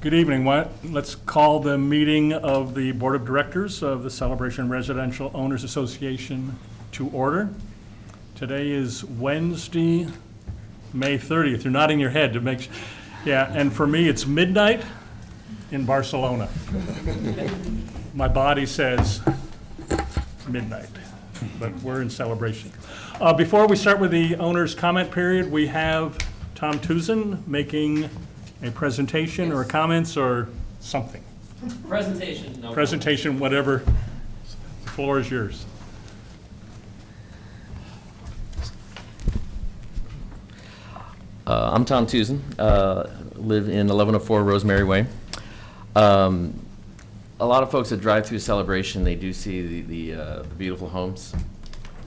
Good evening. Let's call the meeting of the Board of Directors of the Celebration Residential Owners Association to order. Today is Wednesday, May 30th. You're nodding your head to make sure. Yeah, and for me, it's midnight in Barcelona. My body says midnight, but we're in celebration. Before we start with the owner's comment period, we have Tom Tuzin making a presentation or comments or something. Presentation. No presentation, whatever. The floor is yours. I'm Tom Tuzin, live in 1104 Rosemary Way. A lot of folks that drive through Celebration, they do see the beautiful homes,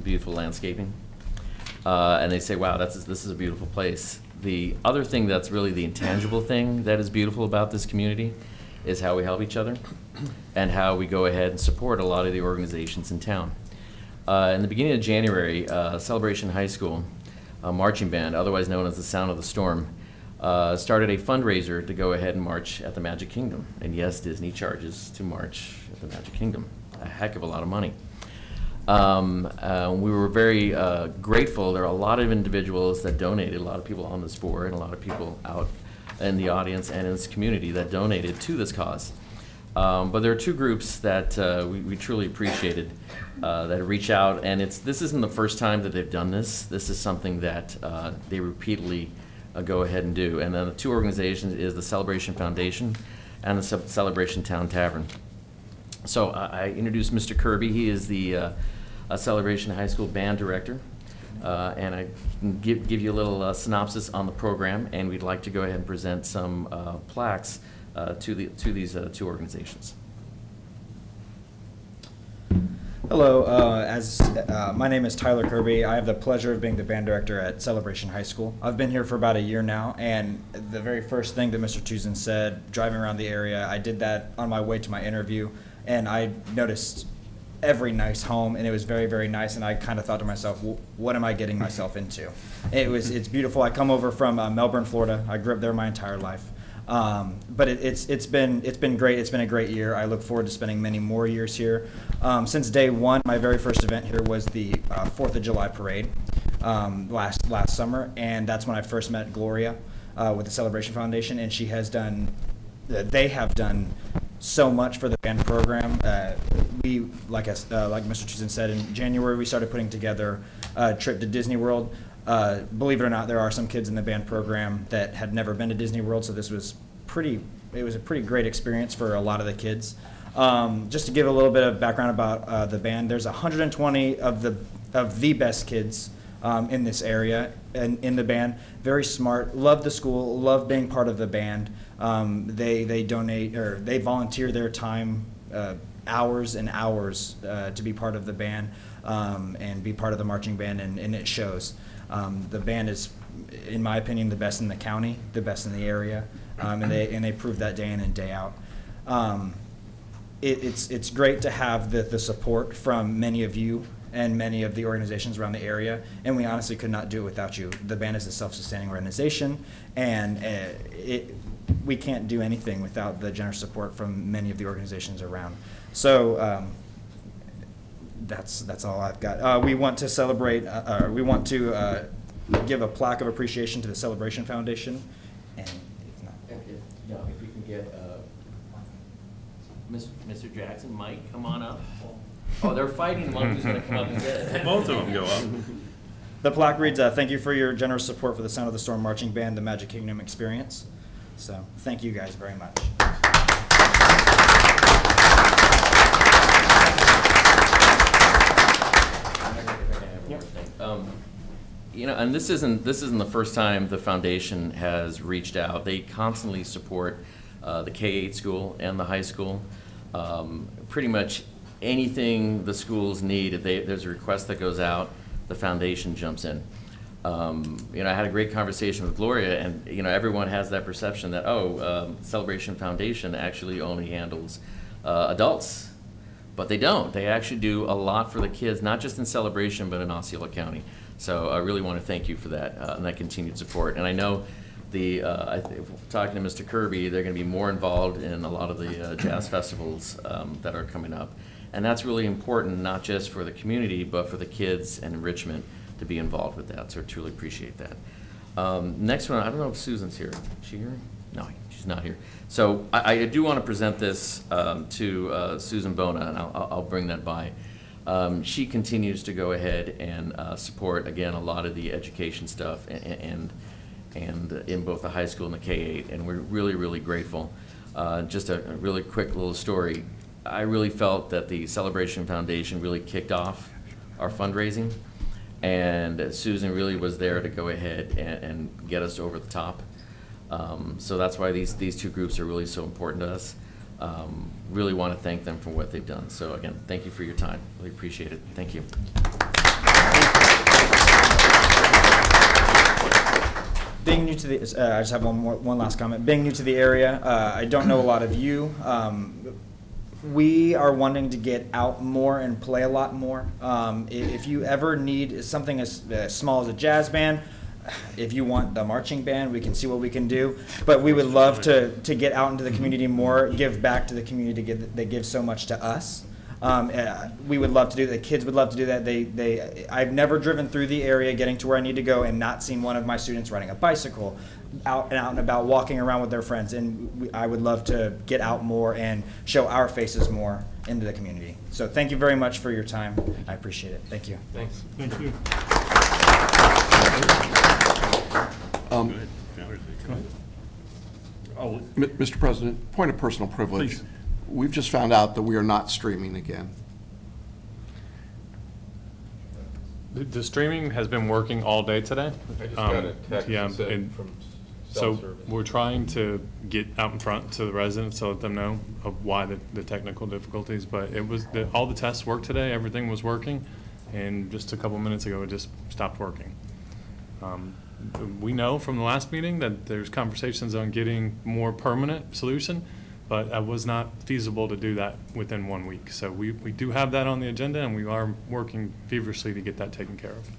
beautiful landscaping, and they say, wow, this is a beautiful place. The other thing that's really the intangible thing that is beautiful about this community is how we help each other and how we go ahead and support a lot of the organizations in town. In the beginning of January, Celebration High School marching band, otherwise known as the Sound of the Storm, started a fundraiser to go ahead and march at the Magic Kingdom. And yes, Disney charges to march at the Magic Kingdom. A heck of a lot of money. We were very grateful. There are a lot of individuals that donated, a lot of people on this board, and a lot of people out in the audience and in this community that donated to this cause. But there are two groups that we truly appreciated that reach out, and this isn't the first time that they've done this. This is something that they repeatedly go ahead and do. And then the two organizations is the Celebration Foundation and the Celebration Town Tavern. So I introduced Mr. Kirby. He is the Celebration High School band director, and I can give you a little synopsis on the program, and we'd like to go ahead and present some plaques to these two organizations. Hello, my name is Tyler Kirby. I have the pleasure of being the band director at Celebration High School. I've been here for about a year now, and the very first thing that Mr. Tuzin said, driving around the area, I did that on my way to my interview, and I noticed every nice home, and it was very, very nice, and I kind of thought to myself, what am I getting myself into? It's beautiful. I come over from Melbourne, Florida. I grew up there my entire life. But it's been great. It's been a great year. I look forward to spending many more years here. Since day one, my very first event here was the 4th of July parade last summer, and that's when I first met Gloria with the Celebration Foundation, and they have done so much for the band program. Like Mr. Tuzin said, in January we started putting together a trip to Disney World. Believe it or not, there are some kids in the band program that had never been to Disney World, so this was it was a pretty great experience for a lot of the kids. Just to give a little bit of background about the band, there's 120 of the best kids in this area and in the band. Very smart, love the school, love being part of the band. They donate, or they volunteer their time, hours and hours to be part of the band and be part of the marching band, and it shows. The band is, in my opinion, the best in the county, the best in the area, and they prove that day in and day out. It's great to have the support from many of you and many of the organizations around the area, and we honestly could not do it without you. The band is a self-sustaining organization, and we can't do anything without the generous support from many of the organizations around. So that's all I've got. We want to celebrate, we want to give a plaque of appreciation to the Celebration Foundation. And if we can get Mr. Jackson, Mike, come on up. Oh, they're fighting one who's going to come up and get it. Both of them go up. The plaque reads, thank you for your generous support for the Sound of the Storm Marching Band, the Magic Kingdom Experience. So thank you guys very much. And this isn't the first time the foundation has reached out. They constantly support the K-8 school and the high school. Pretty much anything the schools need, if there's a request that goes out, the foundation jumps in. I had a great conversation with Gloria, and everyone has that perception that Celebration Foundation actually only handles adults, but they don't. They actually do a lot for the kids, not just in Celebration, but in Osceola County. So I really want to thank you for that and that continued support. And I know Talking to Mr. Kirby, they're going to be more involved in a lot of the jazz festivals that are coming up. And that's really important, not just for the community, but for the kids and enrichment to be involved with that. So I truly appreciate that. Next one, I don't know if Susan's here. Is she here? No, she's not here. So I do want to present this to Susan Bona, and I'll bring that by. She continues to go ahead and support, again, a lot of the education stuff and in both the high school and the K-8, and we're really, really grateful. Just a really quick little story. I really felt that the Celebration Foundation really kicked off our fundraising, and Susan really was there to go ahead and get us over the top. So that's why these two groups are really so important to us. Really want to thank them for what they've done. So again, thank you for your time. Really appreciate it. Thank you. Being new to the, I just have one last comment. Being new to the area, I don't know a lot of you. We are wanting to get out more and play a lot more. If you ever need something as small as a jazz band, if you want the marching band, we can see what we can do. But we would love to get out into the community more, give back to the community that gives so much to us. We would love to do that. The kids would love to do that. I've never driven through the area getting to where I need to go and not seen one of my students riding a bicycle, out and about, walking around with their friends. And I would love to get out more and show our faces more into the community. So thank you very much for your time. I appreciate it. Thank you. Thanks. Thank you. Mr. President, point of personal privilege. Please. We've just found out that we are not streaming again. The streaming has been working all day today. I just got a text yeah, that said and from so self-service. we're trying to get out in front to the residents to let them know of why the technical difficulties, but it was all the tests worked today, everything was working, and just a couple minutes ago it just stopped working. We know from the last meeting that there's conversations on getting more permanent solution, but it was not feasible to do that within 1 week. So we do have that on the agenda, and we are working feverishly to get that taken care of.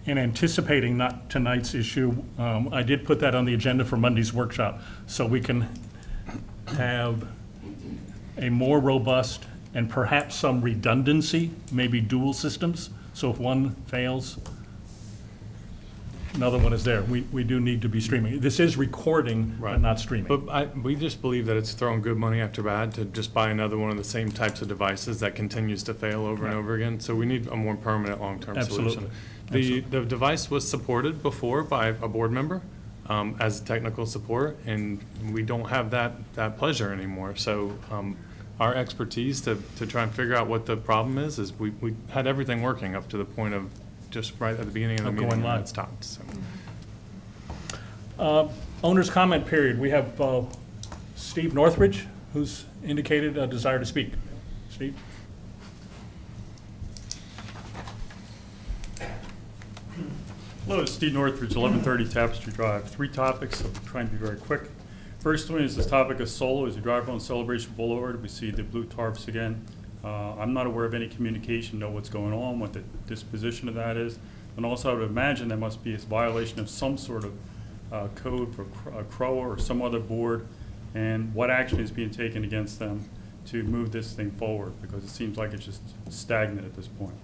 In anticipating not tonight's issue, I did put that on the agenda for Monday's workshop, so we can have a more robust and perhaps some redundancy, maybe dual systems. So if one fails, another one is there. We do need to be streaming. This is recording, Right. but not streaming. But we just believe that it's throwing good money after bad to just buy another one of the same types of devices that continues to fail over and over again. So we need a more permanent long-term solution. Absolutely. The device was supported before by a board member as technical support, and we don't have that pleasure anymore. So our expertise to try and figure out what the problem is we had everything working up to the point of just right at the beginning of the meeting, going live. and it stopped. So. Owner's comment period. We have Steve Northridge, who's indicated a desire to speak. Steve? Hello, it's Steve Northridge, 1130 Tapestry Drive. 3 topics, I'm trying to be very quick. First one is this topic of solo. As you drive on Celebration Boulevard, we see the blue tarps again. I'm not aware of any communication, know what's going on, what the disposition of that is. And also I would imagine there must be a violation of some sort of code for CROA or some other board, and what action is being taken against them to move this thing forward, because it seems like it's just stagnant at this point.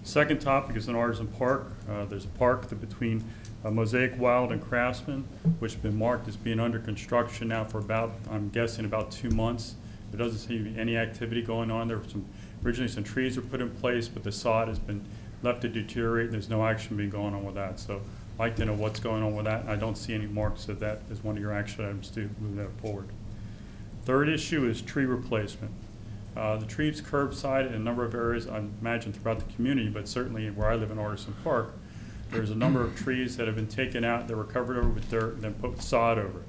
Second topic is in Artisan Park. There's a park between Mosaic Wild and Craftsman, which has been marked as being under construction now for about, I'm guessing, about 2 months. There doesn't seem to be any activity going on. There were originally some trees were put in place, but the sod has been left to deteriorate, and there's no action being going on with that. So I'd like to know what's going on with that. I don't see any marks of that as one of your action items to move that forward. Third issue is tree replacement. The trees curbside in a number of areas, I imagine throughout the community, but certainly where I live in Artisan Park, there's a number of trees that have been taken out that were covered over with dirt and then put sod over it.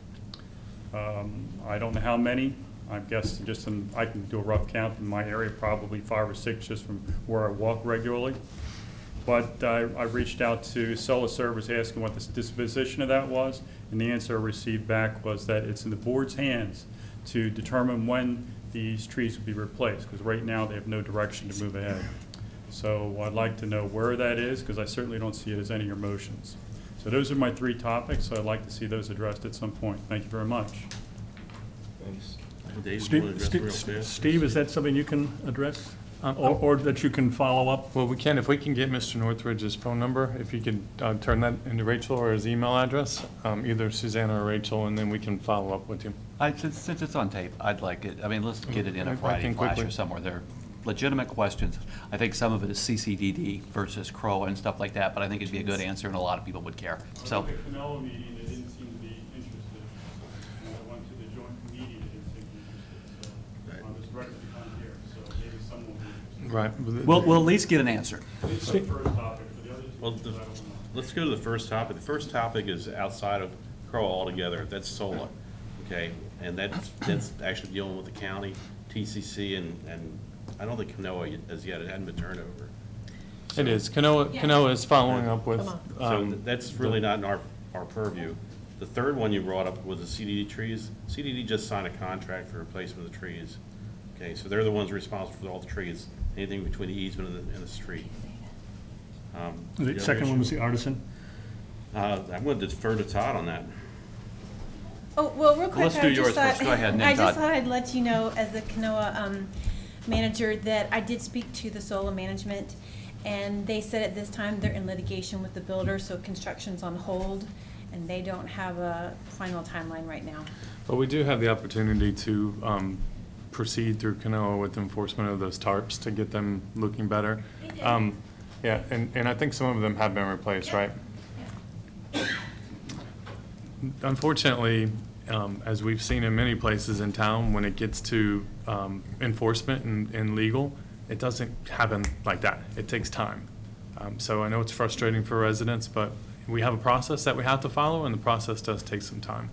I don't know how many. I guess I can do a rough count in my area, probably 5 or 6 just from where I walk regularly. But I reached out to Solar Service asking what the disposition of that was, and the answer I received back was that it's in the board's hands to determine when these trees will be replaced, because right now they have no direction to move ahead. So I'd like to know where that is, because I certainly don't see it as any of your motions. So those are my 3 topics, so I'd like to see those addressed at some point. Thank you very much. Thanks. Steve, is that something you can address? Or that you can follow up? Well, if we can get Mr. Northridge's phone number, if you could turn that into Rachel or his email address, either Susanna or Rachel, and then we can follow up with you. Since it's on tape, I'd like it, I mean, let's get it in a I Friday can flash quickly. or somewhere. They're legitimate questions. I think some of it is CCDD versus CROA and stuff like that, but I think it'd be a good answer and a lot of people would care. So, At the Canoa meeting, they didn't seem to be interested. And I went to the joint meeting, they didn't seem interested. So I'm just ready to come here, so maybe someone will be interested. Right. we'll at least get an answer. This is the first topic, but the other 2 Well, things I don't know. let's go to the first topic. The first topic is outside of CROA altogether. That's SOLA, okay? And that's actually dealing with the county, TCC, and I don't think Canoa as yet. It hadn't been turned over. It is. Canoa is following up with. So that's really not in our purview. The third one you brought up was the CDD trees. CDD just signed a contract for replacement of the trees. Okay, so they're the ones responsible for all the trees, anything between the easement and the street. The second one was the artisan. I'm going to defer to Todd on that. Oh, well, real quick, Let's do I just yours thought, first. Go ahead, and then I just Todd. thought I'd let you know, as the Canoa manager, that I did speak to the SOLA management, and they said at this time they're in litigation with the builder, so construction's on hold, and they don't have a final timeline right now. But we do have the opportunity to proceed through Canoa with enforcement of those tarps to get them looking better. Yeah, and I think some of them have been replaced, right? Unfortunately, as we've seen in many places in town, when it gets to enforcement and legal, it doesn't happen like that. It takes time. So I know it's frustrating for residents, but we have a process that we have to follow, and the process does take some time.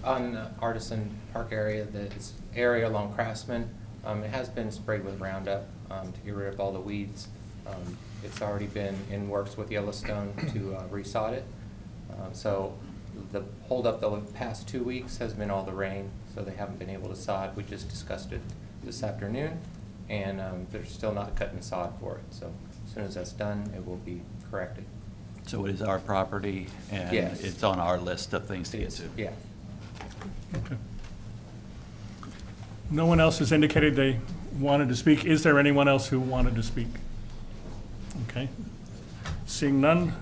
On the Artisan Park area, this area along Craftsman, it has been sprayed with Roundup to get rid of all the weeds. It's already been in works with Yellowstone to resod it. So the holdup the past 2 weeks has been all the rain, so they haven't been able to sod. We just discussed it this afternoon, and they're still not cutting sod for it. So as soon as that's done, it will be corrected. So it is our property, and Yes. it's on our list of things to get to. Yeah. Okay. No one else has indicated they wanted to speak. Is there anyone else who wanted to speak? Okay. Seeing none,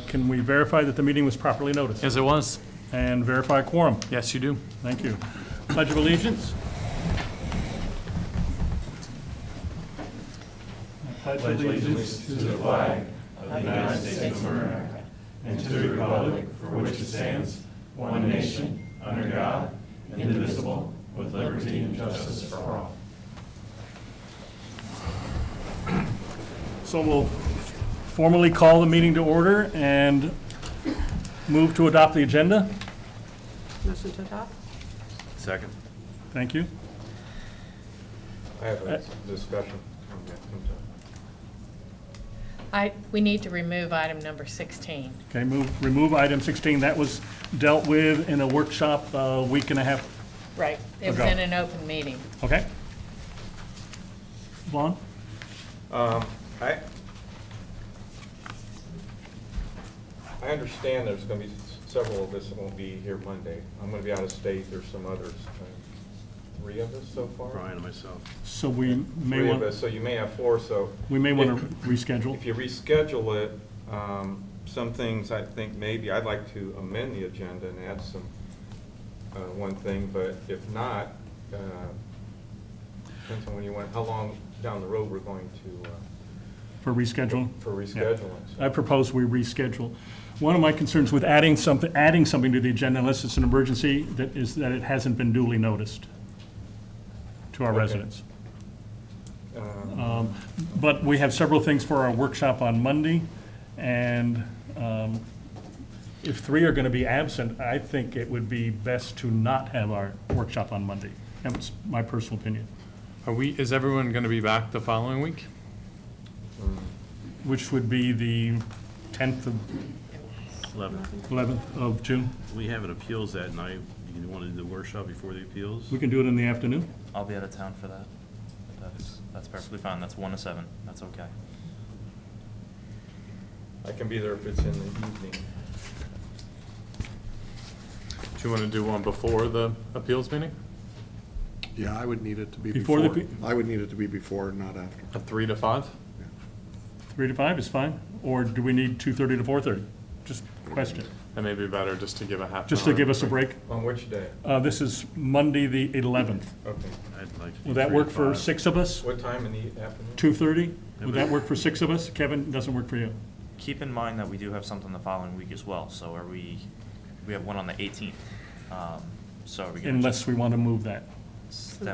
can we verify that the meeting was properly noticed? Yes, it was. And verify quorum? Yes, you do. Thank you. Pledge of allegiance? I pledge allegiance to the flag of the United States of America and to the republic for which it stands, one nation, under God, indivisible, with liberty and justice for all. So we'll formally call the meeting to order and move to adopt the agenda. Motion to adopt? Second. Thank you. I have a discussion. We need to remove item number 16. Okay, remove item 16. That was dealt with in a workshop a week and a half. Right. It was Ago. in an open meeting. Okay. Vaughn? I understand there's going to be several of us that won't be here Monday. I'm going to be out of state. There's some others. 3 of us so far? Brian and myself. So we may 3 of want, us, so you may have 4, so. we may want to If- reschedule. If you reschedule it, some things I think maybe, I'd like to amend the agenda and add some, one thing, but if not, depends on when you want, how long down the road we're going to, For rescheduling? for rescheduling. I propose we reschedule. One of my concerns with adding something to the agenda, unless it's an emergency, is that it hasn't been duly noticed to our Okay. residents. But we have several things for our workshop on Monday, and if 3 are going to be absent, I think it would be best to not have our workshop on Monday. That's my personal opinion, Is everyone going to be back the following week? which would be the 10th of, 11th of June. We have an appeals that night. You want to do the workshop before the appeals? We can do it in the afternoon. I'll be out of town for that. That's perfectly fine. That's 1 to 7. That's okay. I can be there if it's in the evening. Do you want to do one before the appeals meeting? Yeah, I would need it to be Before before. the I would need it to be before, not after. A 3 to 5? 3 to 5 is fine, or do we need 2:30 to 4:30? Just a question, That may be better just to give a half. just to hour give us a break. break. On which day? This is Monday, the 11th. Okay. Would that work for 6 of us? What time in the afternoon? 2:30? Would that work for 6 of us? Kevin, doesn't work for you? Keep in mind that we do have something the following week as well, so we have one on the 18th. So are we gonna Unless we want to move that. so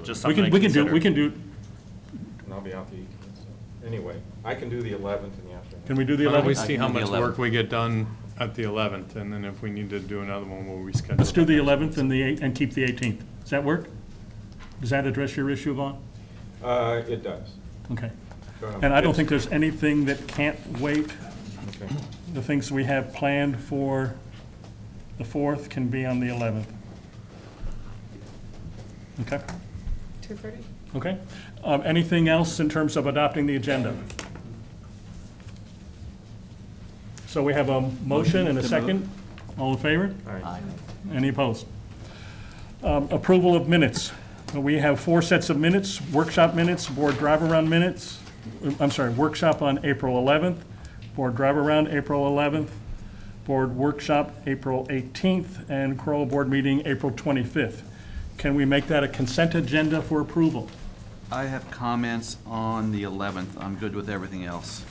just We something to can consider. do, And I'll be out the 18th, so, anyway, I can do the 11th in the afternoon. can we do the Why don't we 11th? see how I can do much the work we get done at the 11th, and then if we need to do another one, we'll reschedule. Let's do that the next 11th week. and and keep the 18th. Does that work? Does that address your issue, Vaughn? It does. Okay. And I don't think It's- there's anything that can't wait. Okay. The things we have planned for the 4th can be on the 11th. Okay? 2:30? Okay. Anything else in terms of adopting the agenda? So we have a motion and a second. All in favor? Aye. Any opposed? Approval of minutes. We have 4 sets of minutes, workshop minutes, board drive-around minutes. I'm sorry, workshop on April 11th, board drive-around April 11th, board workshop April 18th, and CROA board meeting April 25th. Can we make that a consent agenda for approval? I have comments on the 11th. I'm good with everything else.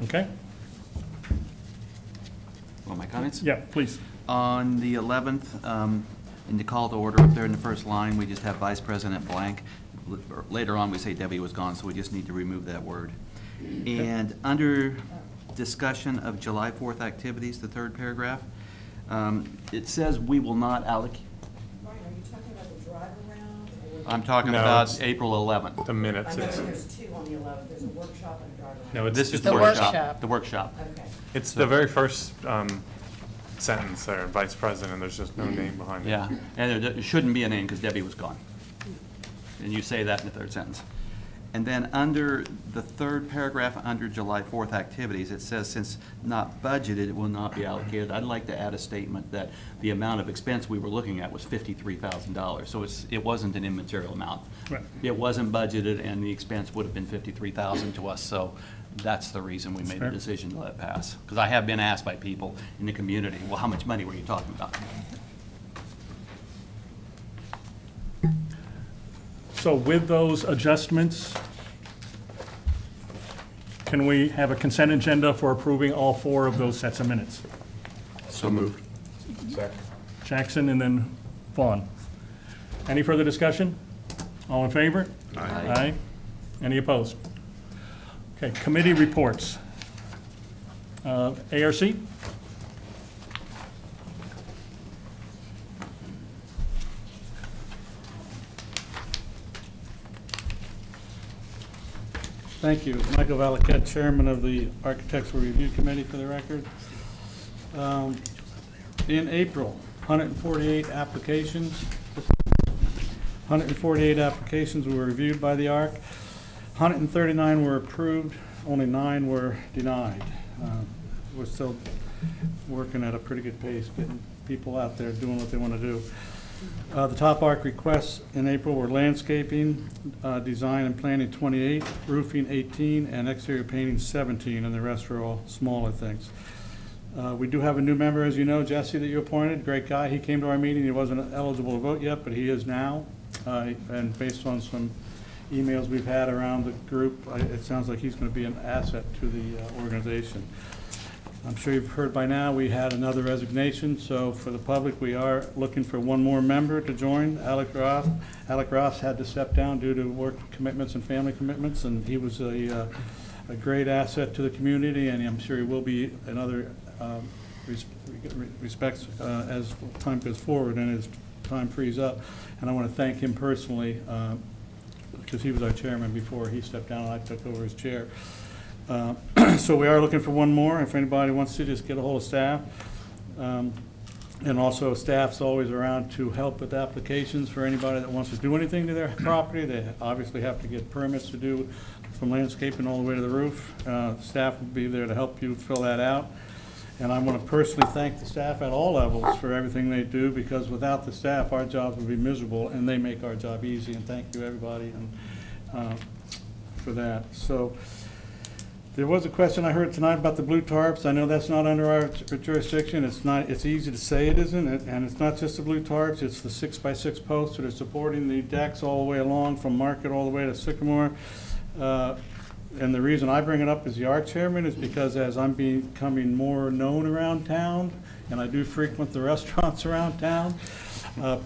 Okay? Want my comments? Yeah, please. On the 11th, in the call to order up there in the first line, we just have Vice President blank. Later on, we say Debbie was gone, so we just need to remove that word. And under discussion of July 4th activities, the 3rd paragraph, it says we will not allocate. Right, are you talking about the drive around? I'm talking No, about it's- April 11th. The minutes, I know it's, there's 2 on the 11th, there's a workshop and a drive around. no, it's, This is The workshop. The workshop. Okay. it's the very first sentence there, Vice President, there's just no name behind it. Yeah, and there shouldn't be a name because Debbie was gone. And you say that in the 3rd sentence. And then under the 3rd paragraph, under July 4th activities, it says, since not budgeted, it will not be allocated. I'd like to add a statement that the amount of expense we were looking at was $53,000. So it wasn't an immaterial amount. Right. It wasn't budgeted, and the expense would have been $53,000 to us. So that's the reason we made the fair. decision to let it pass. Because I have been asked by people in the community, well, how much money were you talking about? So with those adjustments, can we have a consent agenda for approving all 4 of those sets of minutes? So moved. Second. Jackson and then Vaughn. Any further discussion? All in favor? Aye. Aye. Any opposed? Okay, committee reports. ARC? Thank you. Michael Valaket, Chairman of the Architectural Review Committee, for the record. In April, 148 applications. 148 applications were reviewed by the ARC. 139 were approved, only 9 were denied. We're still working at a pretty good pace, getting people out there doing what they want to do. The top ARC requests in April were landscaping, design and planning 28, roofing 18, and exterior painting 17, and the rest are all smaller things. We do have a new member, as you know, Jesse, that you appointed, great guy. He came to our meeting, he wasn't eligible to vote yet, but he is now. And based on some emails we've had around the group, it sounds like he's going to be an asset to the organization. I'm sure you've heard by now, we had another resignation, so for the public, we are looking for one more member to join, Alec Ross. Alec Ross had to step down due to work commitments and family commitments, and he was a great asset to the community, and I'm sure he will be in other respects as time goes forward and as time frees up. And I want to thank him personally, because he was our chairman before he stepped down and I took over his chair. So we are looking for one more. If anybody wants to, just get a hold of staff. And also, staff's always around to help with applications for anybody that wants to do anything to their property. They obviously have to get permits to do from landscaping all the way to the roof. Staff will be there to help you fill that out. And I want to personally thank the staff at all levels for everything they do, because without the staff, our jobs would be miserable, and they make our job easy. And thank you, everybody, and for that. So there was a question I heard tonight about the blue tarps. I know that's not under our jurisdiction. It's easy to say it isn't, and it's not just the blue tarps. It's the 6x6 posts that are supporting the decks all the way along from Market all the way to Sycamore. And the reason I bring it up as the ARC chairman is because as I'm becoming more known around town, and I do frequent the restaurants around town,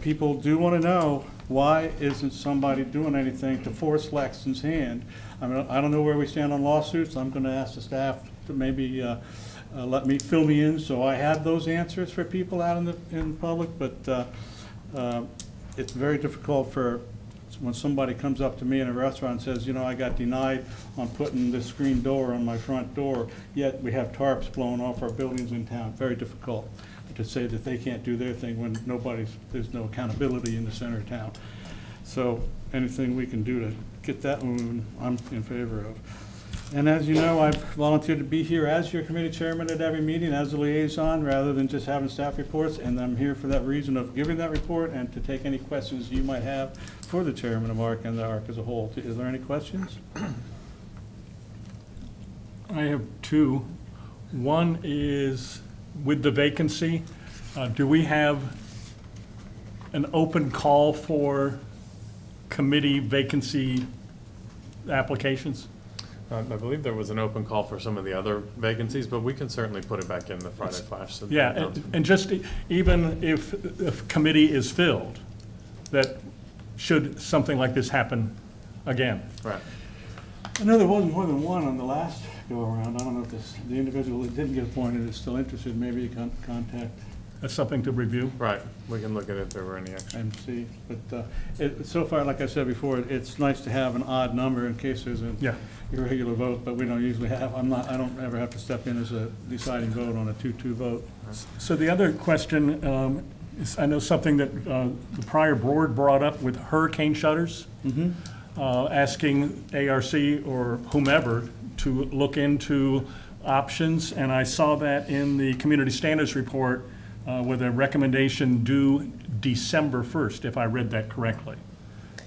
people do want to know, why isn't somebody doing anything to force Lexington's hand? I mean, I don't know where we stand on lawsuits. I'm going to ask the staff to maybe fill me in so I have those answers for people out in public. But it's very difficult for when somebody comes up to me in a restaurant and says, you know, I got denied on putting this screen door on my front door, yet we have tarps blowing off our buildings in town. Very difficult to say that they can't do their thing when there's no accountability in the center of town. So anything we can do to get that moving, I'm in favor of. And as you know, I've volunteered to be here as your committee chairman at every meeting as a liaison, rather than just having staff reports, and I'm here for that reason of giving that report and to take any questions you might have for the chairman of ARC and the ARC as a whole. Is there any questions? I have two. One is, with the vacancy, do we have an open call for committee vacancy applications? I believe there was an open call for some of the other vacancies, but we can certainly put it back in the Friday Flash. So yeah, and just even if committee is filled, that should something like this happen again. Right. I know there wasn't more than one on the last go around. I don't know if the individual that didn't get appointed is still interested. Maybe you can contact. That's something to review. Right. We can look at it if there were any extra. And see. But so far, like I said before, it's nice to have an odd number in case there's an irregular vote, but we don't usually have. I don't ever have to step in as a deciding vote on a 2-2 vote. So the other question is, I know something that the prior board brought up with hurricane shutters, asking ARC or whomever to look into options, and I saw that in the community standards report with a recommendation due December 1st, if I read that correctly.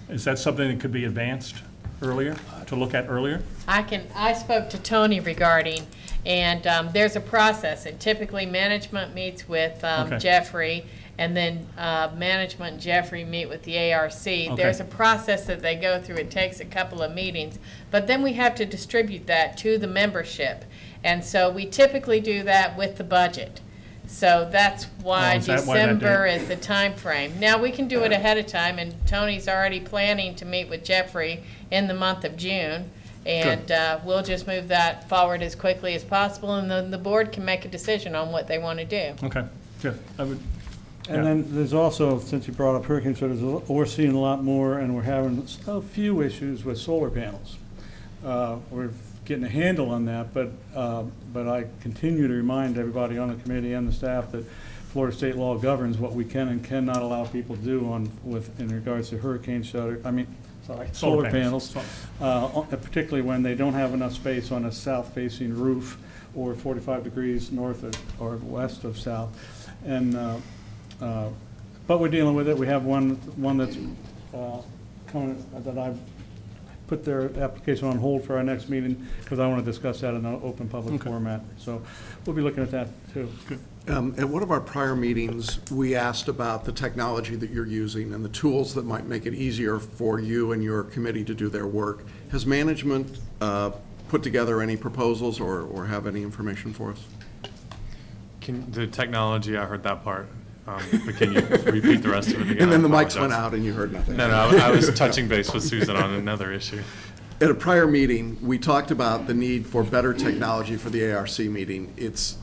Is that something that could be advanced earlier, to look at earlier? I spoke to Tony regarding, and there's a process, and typically management meets with Jeffrey, and then management and Jeffrey meet with the ARC. There's a process that they go through. It takes a couple of meetings, but then we have to distribute that to the membership, and so we typically do that with the budget. So that's why December is the time frame. Now, we can do it ahead of time, and Tony's already planning to meet with Jeffrey in the month of June, and we'll just move that forward as quickly as possible, and then the board can make a decision on what they want to do. Okay, good. And then there's also, since you brought up hurricane shutters, we're seeing a lot more, and we're having a few issues with solar panels. We're getting a handle on that, but I continue to remind everybody on the committee and the staff that Florida state law governs what we can and cannot allow people to do in regards to hurricane shutter. Solar panels, particularly when they don't have enough space on a south-facing roof or 45 degrees north or west of south. And but we're dealing with it. We have one that's coming that I've put their application on hold for our next meeting because I want to discuss that in an open public format. So we'll be looking at that too. Good. At one of our prior meetings, we asked about the technology that you're using and the tools that might make it easier for you and your committee to do their work. Has management put together any proposals or have any information for us? The technology, I heard that part. But can you repeat the rest of it again? And then the mics went out and you heard nothing. No, I was touching base with Susan on another issue. At a prior meeting, we talked about the need for better technology for the ARC meeting. It's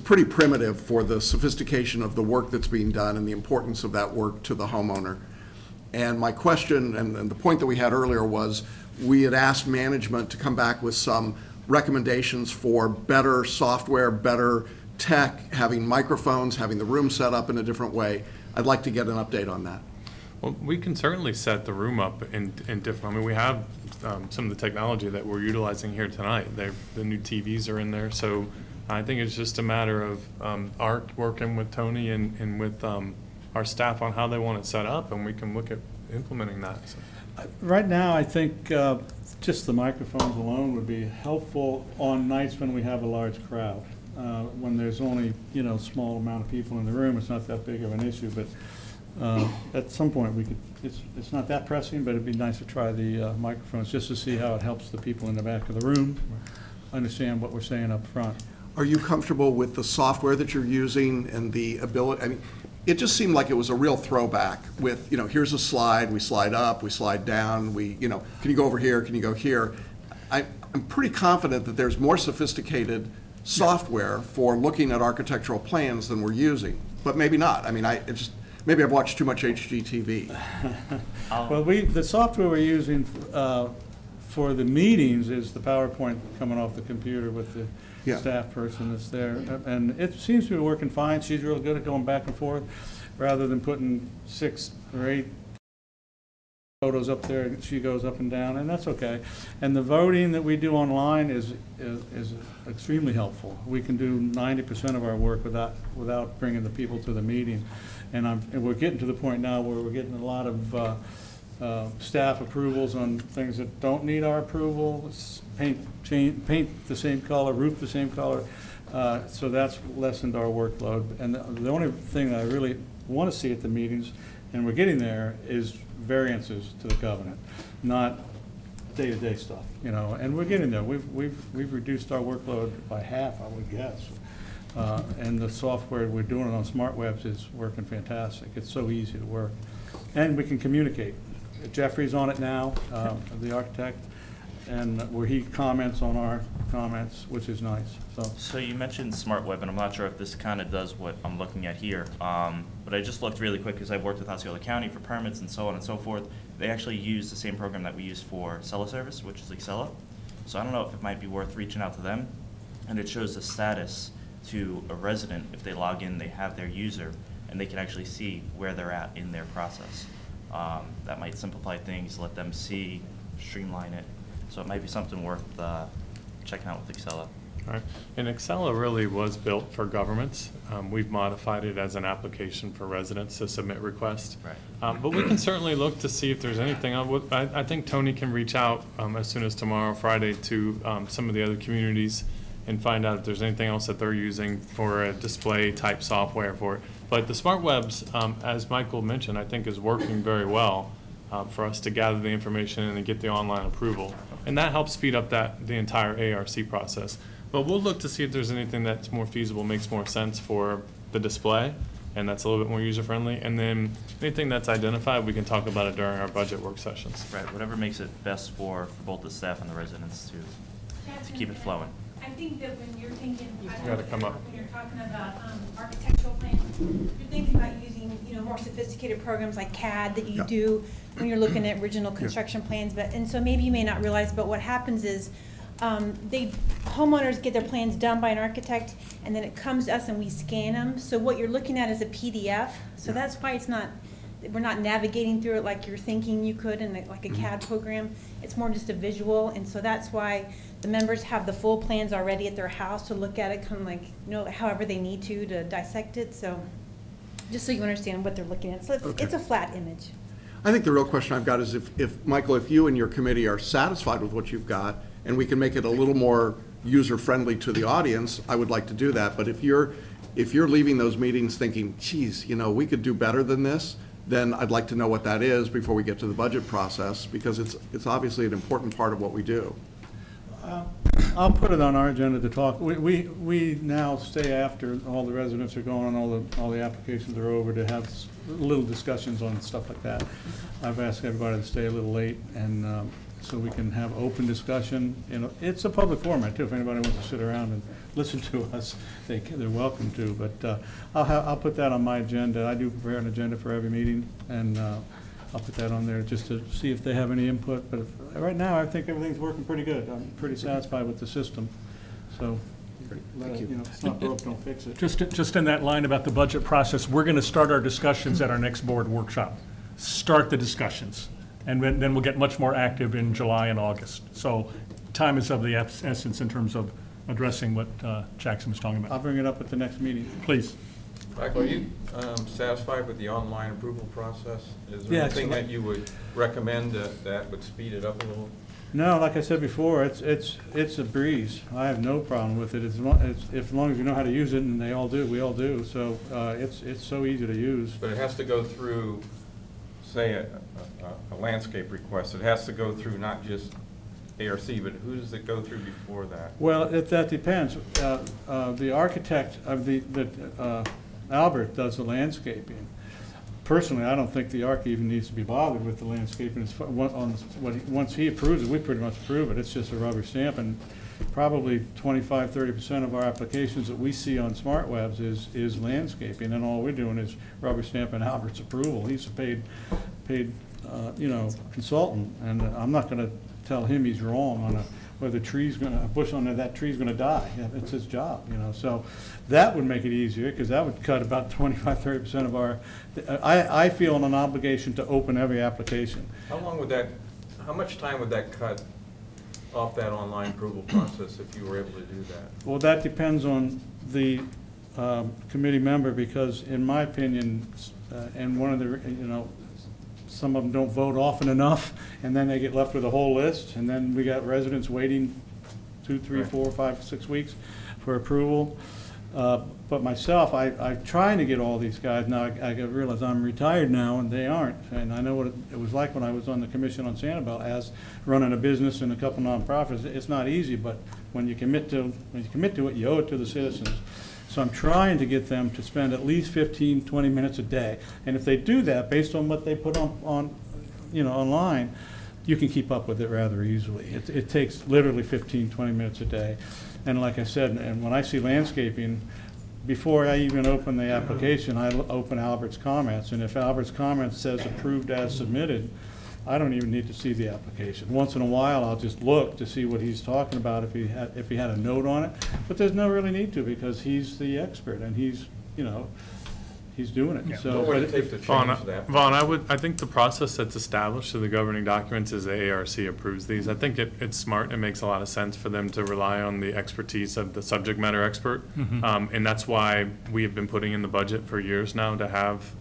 pretty primitive for the sophistication of the work that's being done and the importance of that work to the homeowner. And my question and the point that we had earlier was we had asked management to come back with some recommendations for better software, better tech, having microphones, having the room set up in a different way. I'd like to get an update on that. Well, we can certainly set the room up in different, I mean, we have some of the technology that we're utilizing here tonight. The new TVs are in there, so I think it's just a matter of Art working with Tony and with our staff on how they want it set up, and we can look at implementing that. So. Right now, I think just the microphones alone would be helpful on nights when we have a large crowd. When there's only, small amount of people in the room, it's not that big of an issue, but at some point we could, it's not that pressing, but it'd be nice to try the microphones just to see how it helps the people in the back of the room understand what we're saying up front. Are you comfortable with the software that you're using and the ability? I mean, it just seemed like it was a real throwback with, here's a slide, we slide up, we slide down, can you go over here, can you go here? I'm pretty confident that there's more sophisticated software for looking at architectural plans than we're using, but maybe not. I mean, maybe I've watched too much HGTV. Well, the software we're using for the meetings is the PowerPoint coming off the computer with the staff person that's there. And it seems to be working fine. She's real good at going back and forth rather than putting 6 or 8 photos up there. She goes up and down, and that's okay. And the voting that we do online is extremely helpful. We can do 90% of our work without bringing the people to the meeting. And we're getting to the point now where we're getting a lot of staff approvals on things that don't need our approval. Paint the same color, roof the same color. So that's lessened our workload. And the only thing that I really want to see at the meetings, and we're getting there, is variances to the covenant, not day-to-day stuff. And we're getting there. We've reduced our workload by half, I would guess. And the software we're doing it on SmartWebs is working fantastic. It's so easy to work, and we can communicate. Jeffrey's on it now, the architect, and where he comments on our comments, which is nice. So you mentioned SmartWeb, and I'm not sure if this kind of does what I'm looking at here, but I just looked really quick because I've worked with Osceola County for permits and so on and so forth. They actually use the same program that we use for Cella Service, which is Excella. So I don't know if it might be worth reaching out to them, and it shows the status to a resident. If they log in, they have their user, and they can actually see where they're at in their process. That might simplify things, let them see, streamline it. So it might be something worth checking out with Excella. All right. And Excella really was built for governments. We've modified it as an application for residents to submit requests. Right. But we can certainly look to see if there's anything. I think Tony can reach out as soon as tomorrow, Friday, to some of the other communities and find out if there's anything else that they're using for a display type software for it. But the SmartWebs, as Michael mentioned, I think is working very well for us to gather the information and get the online approval. And that helps speed up the entire ARC process. But we'll look to see if there's anything that's more feasible, makes more sense for the display, and that's a little bit more user-friendly. And then anything that's identified, we can talk about it during our budget work sessions. Right, whatever makes it best for both the staff and the residents to keep it flowing. I think that when you're thinking, Gotta come up. when you're talking about architectural plans, you're thinking about using, more sophisticated programs like CAD that you do when you're looking at original construction plans. And so maybe you may not realize, but what happens is homeowners get their plans done by an architect, and then it comes to us and we scan them. So what you're looking at is a PDF. So that's why we're not navigating through it like you're thinking you could in like a CAD program. It's more just a visual, and so that's why the members have the full plans already at their house to look at it, kind of like, however they need to dissect it. So just so you understand what they're looking at. So it's a flat image. I think the real question I've got is if Michael, if you and your committee are satisfied with what you've got, and we can make it a little more user-friendly to the audience, I would like to do that. But if you're leaving those meetings thinking, geez, we could do better than this, then I'd like to know what that is before we get to the budget process, because it's obviously an important part of what we do. I'll put it on our agenda to talk. We now stay after all the residents are gone and all the applications are over to have little discussions on stuff like that. I've asked everybody to stay a little late, and so we can have open discussion. It's a public format too. If anybody wants to sit around and listen to us, they're welcome to. But I'll put that on my agenda. I do prepare an agenda for every meeting, and I'll put that on there just to see if they have any input. But right now, I think everything's working pretty good. I'm pretty satisfied with the system. So let it, it's not broke, don't fix it. Just in that line about the budget process, we're going to start our discussions at our next board workshop. Start the discussions, and then we'll get much more active in July and August. So time is of the essence in terms of addressing what Jackson was talking I'll about. bring it up at the next meeting. Please. Michael, are you satisfied with the online approval process? Is there Yeah, anything that you would recommend that would speed it up a little? No, like I said before, it's a breeze. I have no problem with it. As long as you know how to use it, and they all do, we all do. So it's so easy to use. But it has to go through, say, a landscape request. It has to go through not just ARC, but who does it go through before that? Well, that depends. The architect of Albert does the landscaping. Personally, I don't think the ARC even needs to be bothered with the landscaping. Once he approves it, we pretty much approve it. It's just a rubber stamp, and probably 25–30% of our applications that we see on SmartWebs is landscaping, and all we're doing is rubber stamping Albert's approval. He's a paid consultant, and I'm not going to tell him he's wrong on whether a bush on that tree is going to die. It's his job, So that would make it easier, because that would cut about 25–30% of our. I feel an obligation to open every application. How much time would that cut off that online approval process if you were able to do that? Well, that depends on the committee member, because in my opinion, and one of the, some of them don't vote often enough, and then they get left with a whole list, and then we got residents waiting 2, 3, 4, 5, 6 weeks for approval. But myself, I'm trying to get all these guys. Now, I realize I'm retired now, and they aren't. And I know what it was like when I was on the commission on Sanibel, as running a business and a couple nonprofits. It's not easy, but when you commit to it, you owe it to the citizens. So I'm trying to get them to spend at least 15–20 minutes a day. And if they do that, based on what they put on online, you can keep up with it rather easily. It takes literally 15–20 minutes a day. And like I said, and when I see landscaping, before I even open the application, I open Albert's comments. And if Albert's comments says approved as submitted, I don't even need to see the application. Once in a while, I'll just look to see what he's talking about, if he had a note on it. But there's no really need to, because he's the expert, and he's doing it. Yeah. So, What would it take to change that? Vaughn, I think the process that's established to the governing documents is the ARC approves these. I think it's smart. It makes a lot of sense for them to rely on the expertise of the subject matter expert. And that's why we have been putting in the budget for years now to have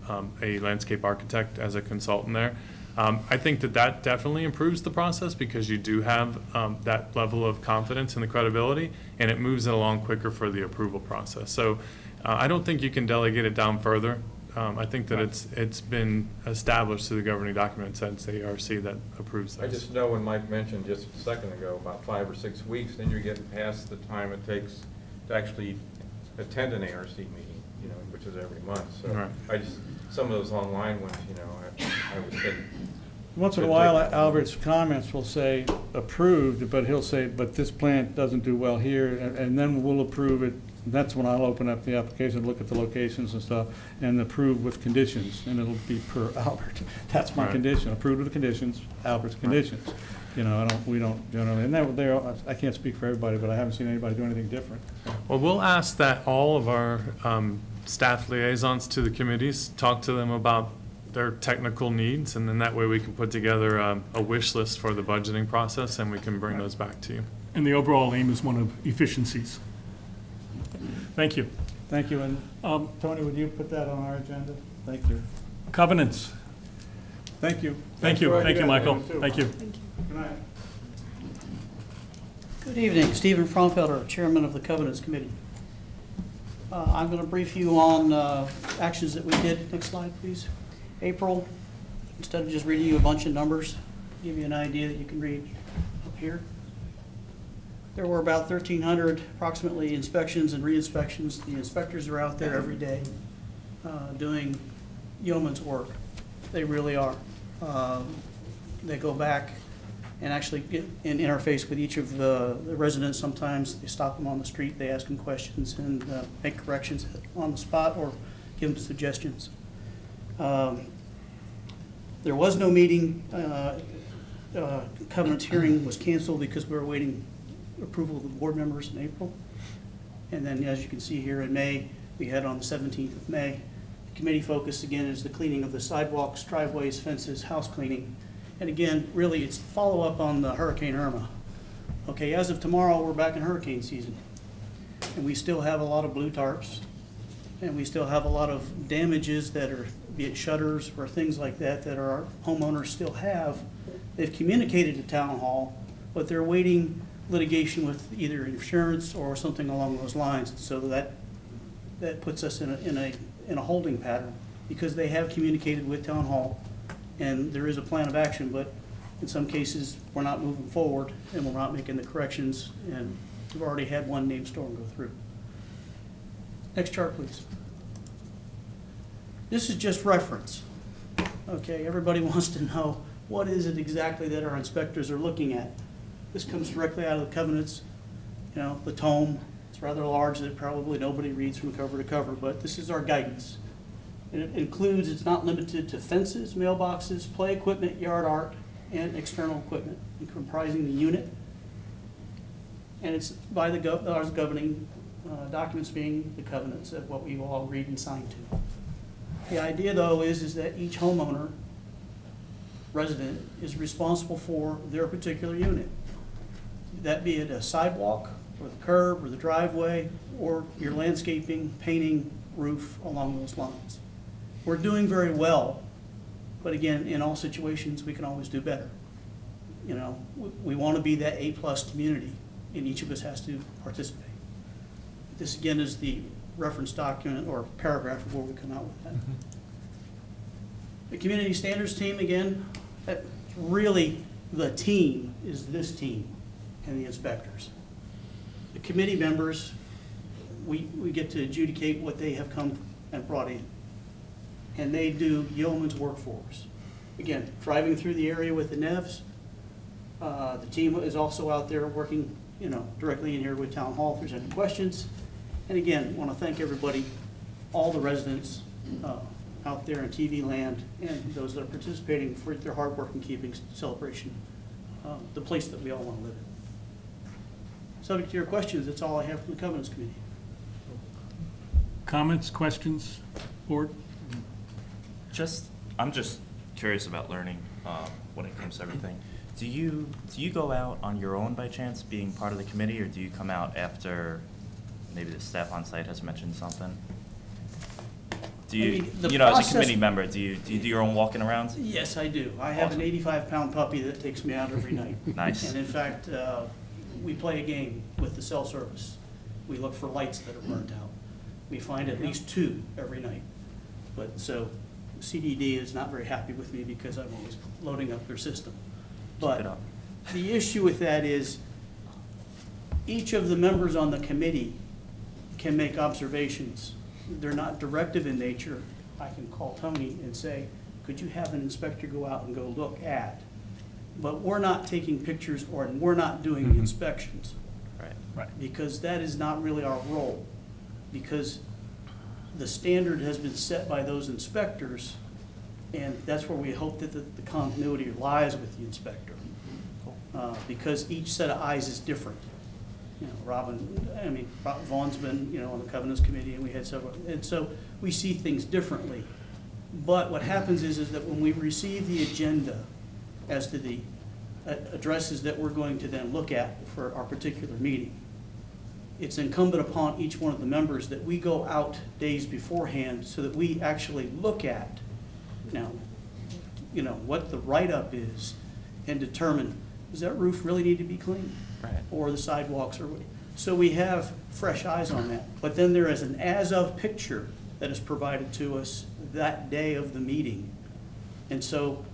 a landscape architect as a consultant there. I think that definitely improves the process, because you do have that level of confidence and the credibility, and it moves it along quicker for the approval process. So I don't think you can delegate it down further. I think that it's been established to the governing document since the ARC that approves this. I just know when Mike mentioned just a second ago, about 5 or 6 weeks, then you're getting past the time it takes to actually attend an ARC meeting, which is every month. So Right. some of those online ones, I would think. once in a while, Albert's comments will say approved, but he'll say, but this plant doesn't do well here, and then we'll approve it. That's when I'll open up the application, look at the locations and stuff, and approve with conditions, and it'll be per Albert. That's my condition, approved with the conditions, Albert's conditions. We don't generally, and I can't speak for everybody, but I haven't seen anybody do anything different. Well, we'll ask that all of our staff liaisons to the committees talk to them about their technical needs, and then that way we can put together a wish list for the budgeting process, and we can bring those back to you. And the overall aim is one of efficiencies. Thank you. Thank you, and Tony, would you put that on our agenda? Thank you. Covenants. Thank you. Thank you, Michael. Thank you. Good night. Good evening, Stephen Fromfelder, Chairman of the Covenants Committee. I'm going to brief you on actions that we did. Next slide, please. April, instead of just reading you a bunch of numbers, give you an idea that you can read up here. There were about 1,300 approximately inspections and re-inspections. The inspectors are out there every day doing yeoman's work. They really are. They go back and actually get in interface with each of the residents. Sometimes they stop them on the street, they ask them questions and make corrections on the spot or give them suggestions. There was no meeting. Covenants hearing was canceled because we were waiting approval of the board members in April. And then, as you can see here in May, we had on the 17th of May. The committee focus, again, is the cleaning of the sidewalks, driveways, fences, house cleaning. And again, really, it's follow-up on the Hurricane Irma. Okay, as of tomorrow, we're back in hurricane season. And we still have a lot of blue tarps, and we still have a lot of damages that are, be it shutters or things like that, that our homeowners still have. They've communicated to town hall, but they're awaiting litigation with either insurance or something along those lines. So that puts us in a holding pattern, because they have communicated with town hall, and there is a plan of action, but in some cases, we're not moving forward, and we're not making the corrections, and we've already had one named storm go through. Next chart, please. This is just reference. Okay, everybody wants to know what is it exactly that our inspectors are looking at. This comes directly out of the covenants, you know, the tome. It's rather large that probably nobody reads from cover to cover, but this is our guidance. And it includes, it's not limited to fences, mailboxes, play equipment, yard art, and external equipment, comprising the unit. And it's by the governing documents being the covenants of what we will all read and sign to. The idea, though, is that each homeowner, resident, is responsible for their particular unit. That be it a sidewalk, or the curb, or the driveway, or your landscaping, painting, roof, along those lines. We're doing very well, but again, in all situations, we can always do better. You know, we want to be that A+ community, and each of us has to participate. This again is the reference document or paragraph of where we come out with that. The community standards team, again, really the team is this team and the inspectors. The committee members, we get to adjudicate what they have come and brought in. And they do yeoman's work for us. Again, driving through the area with the NEVs. The team is also out there working, you know, directly in here with Town Hall if there's any questions. And again, I want to thank everybody, all the residents out there in TV land, and those that are participating for their hard work in keeping Celebration the place that we all want to live in. Subject to your questions, that's all I have from the Covenants Committee. Comments, questions, board? I'm just curious about learning when it comes to everything. Do you go out on your own by chance, being part of the committee, or do you come out after maybe the staff on site has mentioned something? Do you, as a committee member, do you do your own walking around? Yes, I do. I have an 85-pound puppy that takes me out every night. Nice. And in fact, we play a game with the cell service. We look for lights that are burnt out. We find at least 2 every night. But so CDD is not very happy with me because I'm always loading up their system. But the issue with that is each of the members on the committee can make observations. They're not directive in nature. I can call Tony and say, could you have an inspector go out and go look at? But we're not taking pictures, or we're not doing the inspections. Right. Because that is not really our role. Because the standard has been set by those inspectors, and that's where we hope that the continuity lies with the inspector. Because each set of eyes is different. You know, Rob Vaughn's been, you know, on the Covenants Committee, and we had several, and so we see things differently. But what happens is that when we receive the agenda as to the addresses that we're going to then look at for our particular meeting, it's incumbent upon each one of the members that we go out days beforehand so that we actually look at now, you know, what the write-up is and determine, does that roof really need to be cleaned? Right. Or the sidewalks, or so we have fresh eyes on that. But then there is an as-of picture that is provided to us that day of the meeting. And so,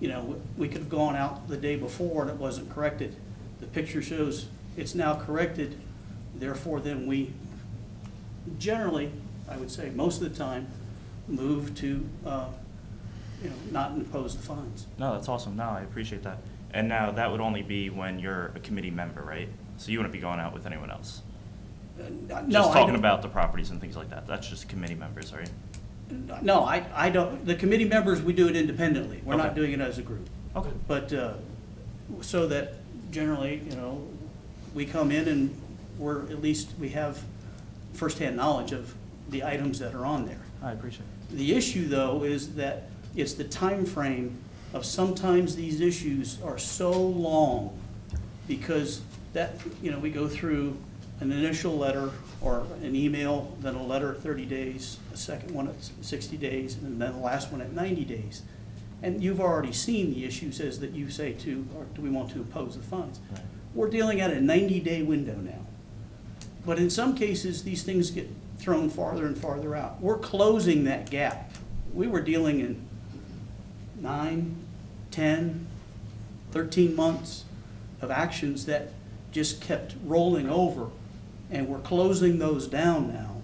you know, we could have gone out the day before and it wasn't corrected. The picture shows it's now corrected. Therefore, then we generally, I would say most of the time, move to, you know, not impose the fines. No, that's awesome. No, I appreciate that. And now that would only be when you're a committee member, right? So you wouldn't be going out with anyone else? No, just talking about the properties and things like that. That's just committee members, right? No, I don't. The committee members, we do it independently. We're not doing it as a group. Okay. But so that generally, you know, we come in and we're at least we have firsthand knowledge of the items that are on there. I appreciate it. The issue, though, is that it's the time frame of sometimes these issues are so long because that, we go through an initial letter or an email, then a letter at 30 days, a second one at 60 days, and then the last one at 90 days. And you've already seen the issues as that you say to, or do we want to impose the funds? Right. We're dealing at a 90-day window now. But in some cases, these things get thrown farther and farther out. We're closing that gap. We were dealing in 9, 10, 13 months of actions that just kept rolling over, and we're closing those down now.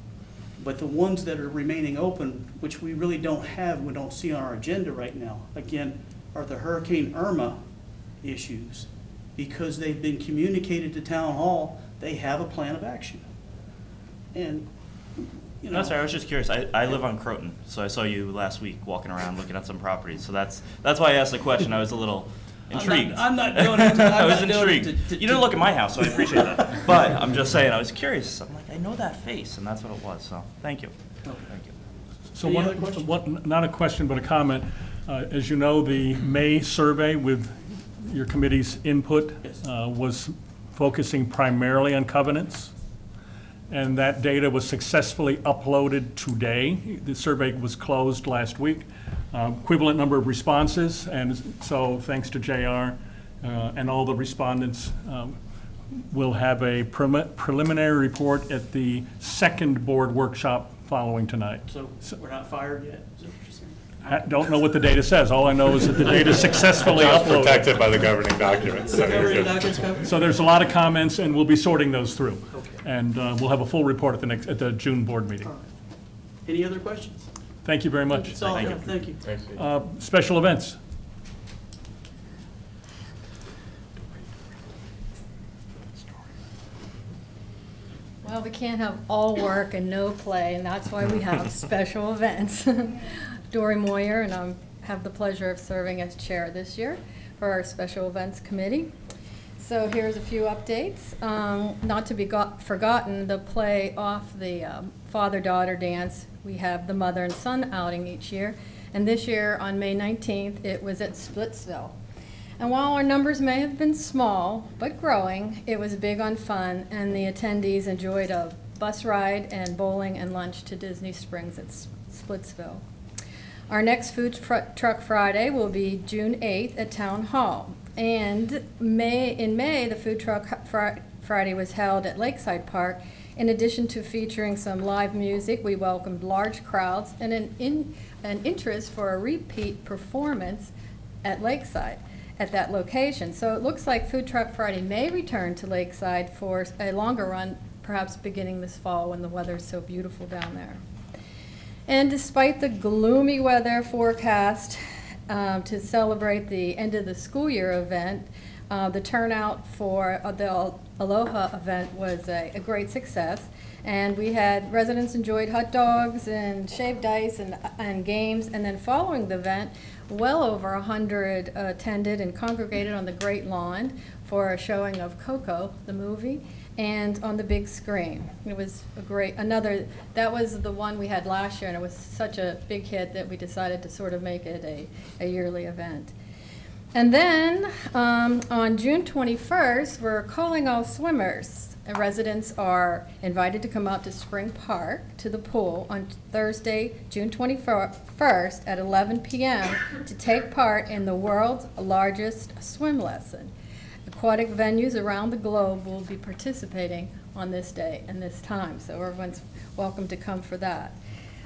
But the ones that are remaining open, which we really don't have, we don't see on our agenda right now, again, are the Hurricane Irma issues. Because they've been communicated to Town Hall, they have a plan of action. And, No, sorry, I was just curious. I live on Croton, so I saw you last week walking around looking at some properties. So that's why I asked the question. I was a little intrigued. I'm not doing it. I was intrigued. You didn't look at my house, so I appreciate that. But I'm just saying, I was curious. I'm like, I know that face, and that's what it was. So thank you. Okay. Thank you. So Any other questions? not a question, but a comment. As you know, the May survey with your committee's input Yes. Was focusing primarily on covenants. And that data was successfully uploaded today. The survey was closed last week. Equivalent number of responses, and so thanks to JR and all the respondents, we'll have a preliminary report at the second board workshop following tonight. So we're not fired yet? Is that what you're saying? I don't know what the data says. All I know is that the data is successfully It's uploaded. protected by the governing documents. So you're good. So there's a lot of comments, and we'll be sorting those through. Okay. And we'll have a full report at the June board meeting. All right. Any other questions? Thank you very much. That's all I have. Thank you. Thanks, Steve. Special events. Well, we can't have all work and no play, and that's why we have special events. Dory Moyer, and I have the pleasure of serving as chair this year for our special events committee. So here's a few updates. Not to be forgotten, the play off the father-daughter dance. We have the mother and son outing each year. And this year, on May 19th, it was at Splitsville. And while our numbers may have been small, but growing, it was big on fun, and the attendees enjoyed a bus ride and bowling and lunch to Disney Springs at Splitsville. Our next Food Truck Friday will be June 8th at Town Hall. And in May, the Food Truck Friday was held at Lakeside Park. In addition to featuring some live music, we welcomed large crowds and an interest for a repeat performance at Lakeside at that location. So it looks like Food Truck Friday may return to Lakeside for a longer run, perhaps beginning this fall when the weather is so beautiful down there. And despite the gloomy weather forecast to celebrate the end of the school year event, the turnout for the Aloha event was a great success. And we had residents enjoyed hot dogs and shaved ice and games. And then following the event, well over 100 attended and congregated on the Great Lawn for a showing of Coco, the movie, and on the big screen. It was a great, that was the one we had last year, and it was such a big hit that we decided to sort of make it a yearly event. And then on June 21st, we're calling all swimmers. Residents are invited to come out to Spring Park to the pool on Thursday, June 21st at 11 p.m. to take part in the world's largest swim lesson. Aquatic venues around the globe will be participating on this day and this time, so everyone's welcome to come for that.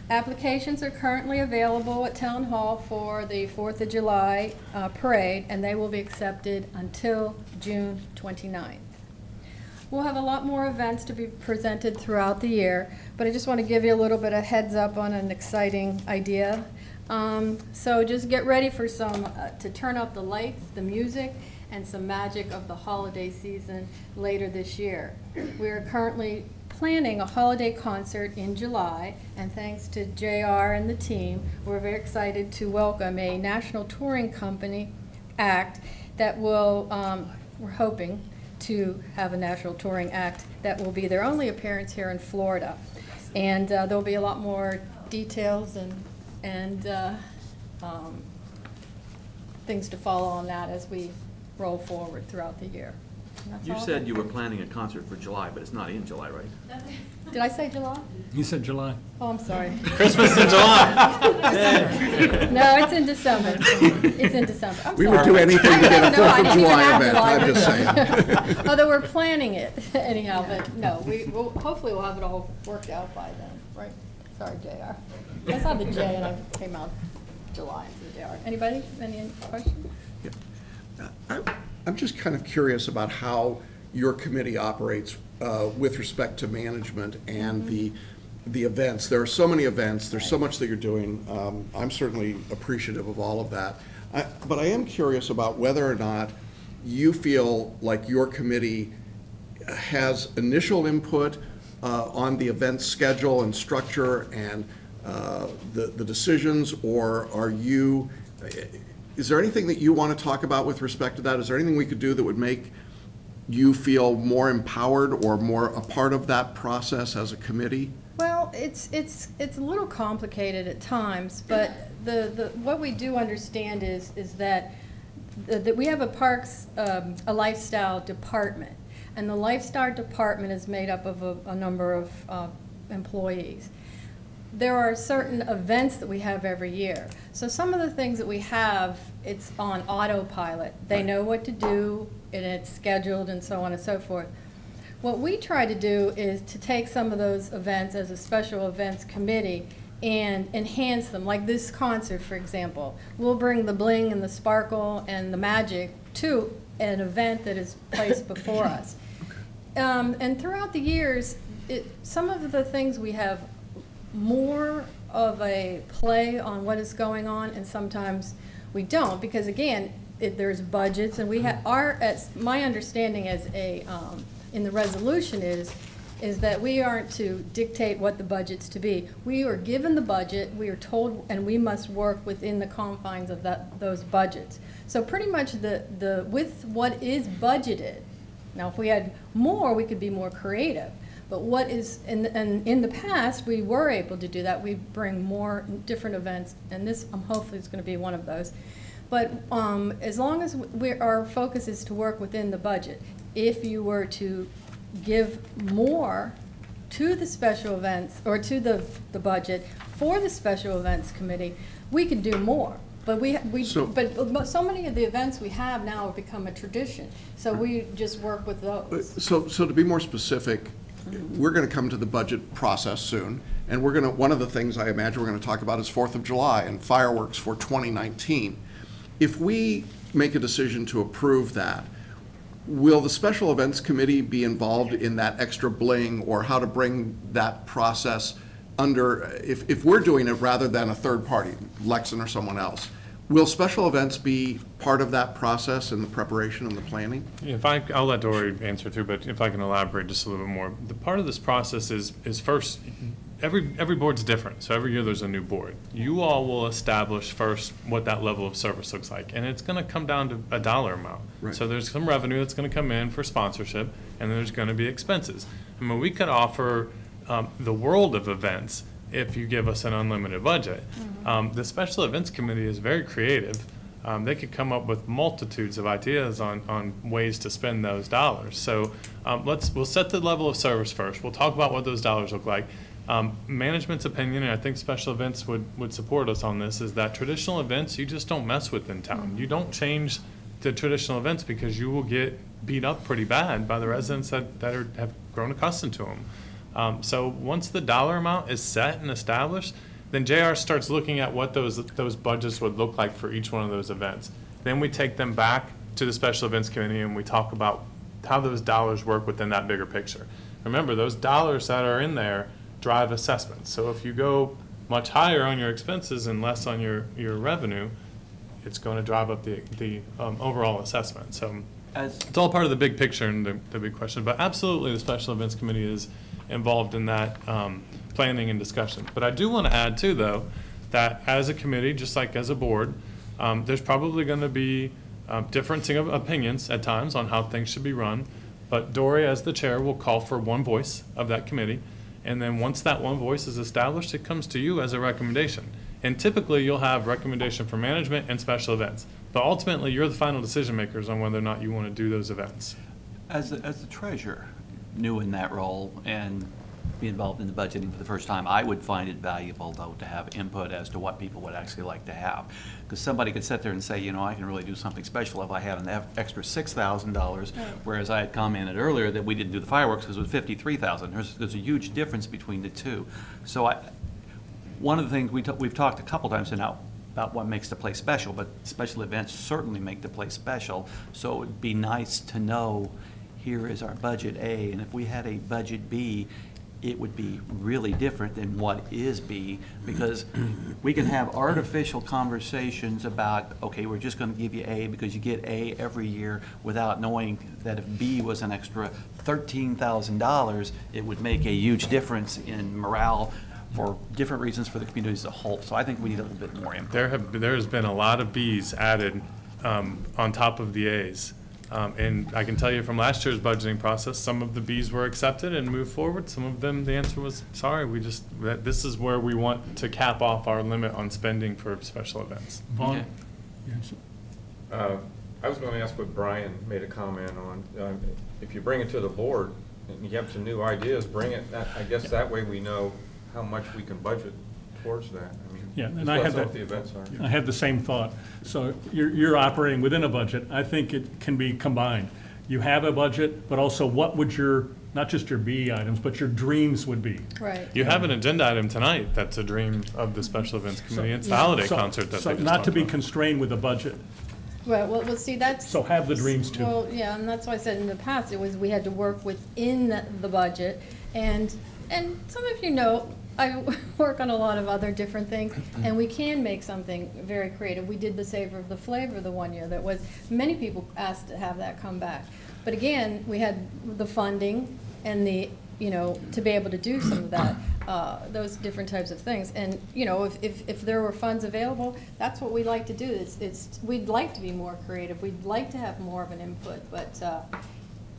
Applications are currently available at Town Hall for the 4th of July parade, and they will be accepted until June 29th. We'll have a lot more events to be presented throughout the year, but I just want to give you a little bit of heads up on an exciting idea. So just get ready for to turn up the lights, the music, and some magic of the holiday season later this year. We are currently planning a holiday concert in July, and thanks to JR and the team, we're very excited to welcome a national touring company act that will, we're hoping, to have a national touring act that will be their only appearance here in Florida. And there'll be a lot more details and things to follow on that as we roll forward throughout the year. You said you were planning a concert for July, but it's not in July, right? Did I say July? You said July. Oh, I'm sorry. Christmas in July. No, it's in December. It's in December. I'm We sorry. would do anything to get a No, I 4th of didn't even July have event, July I'm just event. saying. Although we're planning it anyhow, but no, we'll hopefully we'll have it all worked out by then, right? Sorry, JR. I saw the J and I came out July into the JR. Anybody? Any questions? I'm just kind of curious about how your committee operates with respect to management and the events. There are so many events. There's so much that you're doing. I'm certainly appreciative of all of that. But I am curious about whether or not you feel like your committee has initial input on the event schedule and structure and the decisions, or are you, is there anything that you want to talk about with respect to that? Is there anything we could do that would make you feel more empowered or more a part of that process as a committee? Well, it's a little complicated at times, but what we do understand is that we have a parks, a lifestyle department, and the lifestyle department is made up of a number of employees. There are certain events that we have every year. So some of the things that we have, it's on autopilot. They know what to do, and it's scheduled and so on and so forth. What we try to do is to take some of those events as a special events committee and enhance them, like this concert, for example. We'll bring the bling and the sparkle and the magic to an event that is placed before us. And throughout the years, some of the things we have more of a play on what is going on, and sometimes we don't, because again, there's budgets, and we have my understanding as a in the resolution is that we aren't to dictate what the budget's to be. We are given the budget, we are told, and we must work within the confines of those budgets. So pretty much with what is budgeted. Now, if we had more, we could be more creative. But what is, in the past, we were able to do that. We bring more different events, and this hopefully is going to be one of those. But as long as our focus is to work within the budget, if you were to give more to the special events, or to the budget for the special events committee, we could do more. But but so many of the events we have now have become a tradition. So we just work with those. So to be more specific, we're going to come to the budget process soon, and one of the things I imagine we're going to talk about is 4th of July and fireworks for 2019. If we make a decision to approve that, will the Special Events Committee be involved in that extra bling, or how to bring that process under, if we're doing it rather than a third party, Lexan or someone else, will special events be part of that process in the preparation and the planning? I'll let Dory answer too, but if I can elaborate just a little bit more. The part of this process is first, every board's different, so every year there's a new board. You all will establish first what that level of service looks like, and it's going to come down to a dollar amount. Right. So there's some revenue that's going to come in for sponsorship, and then there's going to be expenses. I mean, we could offer the world of events if you give us an unlimited budget. Mm-hmm. The Special Events Committee is very creative. They could come up with multitudes of ideas on ways to spend those dollars. So we'll set the level of service first. We'll talk about what those dollars look like. Management's opinion, and I think Special Events would support us on this, is that traditional events you just don't mess with in town. Mm-hmm. You don't change the traditional events because you will get beat up pretty bad by the residents that have grown accustomed to them. So once the dollar amount is set and established, then JR starts looking at what those budgets would look like for each one of those events. Then we take them back to the Special Events Committee and we talk about how those dollars work within that bigger picture. Remember, those dollars that are in there drive assessments. So if you go much higher on your expenses and less on your revenue, it's going to drive up the overall assessment. So it's all part of the big picture and the big question. But absolutely, the Special Events Committee is involved in that planning and discussion. But I do want to add too, though, that as a committee, just like as a board, there's probably going to be differencing of opinions at times on how things should be run. But Dory, as the chair, will call for one voice of that committee, and then once that one voice is established, it comes to you as a recommendation. And typically, you'll have recommendation for management and special events. But ultimately, you're the final decision makers on whether or not you want to do those events. As the treasurer, new in that role and be involved in the budgeting for the first time, I would find it valuable, though, to have input as to what people would actually like to have. Because somebody could sit there and say, you know, I can really do something special if I had an extra $6,000, whereas I had commented earlier that we didn't do the fireworks because it was $53,000. There's a huge difference between the two. So one of the things we've talked a couple times now about what makes the place special, but special events certainly make the place special. So it would be nice to know, here is our budget A, and if we had a budget B, it would be really different than what is B, because we can have artificial conversations about, okay, we're just going to give you A because you get A every year, without knowing that if B was an extra $13,000, it would make a huge difference in morale for different reasons for the community as a whole. So I think we need a little bit more input. There's been a lot of Bs added on top of the As. And I can tell you from last year's budgeting process, some of the Bs were accepted and moved forward. Some of them, the answer was, sorry, this is where we want to cap off our limit on spending for special events. Vaughn? I was going to ask what Brian made a comment on. If you bring it to the board and you have some new ideas, bring it. I guess that way we know how much we can budget towards that. I mean, yeah, and I had what the events are. I had the same thought. So you're operating within a budget. I think it can be combined. You have a budget, but also what would your, not just your B items, but your dreams would be. Right. You have an agenda item tonight that's a dream of the Special Events Committee. It's the holiday concert that they just not to be talked about. constrained with a budget. Right, well, see, that's. So have the dreams too. Well, yeah, and that's why I said in the past, it was, we had to work within the budget. And some of you know, I work on a lot of other different things, and we can make something very creative. We did the Savor of the Flavor the one year. That was, many people asked to have that come back. But again, we had the funding and the, you know, to be able to do some of that, those different types of things. And, you know, if there were funds available, that's what we like to do. We'd like to be more creative. We'd like to have more of an input. But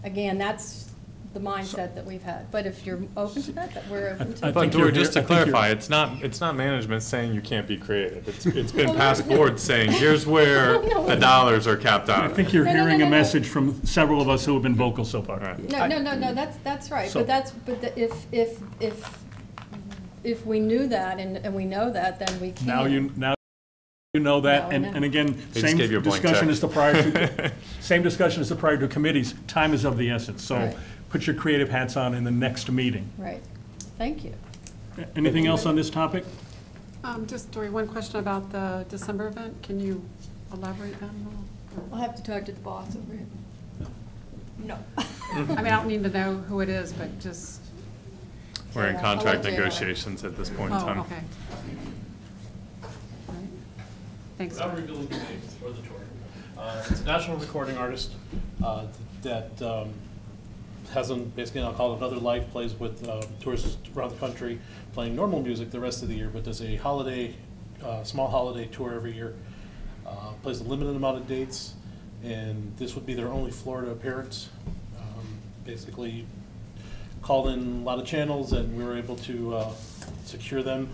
again, that's the mindset that we've had. But if you're open to that, we're open to it. But Dory, just to clarify, it's not management saying you can't be creative. It's been past boards saying, here's where the dollars are capped out. I think you're hearing a message from several of us who have been vocal so far. Right. No, that's right. So- If we knew that and we know that, then we can. Now you know that, Now I know. and again, They just same gave you a blank discussion check. as the prior two, same discussion as the prior two committees. Time is of the essence, so Right. put your creative hats on in the next meeting. Right. Thank you. Anything else on this topic? Just, Dory, one question about the December event. Can you elaborate that a little? I'll have to talk to the boss over here. No. I mean, I don't need to know who it is, but just. We're in Yeah, contract I'll let you know. negotiations at this point in time. Oh, okay. All right. Thanks. Without revealing the name or the tour. It's a national recording artist that has basically, I'll call it another life, plays with tourists around the country, playing normal music the rest of the year, but does a holiday, small holiday tour every year. Plays a limited amount of dates, and this would be their only Florida appearance. Basically, called in a lot of channels, and we were able to secure them.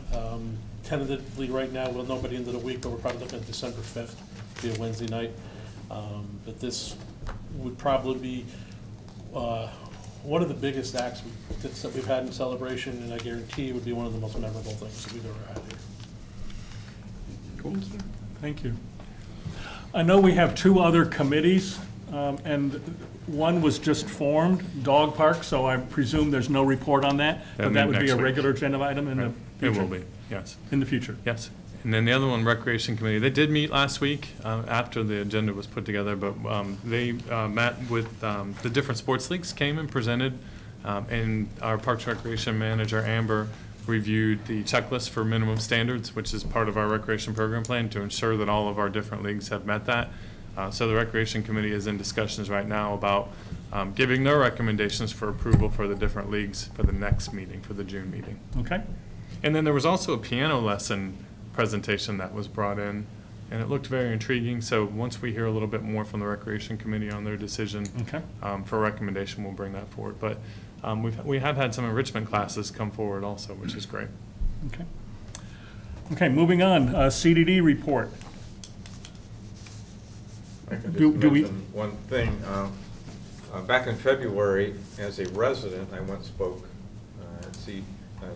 Tentatively right now, we'll know by the end of the week, but we're probably looking at December 5th, be a Wednesday night. But this would probably be one of the biggest acts that we've had in Celebration, and I guarantee it would be one of the most memorable things that we've ever had here. Cool. Thank you. Thank you. I know we have two other committees, and one was just formed, Dog Park, so I presume there's no report on that, but that would be a regular agenda item in the future? It will be, yes. In the future? Yes. And then the other one, Recreation Committee, they did meet last week after the agenda was put together, but they met with the different sports leagues, came and presented, and our Parks and Recreation Manager, Amber, reviewed the checklist for minimum standards, which is part of our recreation program plan, to ensure that all of our different leagues have met that. So the Recreation Committee is in discussions right now about giving their recommendations for approval for the different leagues for the next meeting, for the June meeting. Okay. And then there was also a piano lesson presentation that was brought in and it looked very intriguing. So once we hear a little bit more from the Recreation Committee on their decision Okay. for recommendation, we'll bring that forward. But we have had some enrichment classes come forward also, which is great. Okay. Okay, moving on, CDD report. I can Do just we- mention one thing. Back in February, as a resident, I went and spoke at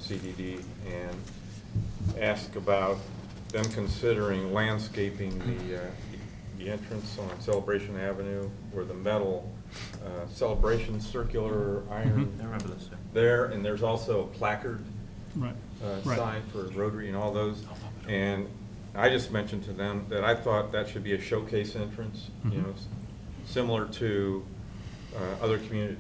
CDD and asked about them considering landscaping the entrance on Celebration Avenue where the metal Celebration circular iron I remember this, yeah. there, and there's also a placard Right. Right. sign for Rotary and all those. And I just mentioned to them that I thought that should be a showcase entrance, you know, similar to other communities.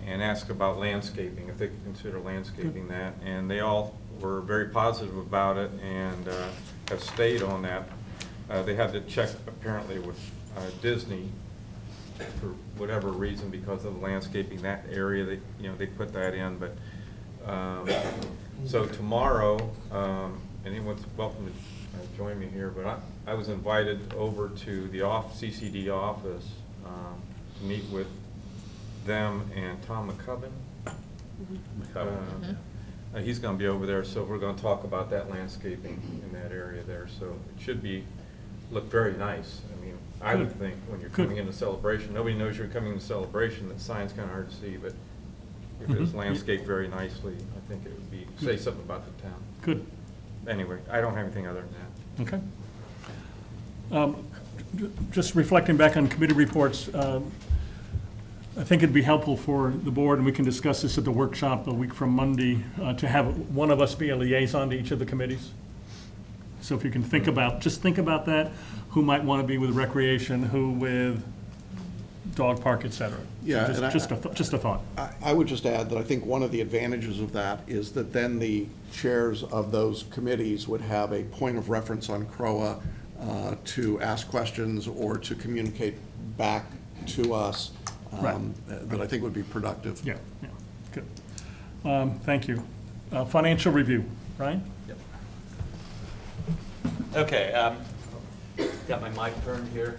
And ask about landscaping, if they could consider landscaping that. And they all were very positive about it and have stayed on that. They had to check apparently with Disney for whatever reason because of the landscaping, that area, they put that in. But so tomorrow, anyone's welcome to join me here, but I was invited over to the CCD office to meet with them and Tom McCubbin. He's going to be over there, so we're going to talk about that landscaping in that area there. So it should look very nice. I mean, I would think when you're coming into Celebration, nobody knows you're coming into Celebration. That sign's kind of hard to see, but if it's landscaped very nicely, I think it would say something about the town. Good. Anyway, I don't have anything other than that. Okay. Just reflecting back on committee reports, I think it'd be helpful for the board, and we can discuss this at the workshop a week from Monday, to have one of us be a liaison to each of the committees. So if you can think about that, who might want to be with recreation, who with dog park, et cetera. Yeah, So just a thought. I would just add that I think one of the advantages of that is that then the chairs of those committees would have a point of reference on CROA to ask questions or to communicate back to us. That I think would be productive. Yeah, good. Thank you. Financial review, Ryan? Yep. Okay, got my mic turned here.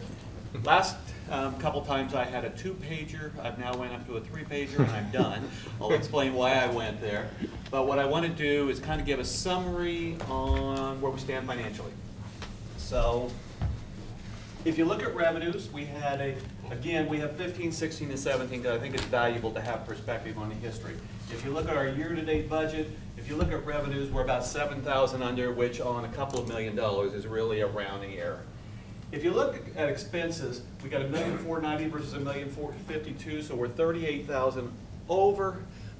Last couple times I had a 2-pager. I've now went up to a 3-pager and I'm done. I'll explain why I went there. But what I want to do is kind of give a summary on where we stand financially. So if you look at revenues, we had again, we have 15, 16, and 17 because I think it's valuable to have perspective on the history. If you look at our year-to-date budget, if you look at revenues, we're about 7,000 under, which on a couple of $1 million is really a rounding error. If you look at expenses, we got $1,490,000 versus $1,452,000, so we're 38,000 over,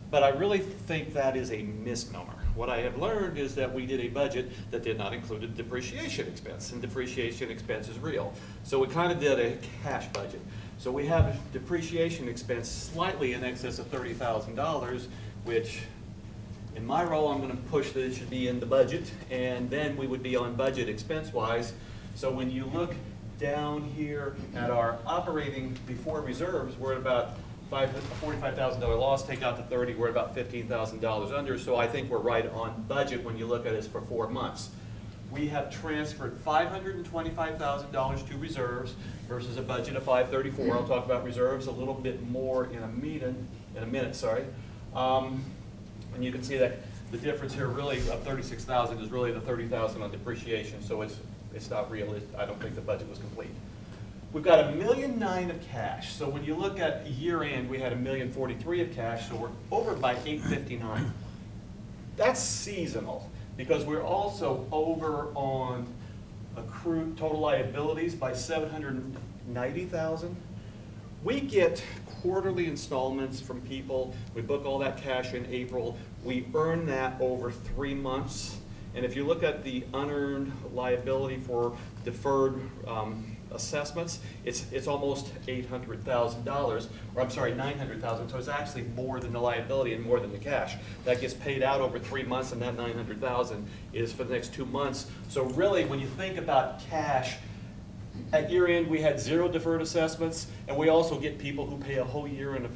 but I really think that is a misnomer. What I have learned is that we did a budget that did not include a depreciation expense, and depreciation expense is real. So we kind of did a cash budget. So we have a depreciation expense slightly in excess of $30,000, which in my role I'm going to push that it should be in the budget, and then we would be on budget expense-wise. So when you look down here at our operating before reserves, we're at about $45,000 loss, take out the 30, we're at about $15,000 under, so I think we're right on budget when you look at this for 4 months. We have transferred $525,000 to reserves versus a budget of $534. I'll talk about reserves a little bit more in a minute, sorry. And you can see that the difference here really of $36,000 is really the $30,000 on depreciation, so it's not real. I don't think the budget was complete. We've got $1.9 million of cash. So when you look at year end, we had $1,043,000 of cash, so we're over by $859,000. That's seasonal because we're also over on accrued total liabilities by $790,000. We get quarterly installments from people. We book all that cash in April. We earn that over 3 months. And if you look at the unearned liability for deferred assessments, it's almost $800,000, or I'm sorry, $900,000. So it's actually more than the liability and more than the cash. That gets paid out over 3 months, and that $900,000 is for the next 2 months. So really, when you think about cash, at year end we had 0 deferred assessments, and we also get people who pay a whole year in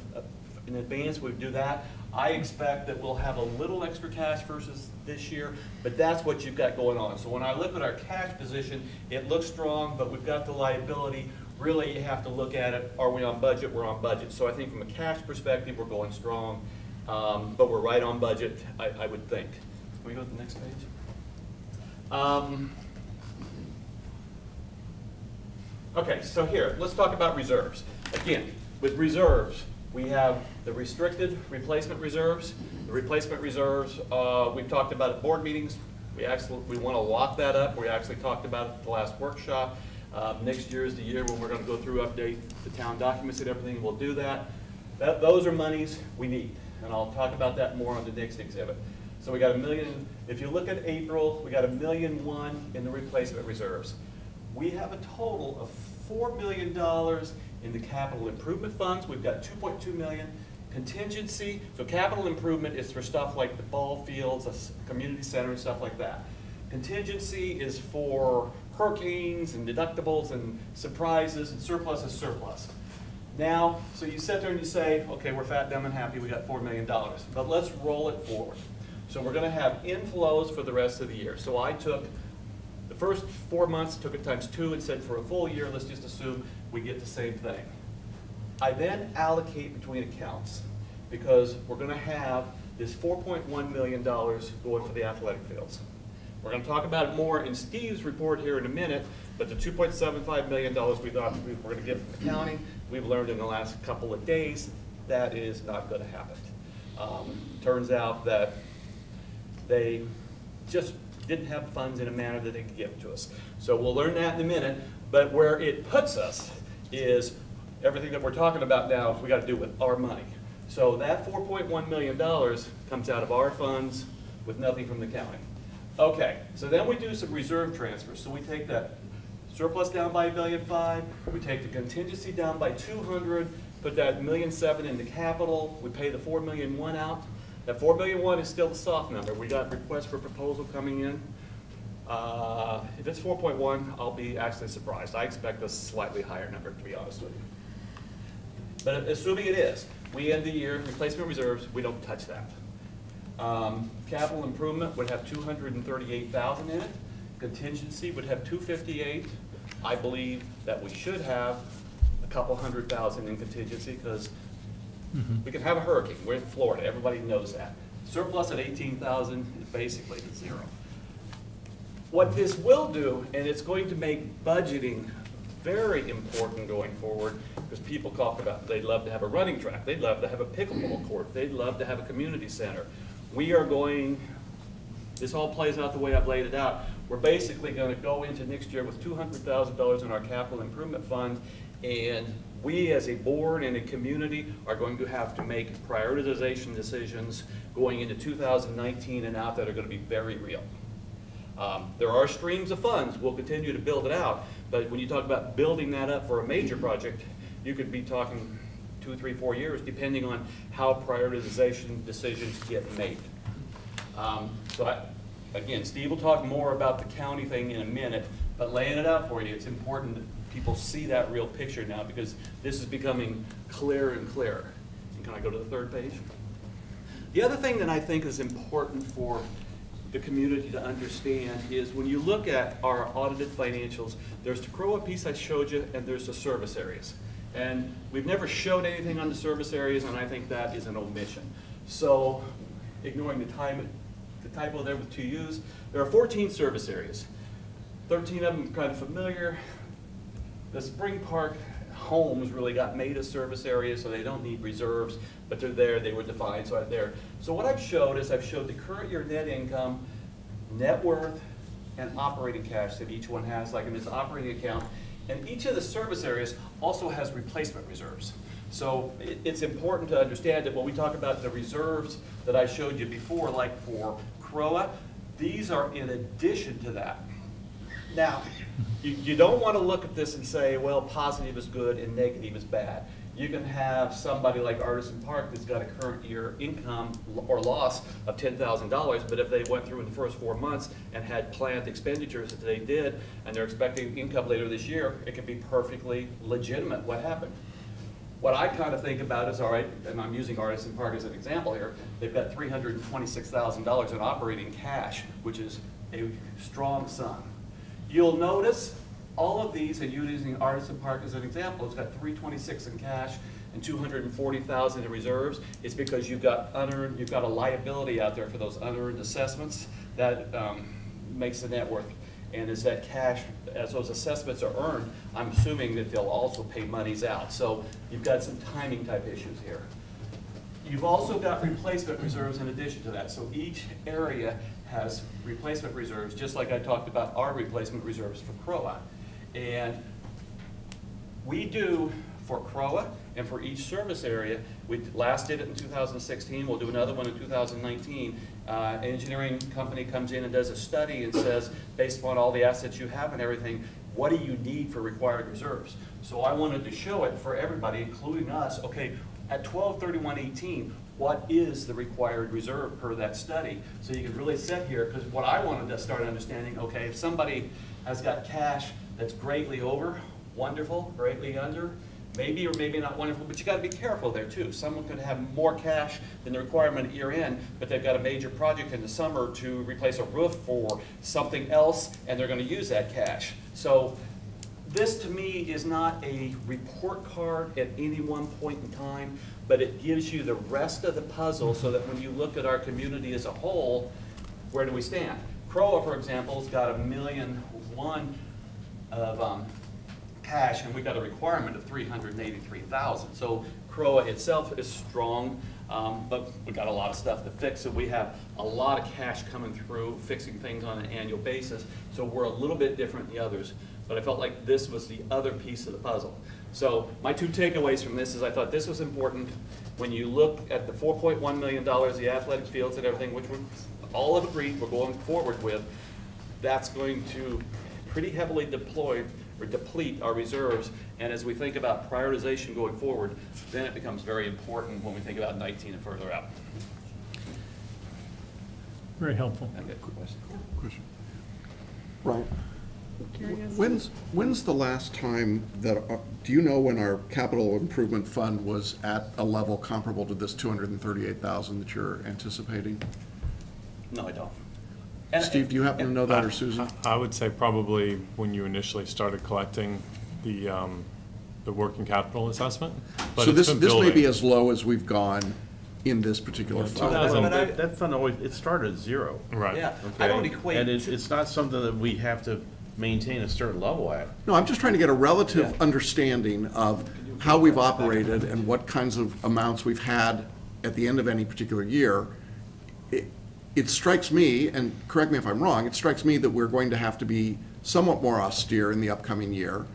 advance. We do that. I expect that we'll have a little extra cash versus this year, but that's what you've got going on. So when I look at our cash position, it looks strong, but we've got the liability. Really, you have to look at it, are we on budget? We're on budget. So I think from a cash perspective, we're going strong, but we're right on budget, I would think. Can we go to the next page? Okay, so here, let's talk about reserves. Again, with reserves, we have the restricted replacement reserves. The replacement reserves, we've talked about at board meetings. We want to lock that up. We actually talked about it at the last workshop. Next year is the year when we're going to go through, update the town documents and everything. We'll do that. Those are monies we need, and I'll talk about that more on the next exhibit. So we got $1 million. If you look at April, we got $1.1 million in the replacement reserves. We have a total of $4 million in the capital improvement funds. We've got $2.2 million contingency. So capital improvement is for stuff like the ball fields, a community center, and stuff like that. Contingency is for hurricanes and deductibles and surprises, and surplus is surplus. Now, so you sit there and you say, okay, we're fat, dumb, and happy, we got $4 million. But let's roll it forward. So we're going to have inflows for the rest of the year. So I took the first 4 months, took it times 2, and said for a full year, let's just assume we get the same thing. I then allocate between accounts because we're going to have this $4.1 million going for the athletic fields. We're going to talk about it more in Steve's report here in a minute, but the $2.75 million we thought we were going to get from the county, we've learned in the last couple of days that is not going to happen. Turns out that they just didn't have funds in a manner that they could give to us. So we'll learn that in a minute, but where it puts us is everything that we're talking about now, we got to do with our money. So that $4.1 million comes out of our funds with nothing from the county. Okay, so then we do some reserve transfers. So we take that surplus down by $1.5 million, we take the contingency down by 200, put that $1.7 million into capital, we pay the $4.1 million out. That $4.1 million is still the soft number. We got requests for proposal coming in. If it's 4.1, I'll be actually surprised. I expect a slightly higher number, to be honest with you. But assuming it is, we end the year, replacement reserves, we don't touch that. Capital improvement would have $238,000 in it. Contingency would have $258,000. I believe that we should have a couple $100,000 in contingency because we can have a hurricane. We're in Florida. Everybody knows that. Surplus at $18,000 is basically zero. What this will do, and it's going to make budgeting very important going forward, because people talk about they'd love to have a running track, they'd love to have a pickleball court, they'd love to have a community center. We are going, this all plays out the way I've laid it out. We're basically going to go into next year with $200,000 in our capital improvement fund, and we as a board and a community are going to have to make prioritization decisions going into 2019 and out that are going to be very real. There are streams of funds. We'll continue to build it out. But when you talk about building that up for a major project, you could be talking 2, 3, 4 years, depending on how prioritization decisions get made. Again, Steve will talk more about the county thing in a minute, but laying it out for you, it's important that people see that real picture now because this is becoming clearer and clearer. And can I go to the third page? The other thing that I think is important for the community to understand is when you look at our audited financials, there's the CROA piece I showed you and there's the service areas. And we've never showed anything on the service areas, and I think that is an omission. So ignoring the typo there with 2 U's, there are 14 service areas. 13 of them are kind of familiar. The Spring Park homes really got made as service areas, so they don't need reserves, but they're there, they were defined, so I'm there. So what I've showed is I've showed the current year net income, net worth, and operating cash that each one has, like in this operating account. And each of the service areas also has replacement reserves. So it's important to understand that when we talk about the reserves that I showed you before, like for CROA, these are in addition to that. Now, you don't want to look at this and say, well, positive is good and negative is bad. You can have somebody like Artisan Park that's got a current year income or loss of $10,000, but if they went through in the first 4 months and had planned expenditures that they did, and they're expecting income later this year, it can be perfectly legitimate what happened. what I kind of think about is, all right, and I'm using Artisan Park as an example here, they've got $326,000 in operating cash, which is a strong sum. You'll notice all of these, and using Artisan Park as an example, it's got $326 in cash and $240,000 in reserves. It's because you've got unearned, you've got a liability out there for those unearned assessments that makes the net worth. And as that cash, as those assessments are earned, I'm assuming that they'll also pay monies out. So you've got some timing type issues here. You've also got replacement reserves in addition to that. So each area has replacement reserves, just like I talked about our replacement reserves for CROA. And we do for CROA and for each service area, we last did it in 2016, we'll do another one in 2019. An engineering company comes in and does a study and says, based upon all the assets you have and everything, what do you need for required reserves? So I wanted to show it for everybody, including us, okay, at 12/31/18, what is the required reserve per that study? So you can really sit here, because what I wanted to start understanding, okay, if somebody has got cash that's greatly over, wonderful, greatly under, maybe or maybe not wonderful, but you got to be careful there too. Someone could have more cash than the requirement at year end, but they've got a major project in the summer to replace a roof or something else, and they're going to use that cash. So this to me is not a report card at any one point in time, but it gives you the rest of the puzzle so that when you look at our community as a whole, where do we stand? CROA, for example, has got $1.1 million of cash, and we've got a requirement of $383,000. So CROA itself is strong, but we've got a lot of stuff to fix. So we have a lot of cash coming through, fixing things on an annual basis. So we're a little bit different than the others, but I felt like this was the other piece of the puzzle. So my two takeaways from this is I thought this was important. When you look at the $4.1 million, the athletic fields and everything, which we all have agreed we're going forward with, that's going to pretty heavily deploy or deplete our reserves. And as we think about prioritization going forward, then it becomes very important when we think about 19 and further out. Very helpful. Okay, Question. Right. When's the last time that, do you know when our capital improvement fund was at a level comparable to this $238,000 that you're anticipating? No, I don't. Steve, do you happen to know that, or Susan? I would say probably when you initially started collecting the working capital assessment. But so this may be as low as we've gone in this particular fund. But that fund always, it started at zero. Right. Yeah, okay? I don't equate. And it's not something that we have to maintain a certain level at. No, I'm just trying to get a relative understanding of how we've operated and what kinds of amounts we've had at the end of any particular year. It strikes me, and correct me if I'm wrong, it strikes me that we're going to have to be somewhat more austere in the upcoming year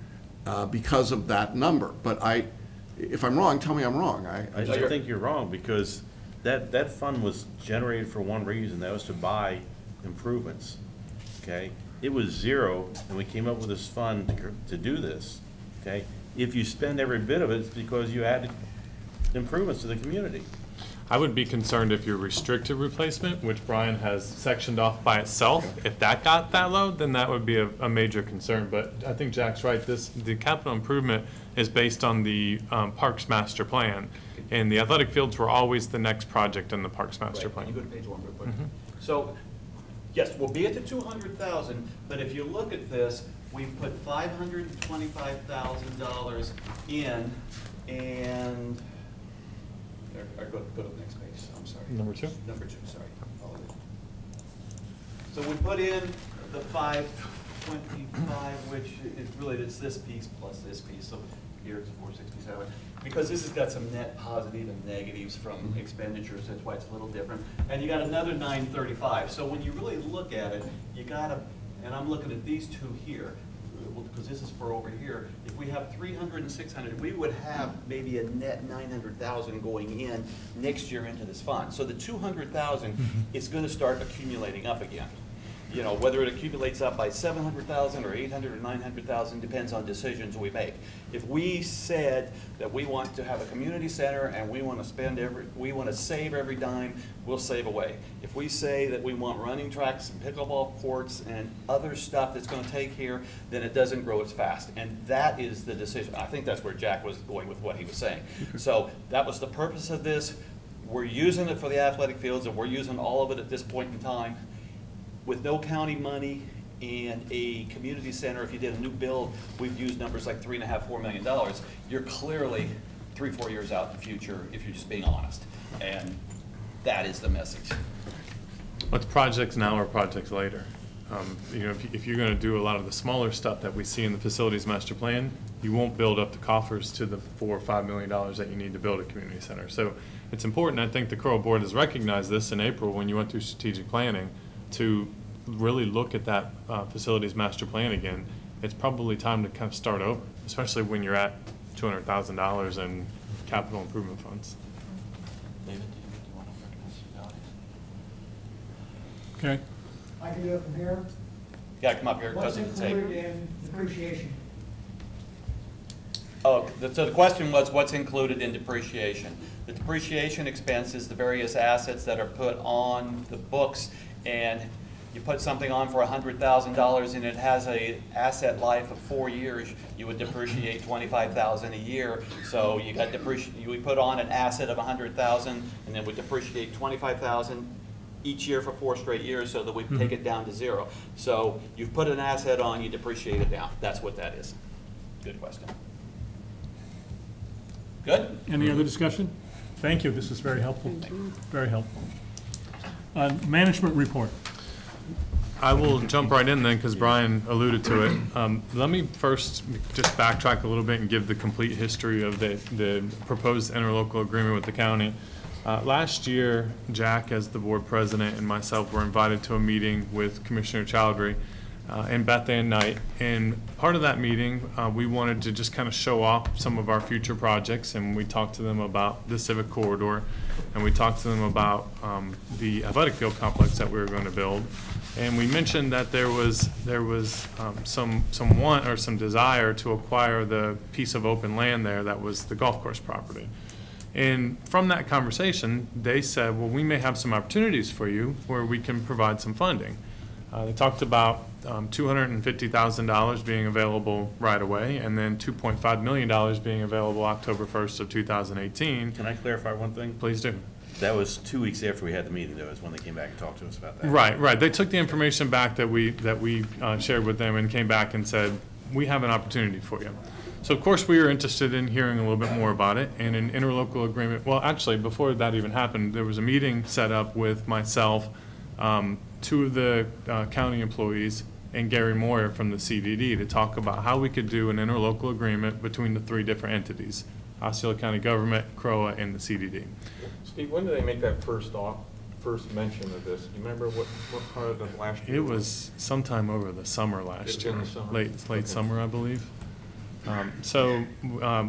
because of that number. But if I'm wrong, tell me I'm wrong. I just think you're wrong, because that fund was generated for one reason, that was to buy improvements, okay? It was zero, and we came up with this fund to do this, okay? If you spend every bit of it, it's because you added improvements to the community. I would be concerned if your restricted replacement, which Brian has sectioned off by itself, if that got that low, then that would be a major concern. But I think Jack's right. The capital improvement is based on the Parks Master Plan, and the athletic fields were always the next project in the Parks Master Plan. Can you go to page 1 real quick? So, yes, we'll be at the 200,000, but if you look at this, we've put $525,000 in, and go to the next page, I'm sorry. Number 2? Number 2, sorry. Apologies. So we put in the 525, which is really, it's this piece plus this piece, so here it's 467. Because this has got some net positive and negatives from expenditures, that's why it's a little different. And you got another 935. So when you really look at it, you gotta, and I'm looking at these two here, because this is for over here, if we have 300 and 600, we would have maybe a net 900,000 going in next year into this fund. So the 200,000 is going to start accumulating up again. You know, whether it accumulates up by 700,000 or 800 or 900,000 depends on decisions we make. If we said that we want to have a community center and we want to save every dime, we'll save away. If we say that we want running tracks and pickleball courts and other stuff that's going to take here, then it doesn't grow as fast. And that is the decision. I think that's where Jack was going with what he was saying. So that was the purpose of this. We're using it for the athletic fields, and we're using all of it at this point in time. With no county money and a community center, if you did a new build, we've used numbers like $3.5, $4 million. You're clearly 3-4 years out in the future if you're just being honest. And that is the message. What's projects now or projects later? You know, if you're going to do a lot of the smaller stuff that we see in the facilities master plan, you won't build up the coffers to the $4 or $5 million that you need to build a community center. So it's important. I think the CROA board has recognized this in April when you went through strategic planning, to really look at that facilities master plan again. It's probably time to kind of start over, especially when you're at $200,000 in capital improvement funds. David, do you want to recognize Okay. I can do it from here. Yeah, come up here. What's Doesn't say. included in depreciation? Oh, so the question was, what's included in depreciation? The depreciation expense is the various assets that are put on the books, and you put something on for $100,000 and it has a asset life of 4 years, you would depreciate $25,000 a year. So you got we put on an asset of $100,000 and then we depreciate $25,000 each year for 4 straight years so that we take it down to 0. So you've put an asset on, you depreciate it down. That's what that is. Good question. Good? Any other discussion? Thank you. This is very helpful. Very helpful. Management report. I will jump right in then because Brian alluded to it. Let me first just backtrack a little bit and give the complete history of the proposed interlocal agreement with the county. Last year, Jack, as the board president, and myself were invited to a meeting with Commissioner Chowdhury and Beth Ann Knight. And part of that meeting, we wanted to just kind of show off some of our future projects, and we talked to them about the civic corridor, and we talked to them about the athletic field complex that we were going to build. And we mentioned that there was some want or some desire to acquire the piece of open land there that was the golf course property. And from that conversation, they said, well, we may have some opportunities for you where we can provide some funding. They talked about $250,000 being available right away, and then $2.5 million being available October 1st of 2018. Can I clarify one thing? Please do. That was 2 weeks after we had the meeting, though, is when they came back and talked to us about that. Right, right. They took the information back that we shared with them and came back and said, we have an opportunity for you. So, of course, we were interested in hearing a little bit more about it, and an interlocal agreement. Well, actually, before that even happened, there was a meeting set up with myself, 2 of the county employees, and Gary Moyer from the CDD to talk about how we could do an interlocal agreement between the 3 different entities, Osceola County Government, CROA, and the CDD. Steve, when did they make that first mention of this? Do you remember what part of the last year? It was sometime over the summer last year, late summer, I believe. So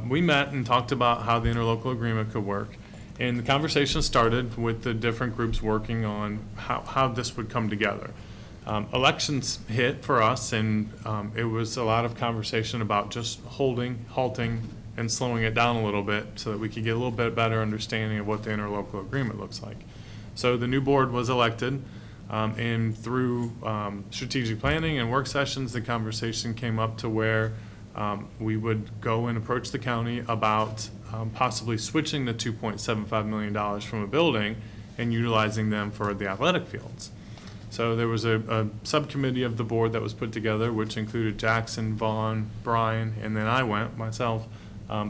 we met and talked about how the interlocal agreement could work. And the conversation started with the different groups working on how this would come together. Elections hit for us, and it was a lot of conversation about just halting, and slowing it down a little bit so that we could get a little bit better understanding of what the interlocal agreement looks like. So the new board was elected, and through strategic planning and work sessions, the conversation came up to where we would go and approach the county about possibly switching the $2.75 million from a building and utilizing them for the athletic fields. So there was a subcommittee of the board that was put together, which included Jackson, Vaughn, Brian, and then I went myself,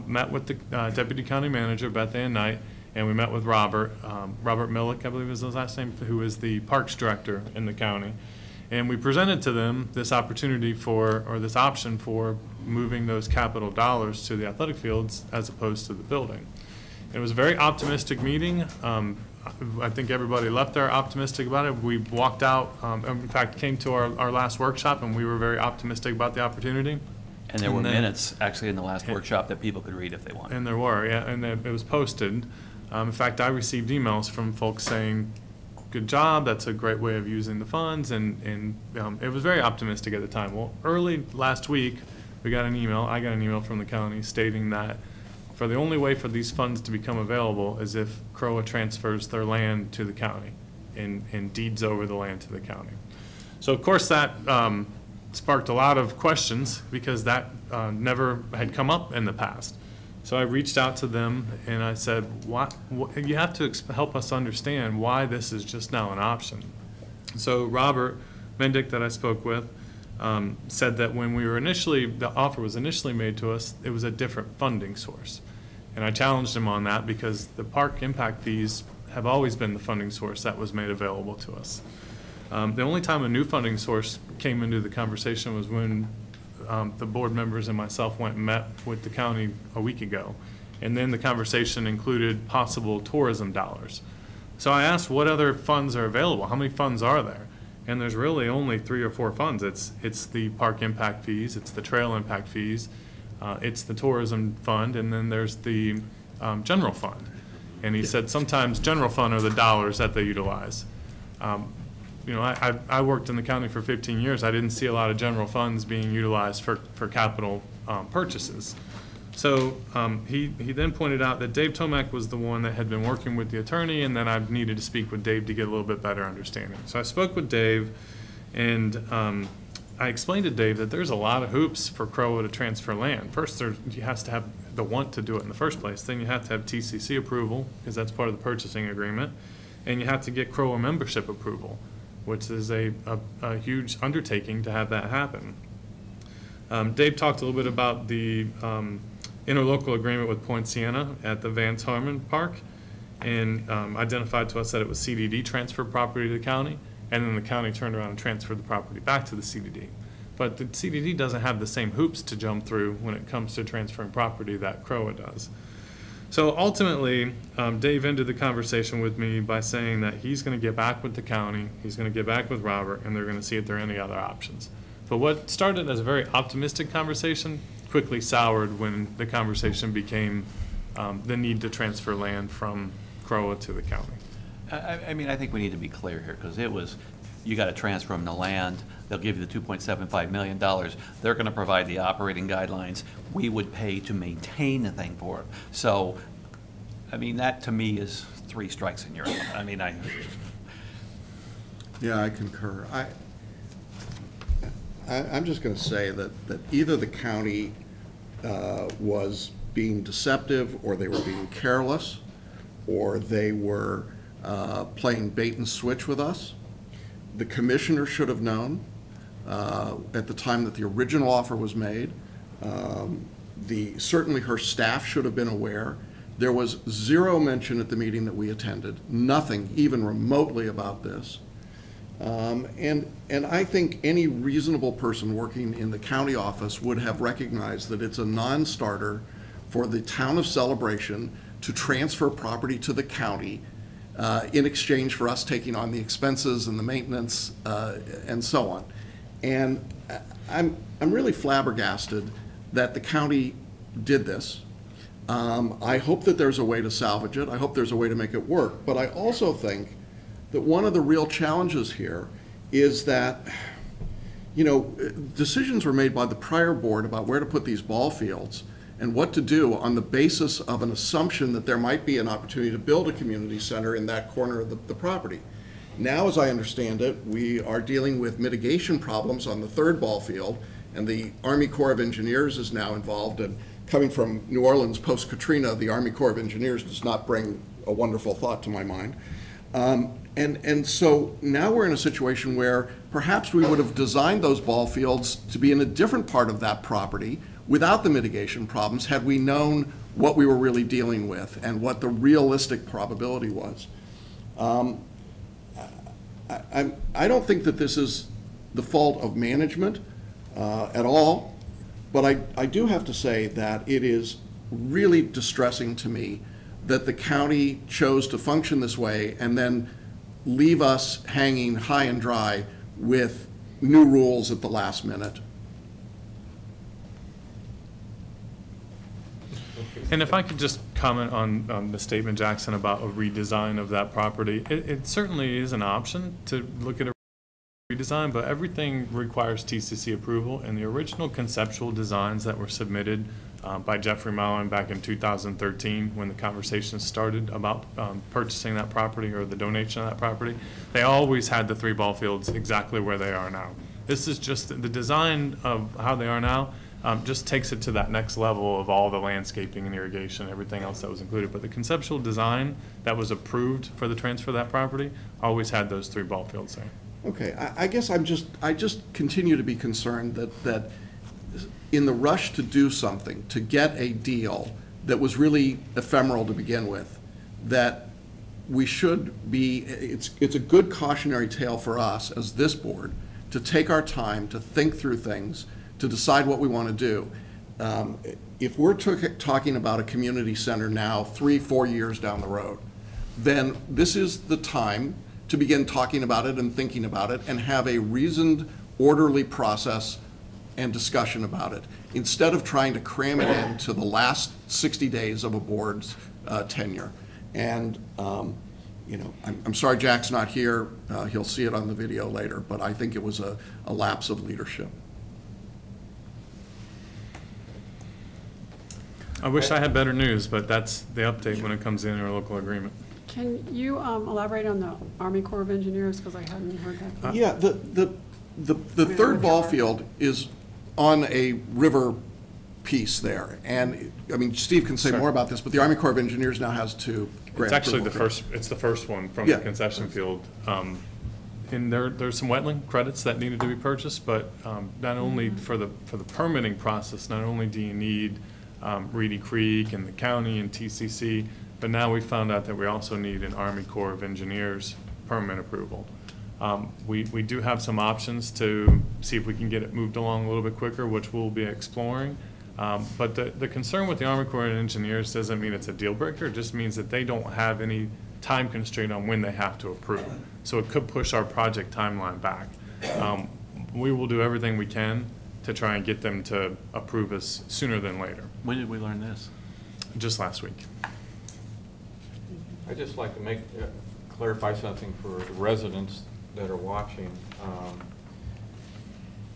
met with the Deputy County Manager, Beth Ann Knight, and we met with Robert Millick, I believe is his last name, who is the Parks Director in the county. And we presented to them this opportunity or this option for moving those capital dollars to the athletic fields as opposed to the building. It was a very optimistic meeting. I think everybody left there optimistic about it. We walked out, in fact, came to our last workshop, and we were very optimistic about the opportunity. And there were minutes actually in the last workshop that people could read if they wanted. And there were, yeah, and it was posted. In fact, I received emails from folks saying, good job. That's a great way of using the funds. And it was very optimistic at the time. Well, early last week, I got an email from the county stating that for the only way for these funds to become available is if CROA transfers their land to the county and deeds over the land to the county. So of course that sparked a lot of questions because that never had come up in the past. So I reached out to them and I said, you have to help us understand why this is just now an option. So Robert Mendick that I spoke with said that when the offer was initially made to us, it was a different funding source. And I challenged him on that because the park impact fees have always been the funding source that was made available to us. The only time a new funding source came into the conversation was when the board members and myself went and met with the county a week ago. And then the conversation included possible tourism dollars. So I asked what other funds are available, how many funds are there? And there's really only 3 or 4 funds. It's the park impact fees, it's the trail impact fees, it's the tourism fund, and then there's the general fund. And he said sometimes general fund are the dollars that they utilize. You know, I worked in the county for 15 years. I didn't see a lot of general funds being utilized for capital purchases. So he then pointed out that Dave Tomac was the one that had been working with the attorney, and that I needed to speak with Dave to get a little bit better understanding. So I spoke with Dave, and I explained to Dave that there's a lot of hoops for CROA to transfer land. First, you have to have the want to do it in the first place. Then you have to have TCC approval, because that's part of the purchasing agreement, and you have to get CROA membership approval, which is a huge undertaking to have that happen. Dave talked a little bit about the interlocal agreement with Point Siena at the Vance Harmon Park, and identified to us that it was CDD transferred property to the county, and then the county turned around and transferred the property back to the CDD. But the CDD doesn't have the same hoops to jump through when it comes to transferring property that CROA does. So ultimately, Dave ended the conversation with me by saying that he's going to get back with the county, he's going to get back with Robert, and they're going to see if there are any other options. But what started as a very optimistic conversation quickly soured when the conversation became the need to transfer land from CROA to the county. I mean, I think we need to be clear here, because it was, you got to transfer them the land, they'll give you the $2.75 million, they're going to provide the operating guidelines, we would pay to maintain the thing for it. So, I mean, that to me is 3 strikes and you're out. I mean, Yeah, I concur. I'm just going to say that either the county was being deceptive, or they were being careless, or they were playing bait and switch with us. The commissioner should have known at the time that the original offer was made. Certainly her staff should have been aware. There was 0 mention at the meeting that we attended, nothing even remotely about this. And I think any reasonable person working in the county office would have recognized that it's a non-starter for the town of Celebration to transfer property to the county in exchange for us taking on the expenses and the maintenance and so on. And I'm really flabbergasted that the county did this. I hope that there's a way to salvage it. I hope there's a way to make it work. But I also think that one of the real challenges here is that, you know, decisions were made by the prior board about where to put these ball fields and what to do on the basis of an assumption that there might be an opportunity to build a community center in that corner of the property. Now, as I understand it, we are dealing with mitigation problems on the 3rd ball field, and the Army Corps of Engineers is now involved. And coming from New Orleans post-Katrina, the Army Corps of Engineers does not bring a wonderful thought to my mind. And so now we're in a situation where perhaps we would have designed those ball fields to be in a different part of that property without the mitigation problems, had we known what we were really dealing with and what the realistic probability was. I don't think that this is the fault of management at all, but I do have to say that it is really distressing to me that the county chose to function this way and then leave us hanging high and dry with new rules at the last minute. And if I could just comment on the statement, Jackson, about a redesign of that property, it certainly is an option to look at a redesign, but everything requires TCC approval, and the original conceptual designs that were submitted by Jeffrey Mallon back in 2013, when the conversation started about purchasing that property or the donation of that property, they always had the 3 ball fields exactly where they are now. This is just the design of how they are now. Just takes it to that next level of all the landscaping and irrigation, everything else that was included. But the conceptual design that was approved for the transfer of that property always had those 3 ball fields there. Okay, I guess I just continue to be concerned that in the rush to do something, to get a deal that was really ephemeral to begin with, that we should be, it's a good cautionary tale for us as this board to take our time to think through things, to decide what we want to do. If we're talking about a community center now 3-4 years down the road, then this is the time to begin talking about it and thinking about it and have a reasoned, orderly process and discussion about it, instead of trying to cram it into the last 60 days of a board's tenure. And you know, I'm sorry Jack's not here. He'll see it on the video later, but I think it was a lapse of leadership. I wish I had better news, but that's the update when it comes in our local agreement. Can you elaborate on the Army Corps of Engineers, because I hadn't heard that? Yeah, the third ball field is on a river piece there, and I mean Steve can say more about this, but the Army Corps of Engineers now has 2 grant It's actually approval. it's the first one from the concession field. And there's some wetland credits that needed to be purchased, but not only for the permitting process, not only do you need Reedy Creek and the county and TCC, but now we found out that we also need an Army Corps of Engineers permit approval. We do have some options to see if we can get it moved along a little bit quicker, which we'll be exploring. But the concern with the Army Corps of Engineers doesn't mean it's a deal breaker. It just means that they don't have any time constraint on when they have to approve. So it could push our project timeline back. We will do everything we can to try and get them to approve us sooner than later. When did we learn this? Just last week. I'd just like to clarify something for the residents that are watching.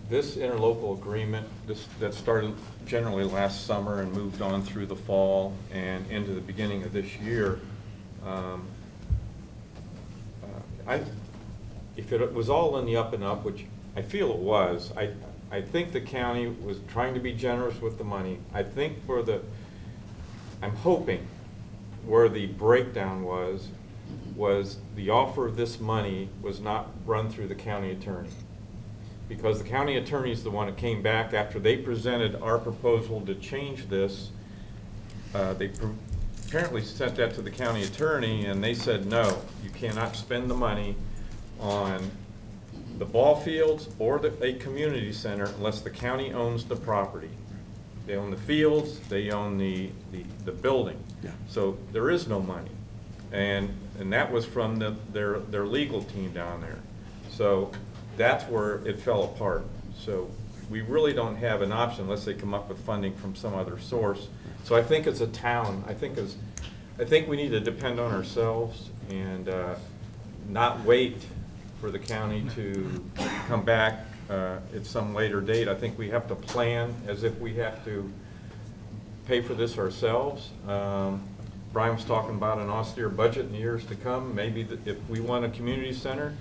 This interlocal agreement that started generally last summer and moved on through the fall and into the beginning of this year, if it was all in the up and up, which I feel it was, I think the county was trying to be generous with the money. I think I'm hoping where the breakdown was the offer of this money was not run through the county attorney. Because the county attorney is the one that came back after they presented our proposal to change this. They apparently sent that to the county attorney and they said, no, you cannot spend the money on the ball fields or a community center unless the county owns the property. They own the fields, they own the building. Yeah. So there is no money. And that was from their legal team down there. So that's where it fell apart. So we really don't have an option unless they come up with funding from some other source. So I think as a town, I think we need to depend on ourselves and not wait for the county to come back at some later date. I think we have to plan as if we have to pay for this ourselves. Brian was talking about an austere budget in the years to come. Maybe if we want a community center,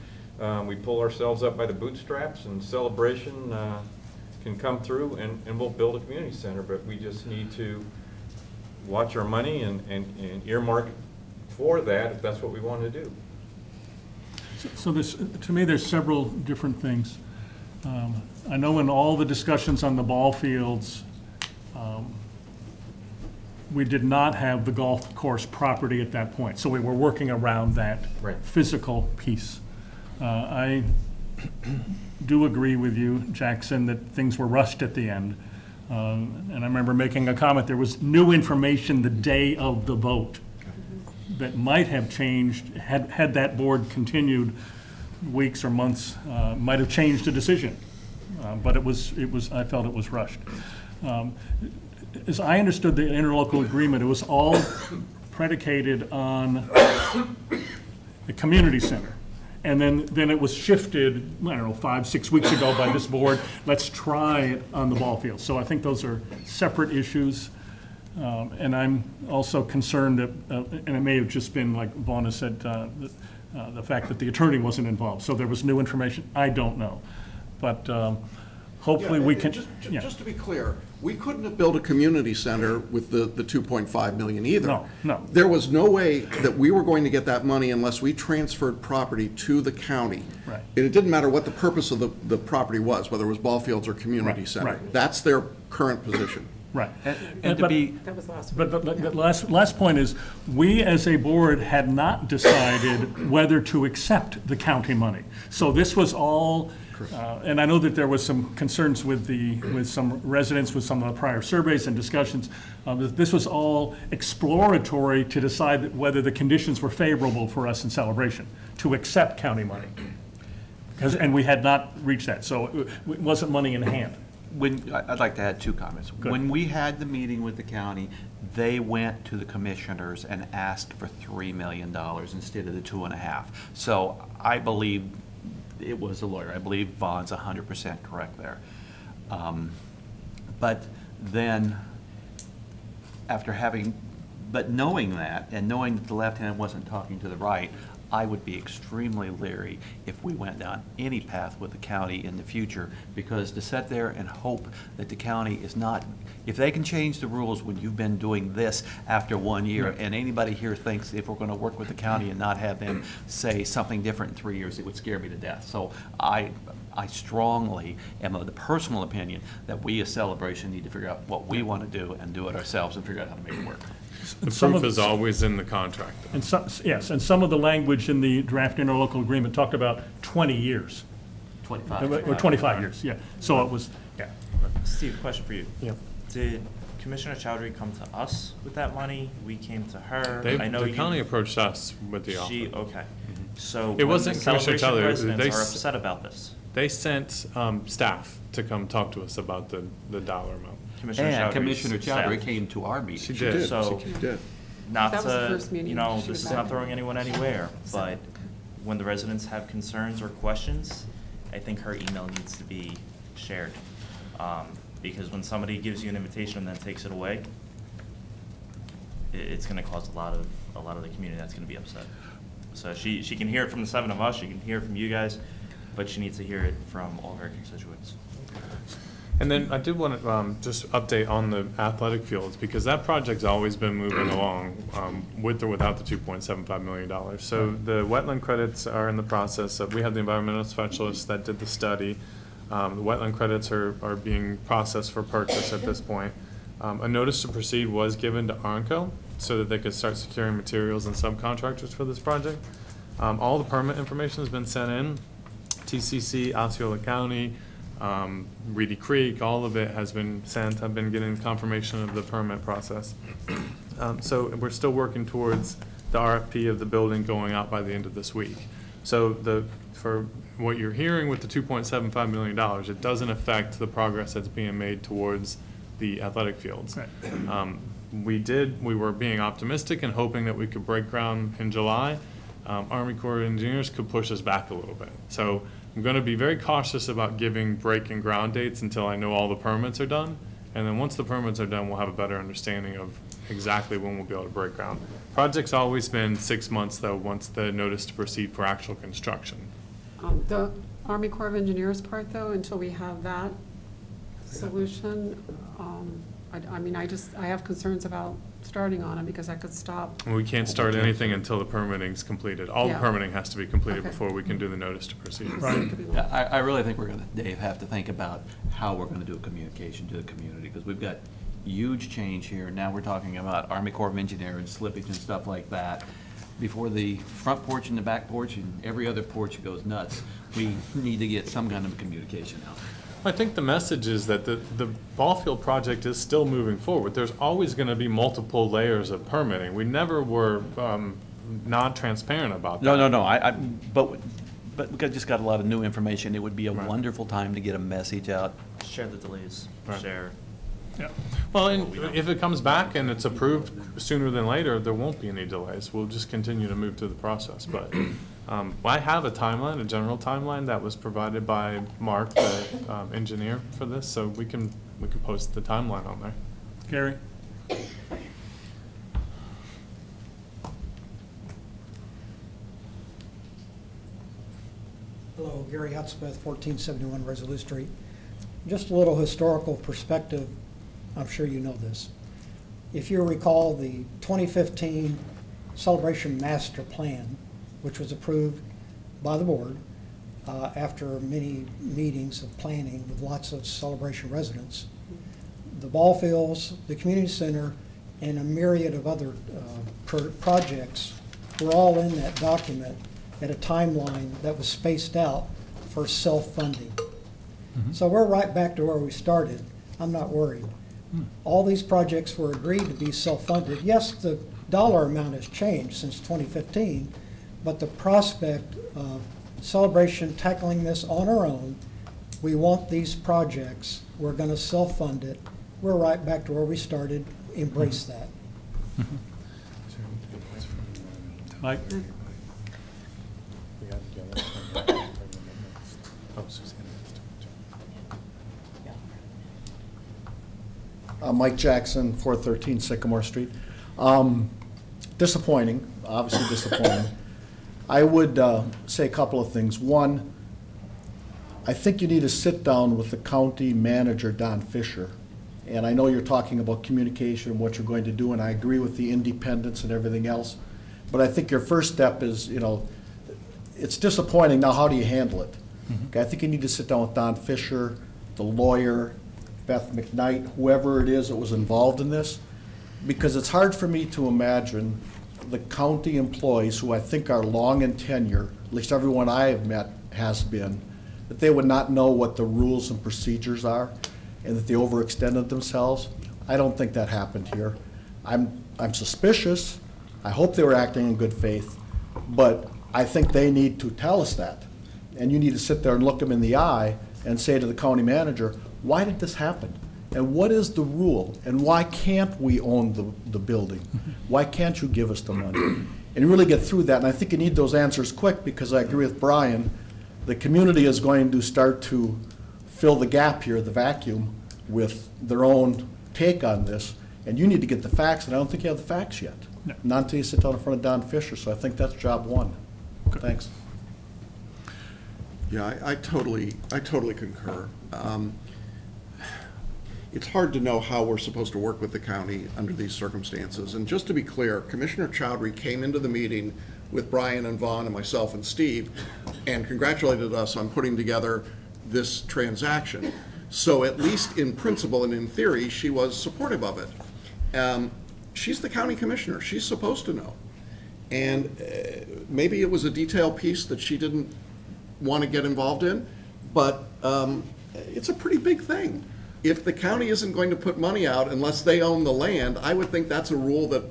we pull ourselves up by the bootstraps and Celebration can come through and we'll build a community center. But we just need to watch our money and earmark for that if that's what we want to do. So to me, there's several different things. I know in all the discussions on the ball fields, we did not have the golf course property at that point. So we were working around that physical piece. I do agree with you, Jackson, that things were rushed at the end. And I remember making a comment, there was new information the day of the vote that might have changed, had that board continued weeks or months, might have changed the decision. But I felt it was rushed. as I understood the interlocal agreement, it was all predicated on the community center. And then it was shifted, I don't know, 5, 6 weeks ago by this board, let's try it on the ball field. So I think those are separate issues. And I'm also concerned that, and it may have just been, like Vaughn has said, the fact that the attorney wasn't involved. So there was new information, I don't know. But hopefully we can. Just to be clear, we couldn't have built a community center with the 2.5 million either. No. There was no way that we were going to get that money unless we transferred property to the county. Right. And it didn't matter what the purpose of the property was, whether it was ball fields or community center. right. That's their current position. Right. And to be, That was last But the last point is, we as a board had not decided whether to accept the county money. So this was all, and I know that there was some concerns with some residents with some of the prior surveys and discussions. This was all exploratory to decide whether the conditions were favorable for us in Celebration to accept county money. And we had not reached that, so it wasn't money in hand. I'd like to add 2 comments. Good. When we had the meeting with the county, they went to the commissioners and asked for $3 million instead of the 2.5. So I believe it was the lawyer. I believe Vaughn's 100% correct there. But then, but knowing that, and knowing that the left hand wasn't talking to the right, I would be extremely leery if we went down any path with the county in the future, because to sit there and hope that the county is not, if they can change the rules when you've been doing this after 1 year, and anybody here thinks if we're going to work with the county and not have them say something different in 3 years, it would scare me to death. So I strongly am of the personal opinion that we as Celebration need to figure out what we want to do and do it ourselves and figure out how to make it work. The proof is always in the contract. And yes, and some of the language in the draft interlocal agreement talked about 20 years. 25. Or 25 years, yeah. So it was, yeah. Steve, question for you. Yeah. Did Commissioner Chowdhury come to us with that money? We came to her? The county approached us with the offer. Okay. So It wasn't Commissioner Celebration Chowdhury. residents are upset about this. They sent staff to come talk to us about the dollar amount. And Commissioner Chowdhury came to our meeting. She did. So, She did. not That was the to, first meeting she this was is at. not throwing anyone anywhere, but when the residents have concerns or questions, I think her email needs to be shared. Because when somebody gives you an invitation and then takes it away, it's gonna cause a lot of the community that's gonna be upset. So she can hear it from the 7 of us, she can hear it from you guys, but she needs to hear it from all her constituents. And then I did want to just update on the athletic fields, because that project's always been moving along with or without the $2.75 million. So the wetland credits are in the process of, we have the environmental specialists that did the study. The wetland credits are being processed for purchase at this point. A notice to proceed was given to Arnco so that they could start securing materials and subcontractors for this project. All the permit information has been sent in. TCC, Osceola County, Reedy Creek, all of it has been sent. I've been getting confirmation of the permit process. So we're still working towards the RFP of the building going out by the end of this week. So for what you're hearing with the $2.75 million, it doesn't affect the progress that's being made towards the athletic fields. Right. We were being optimistic and hoping that we could break ground in July. Army Corps of Engineers could push us back a little bit. So I'm going to be very cautious about giving break and ground dates until I know all the permits are done. And then once the permits are done, we'll have a better understanding of exactly when we'll be able to break ground. Project's always been 6 months, though, once the notice to proceed for actual construction. The Army Corps of Engineers part, though, until we have that solution, I have concerns about starting on it because that could stop. We can't start anything until the permitting's completed. All the Yeah. permitting has to be completed Okay. before we can do the notice to proceed. Right. Yeah, I really think we're going to, Dave, have to think about how we're going to do a communication to the community, because we've got huge change here. Now we're talking about Army Corps of Engineers, slippage and stuff like that. Before the front porch and the back porch and every other porch goes nuts, we need to get some kind of communication out. I think the message is that the ball field project is still moving forward. There's always going to be multiple layers of permitting. We never were not transparent about that. No. But we just got a lot of new information. It would be a wonderful time to get a message out. Share the delays, Right. share. Yeah. Well, and if it comes back and it's approved sooner than later, there won't be any delays. We'll just continue to move through the process. But I have a timeline, a general timeline that was provided by Mark, the engineer for this, so we can post the timeline on there. Gary? Hello, Gary Hutsmith, 1471 Resolute Street. Just a little historical perspective. I'm sure you know this. If you recall, the 2015 Celebration Master Plan, which was approved by the board after many meetings of planning with lots of Celebration residents, the ball fields, the community center, and a myriad of other projects were all in that document at a timeline that was spaced out for self-funding. So we're right back to where we started. I'm not worried. All these projects were agreed to be self-funded. Yes, the dollar amount has changed since 2015, but the prospect of Celebration tackling this on our own, we want these projects, we're going to self-fund it. We're right back to where we started. Embrace that. Mike? Mike Jackson, 413 Sycamore Street. Disappointing, obviously disappointing. I would say a couple of things. One, I think you need to sit down with the county manager, Don Fisher. And I know you're talking about communication and what you're going to do, and I agree with the independence and everything else. But I think your first step is, you know, it's disappointing. Now, how do you handle it? Okay, I think you need to sit down with Don Fisher, the lawyer, Beth McKnight, whoever it is that was involved in this, because it's hard for me to imagine the county employees, who I think are long in tenure, at least everyone I have met has been, that they would not know what the rules and procedures are and that they overextended themselves. I don't think that happened here. I'm suspicious. I hope they were acting in good faith, but I think they need to tell us that. And you need to sit there and look them in the eye and say to the county manager, why did this happen? And what is the rule? And why can't we own the building? Why can't you give us the money? And really get through that. And I think you need those answers quick, because I agree with Brian. The community is going to start to fill the gap here, the vacuum, with their own take on this. And you need to get the facts, and I don't think you have the facts yet. No. Not until you sit down in front of Don Fisher. So I think that's job one. Okay. Thanks. Yeah, I totally concur. It's hard to know how we're supposed to work with the county under these circumstances. And just to be clear, Commissioner Chowdhury came into the meeting with Brian and Vaughn and myself and Steve and congratulated us on putting together this transaction. So at least in principle and in theory, she was supportive of it. She's the county commissioner. She's supposed to know. And maybe it was a detail piece that she didn't want to get involved in, but it's a pretty big thing. If the county isn't going to put money out unless they own the land, I would think that's a rule that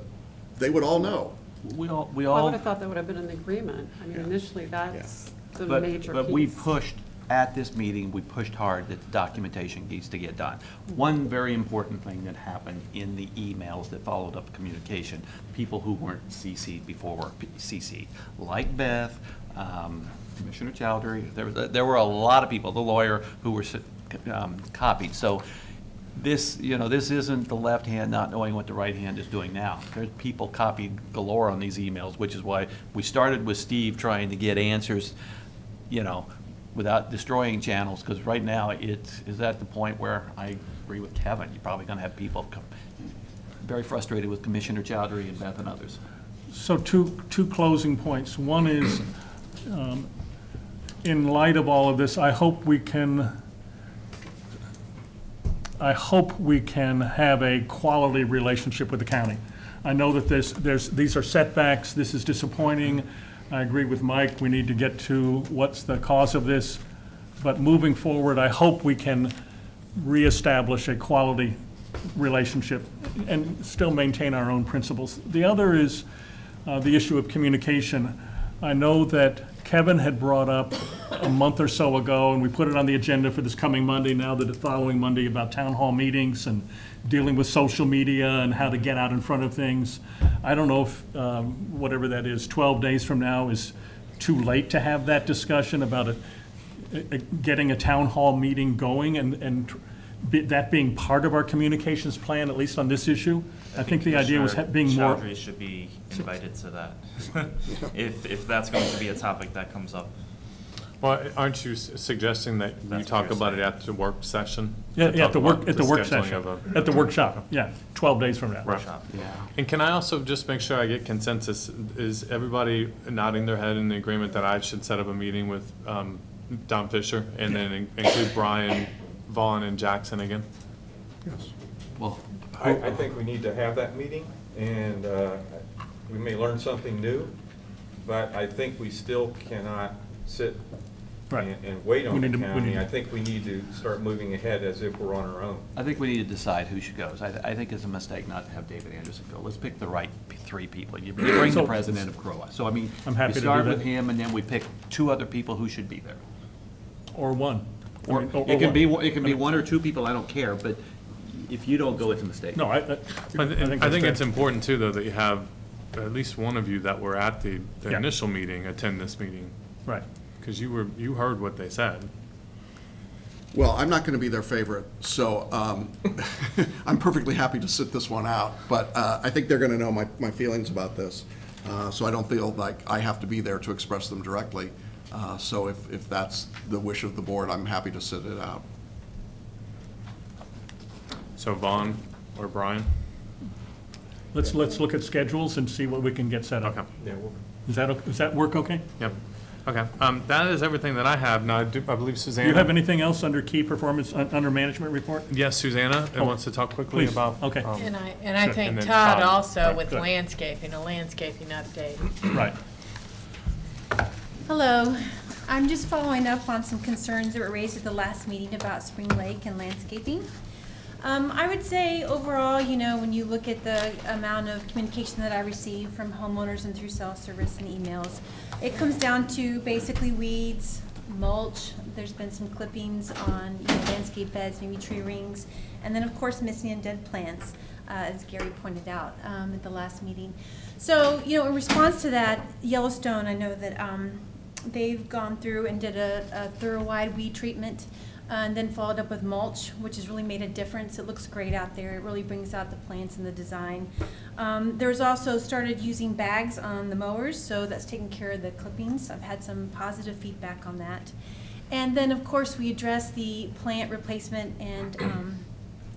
they would all know. We all. I would have thought that would have been an agreement. I mean, initially, that's the major piece. But we pushed, at this meeting, we pushed hard that the documentation needs to get done. One very important thing that happened in the emails that followed up communication, people who weren't CC'd before were CC'd, like Beth, Commissioner Chowdhury. There were a lot of people, the lawyer, who were copied. So this, this isn't the left hand not knowing what the right hand is doing now. There's people copied galore on these emails, which is why we started with Steve trying to get answers, without destroying channels, because right now it is at the point where I agree with Kevin. You're probably going to have people very frustrated with Commissioner Chowdhury and Beth and others. So two closing points. One is, in light of all of this, I hope we can have a quality relationship with the county. I know that these are setbacks. This is disappointing. I agree with Mike. We need to get to what's the cause of this. But moving forward, I hope we can reestablish a quality relationship and still maintain our own principles. The other is the issue of communication. I know that Kevin had brought up a month or so ago, and we put it on the agenda for this coming Monday, now that the following Monday, about town hall meetings and dealing with social media and how to get out in front of things. I don't know if, whatever that is, 12 days from now is too late to have that discussion about getting a town hall meeting going and that being part of our communications plan, at least on this issue. I think the idea was being more. Chowdhury should be invited to that, if that's going to be a topic that comes up. Well, aren't you suggesting that you talk about it at the work session? Yeah, at the work scheduling session, of at the workshop, yeah, 12 days from now. Workshop. Yeah. And can I also just make sure I get consensus? Is everybody nodding their head in the agreement that I should set up a meeting with Don Fisher and then include Brian, Vaughn, and Jackson again? Yes. Well, I think we need to have that meeting, and we may learn something new, but I think we still cannot sit and wait on the county. I think we need to start moving ahead as if we're on our own. I think we need to decide who should go. I think it's a mistake not to have David Anderson go. Let's pick the right three people. You bring the president of CROA. So, I mean, I'm happy we to start do with that. him, and then we pick two other people who should be there. Or one. Or it can be one or two people, I don't care, but if you don't go, it's a mistake. No, I think it's important too, though, that you have at least one of you that were at the initial meeting attend this meeting. Right. Because you heard what they said. Well, I'm not going to be their favorite, so I'm perfectly happy to sit this one out. But I think they're going to know my feelings about this, so I don't feel like I have to be there to express them directly. So if that's the wish of the board, I'm happy to sit it out. So Vaughn or Brian? Let's look at schedules and see what we can get set up. Okay. Yeah, Does that work okay? Yep. Okay. That is everything that I have. Now, I believe Susanna. Do you have anything else under key performance, under management report? Yes, Susanna wants to talk quickly please. about. Okay. And I think Todd also with landscaping, a landscaping update. Right. Hello. I'm just following up on some concerns that were raised at the last meeting about Spring Lake and landscaping. I would say overall, you know, when you look at the amount of communication that I receive from homeowners and through cell service and emails, it comes down to basically weeds, mulch. There's been some clippings on landscape beds, maybe tree rings, and then of course missing and dead plants, as Gary pointed out at the last meeting. So, you know, in response to that, Yellowstone, I know that they've gone through and did a thorough wide weed treatment. And then followed up with mulch, which has really made a difference. It looks great out there. It really brings out the plants and the design. There's also started using bags on the mowers, so that's taking care of the clippings. I've had some positive feedback on that. And then, of course, we address the plant replacement and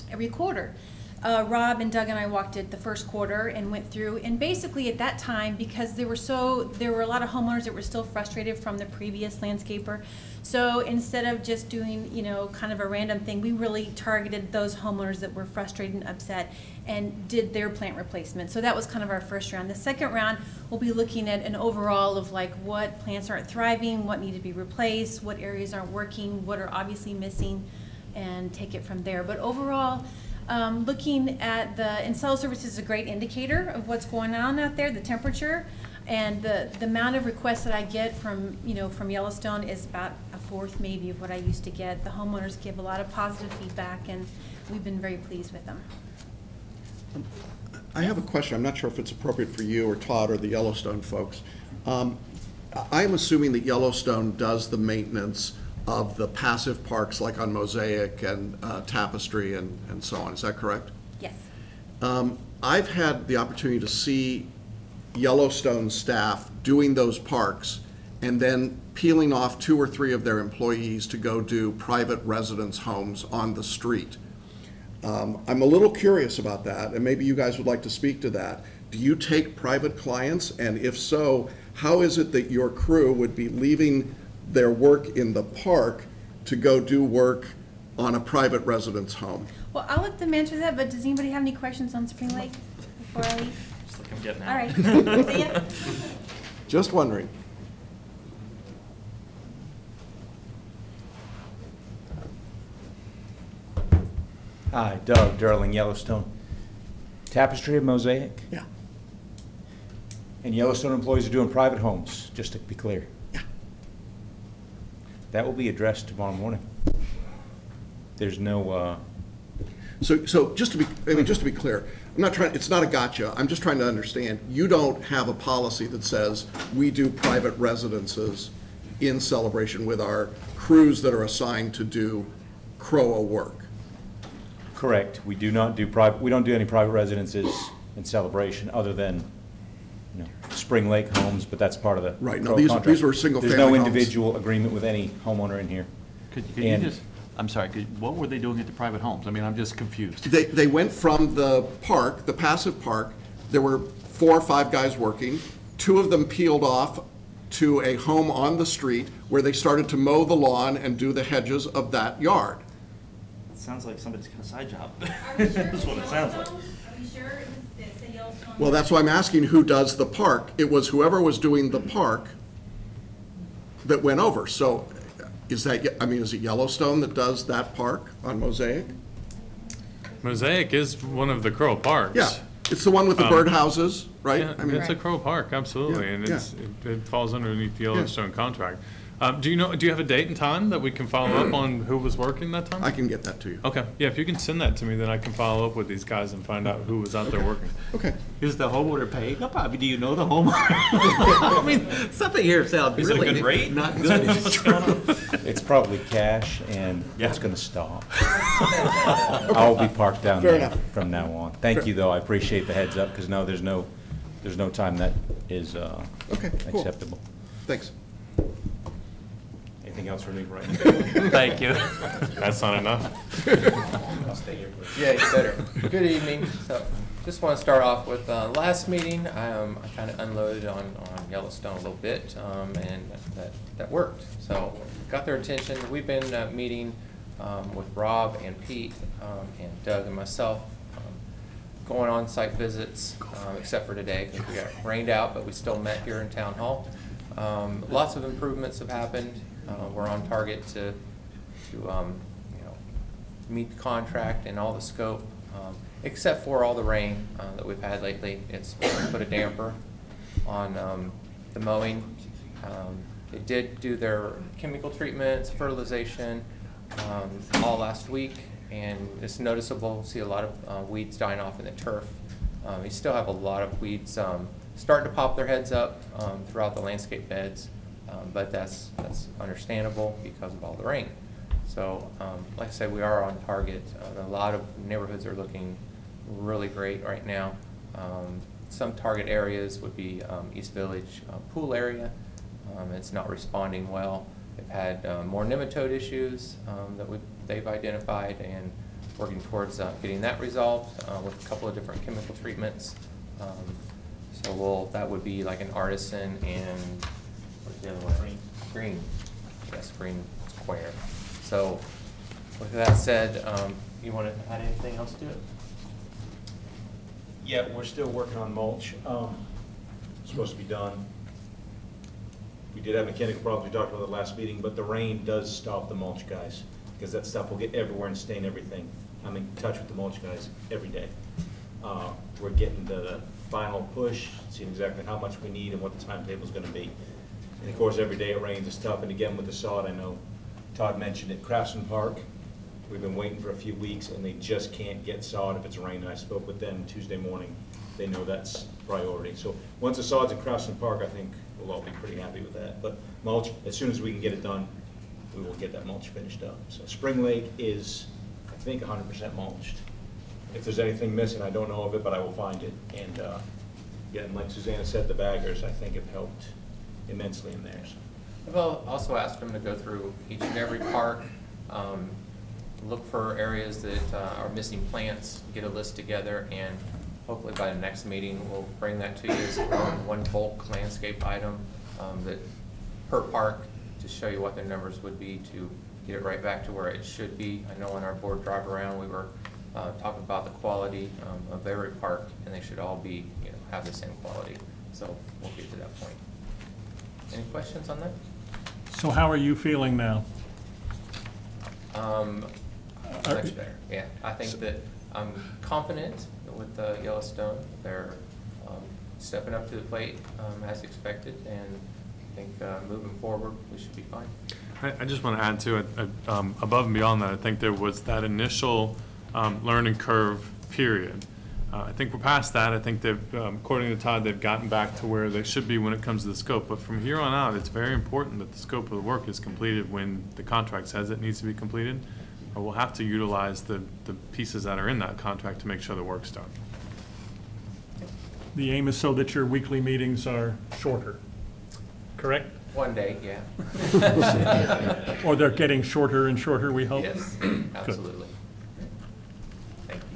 every quarter. Rob and Doug and I walked it the first quarter and went through, and basically at that time, because there were a lot of homeowners that were still frustrated from the previous landscaper, so instead of just doing, you know, kind of a random thing, we really targeted those homeowners that were frustrated and upset and did their plant replacement. So that was kind of our first round. The second round, we'll be looking at an overall of like what plants aren't thriving, what need to be replaced, what areas aren't working, what are obviously missing, and take it from there. But overall, looking at and cell service is a great indicator of what's going on out there, the temperature, and the amount of requests that I get from, you know, from Yellowstone is about a fourth maybe of what I used to get. The homeowners give a lot of positive feedback, and we've been very pleased with them. I have a question. I'm not sure if it's appropriate for you or Todd or the Yellowstone folks. I'm assuming that Yellowstone does the maintenance of the passive parks like on Mosaic and Tapestry and so on. Is that correct? Yes. I've had the opportunity to see Yellowstone staff doing those parks and then peeling off 2 or 3 of their employees to go do private residence homes on the street. I'm a little curious about that, and maybe you guys would like to speak to that. Do you take private clients? And if so, how is it that your crew would be leaving their work in the park to go do work on a private residence home? Well, I'll let them answer that, but does anybody have any questions on Spring Lake before I leave? Just like I'm getting out. All right. See ya. Just wondering. Hi, Doug Durling, Yellowstone. Tapestry and Mosaic? Yeah. And Yellowstone employees are doing private homes, just to be clear? Yeah. That will be addressed tomorrow morning. There's no, So just to be clear, I'm not trying, it's not a gotcha, I'm just trying to understand. You don't have a policy that says we do private residences in Celebration with our crews that are assigned to do CROA work? correct. We do not do we don't do any private residences in Celebration other than, you know, Spring Lake homes, but that's part of the Right, no, CROA these contract. were single-family There's no homes. individual agreement with any homeowner in here. Could you And- just, I'm sorry, what were they doing at the private homes? I mean, I'm just confused. They went from the park, the passive park, there were 4 or 5 guys working, 2 of them peeled off to a home on the street where they started to mow the lawn and do the hedges of that yard. It sounds like somebody's got a side job. That's what it sounds like. Well, that's why I'm asking who does the park. It was whoever was doing the park that went over. So is that, I mean, is it Yellowstone that does that park on Mosaic? Mosaic is one of the CROA parks. Yeah, it's the one with the birdhouses, right? Yeah, I mean, it's a CROA park, absolutely, Yeah, and yeah. it falls underneath the Yellowstone contract. Do you have a date and time that we can follow up on who was working that time? I can get that to you. Okay, yeah, if you can send that to me, then I can follow up with these guys and find out who was out there working. Okay. Is the homeowner paying up? I mean, do you know the homeowner? I mean, something here sounds Is it a really good rate? not good. What's going on? It's probably cash, and it's going to stop. I'll be parked down Fair there enough. from now on. Thank you, though. I appreciate the heads up, because no, there's no time that is Okay, cool. acceptable. Thanks. Anything else for me right Thank you. That's not enough. I'll stay here. Yeah, you better. Good evening. So, just want to start off with last meeting. I kind of unloaded on Yellowstone a little bit, and that worked. So, got their attention. We've been meeting with Rob and Pete and Doug and myself, going on site visits, except for today because we got rained out, but we still met here in Town Hall. Lots of improvements have happened. We're on target to meet the contract and all the scope, except for all the rain that we've had lately. It's put a damper on the mowing. They did do their chemical treatments, fertilization, all last week, and it's noticeable. See a lot of weeds dying off in the turf. You still have a lot of weeds starting to pop their heads up throughout the landscape beds. But that's understandable because of all the rain. So, like I said, we are on target. A lot of neighborhoods are looking really great right now. Some target areas would be East Village pool area. It's not responding well. They've had more nematode issues that they've identified, and working towards getting that resolved with a couple of different chemical treatments. So that would be like an Artisan and the other one? Green. Yes, Green Square. So, with that said, you want to add anything else to it? Yeah, we're still working on mulch. It's supposed to be done. We did have mechanical problems, we talked about the last meeting, but the rain does stop the mulch guys, because that stuff will get everywhere and stain everything. I'm in touch with the mulch guys every day. We're getting the final push, seeing exactly how much we need and what the timetable's going to be. And of course, every day it rains, it's tough, and again with the sod, I know Todd mentioned at Craftsman Park, we've been waiting for a few weeks and they just can't get sod if it's raining. I spoke with them Tuesday morning, they know that's priority. So once the sod's at Craftsman Park, I think we'll all be pretty happy with that. But mulch, as soon as we can get it done, we will get that mulch finished up. So Spring Lake is, I think, 100% mulched. If there's anything missing, I don't know of it, but I will find it. And yeah, and like Susanna said, the baggers, I think, have helped immensely in there. I've also asked them to go through each and every park, look for areas that are missing plants, get a list together, and hopefully by the next meeting we'll bring that to you as one bulk landscape item that per park to show you what the numbers would be to get it right back to where it should be. I know on our board drive around we were talking about the quality of every park, and they should all be, have the same quality. So we'll get to that point. Any questions on that? So how are you feeling now? Much better, yeah. I think that I'm confident with Yellowstone. They're stepping up to the plate as expected, and I think moving forward, we should be fine. I just want to add to it, above and beyond that, I think there was that initial learning curve period. I think we're past that. I think they've, according to Todd, they've gotten back to where they should be when it comes to the scope. But from here on out, it's very important that the scope of the work is completed when the contract says it needs to be completed, or we'll have to utilize the pieces that are in that contract to make sure the work's done. The aim is so that your weekly meetings are shorter, correct? One day, yeah. Or they're getting shorter and shorter, we hope? Yes, absolutely.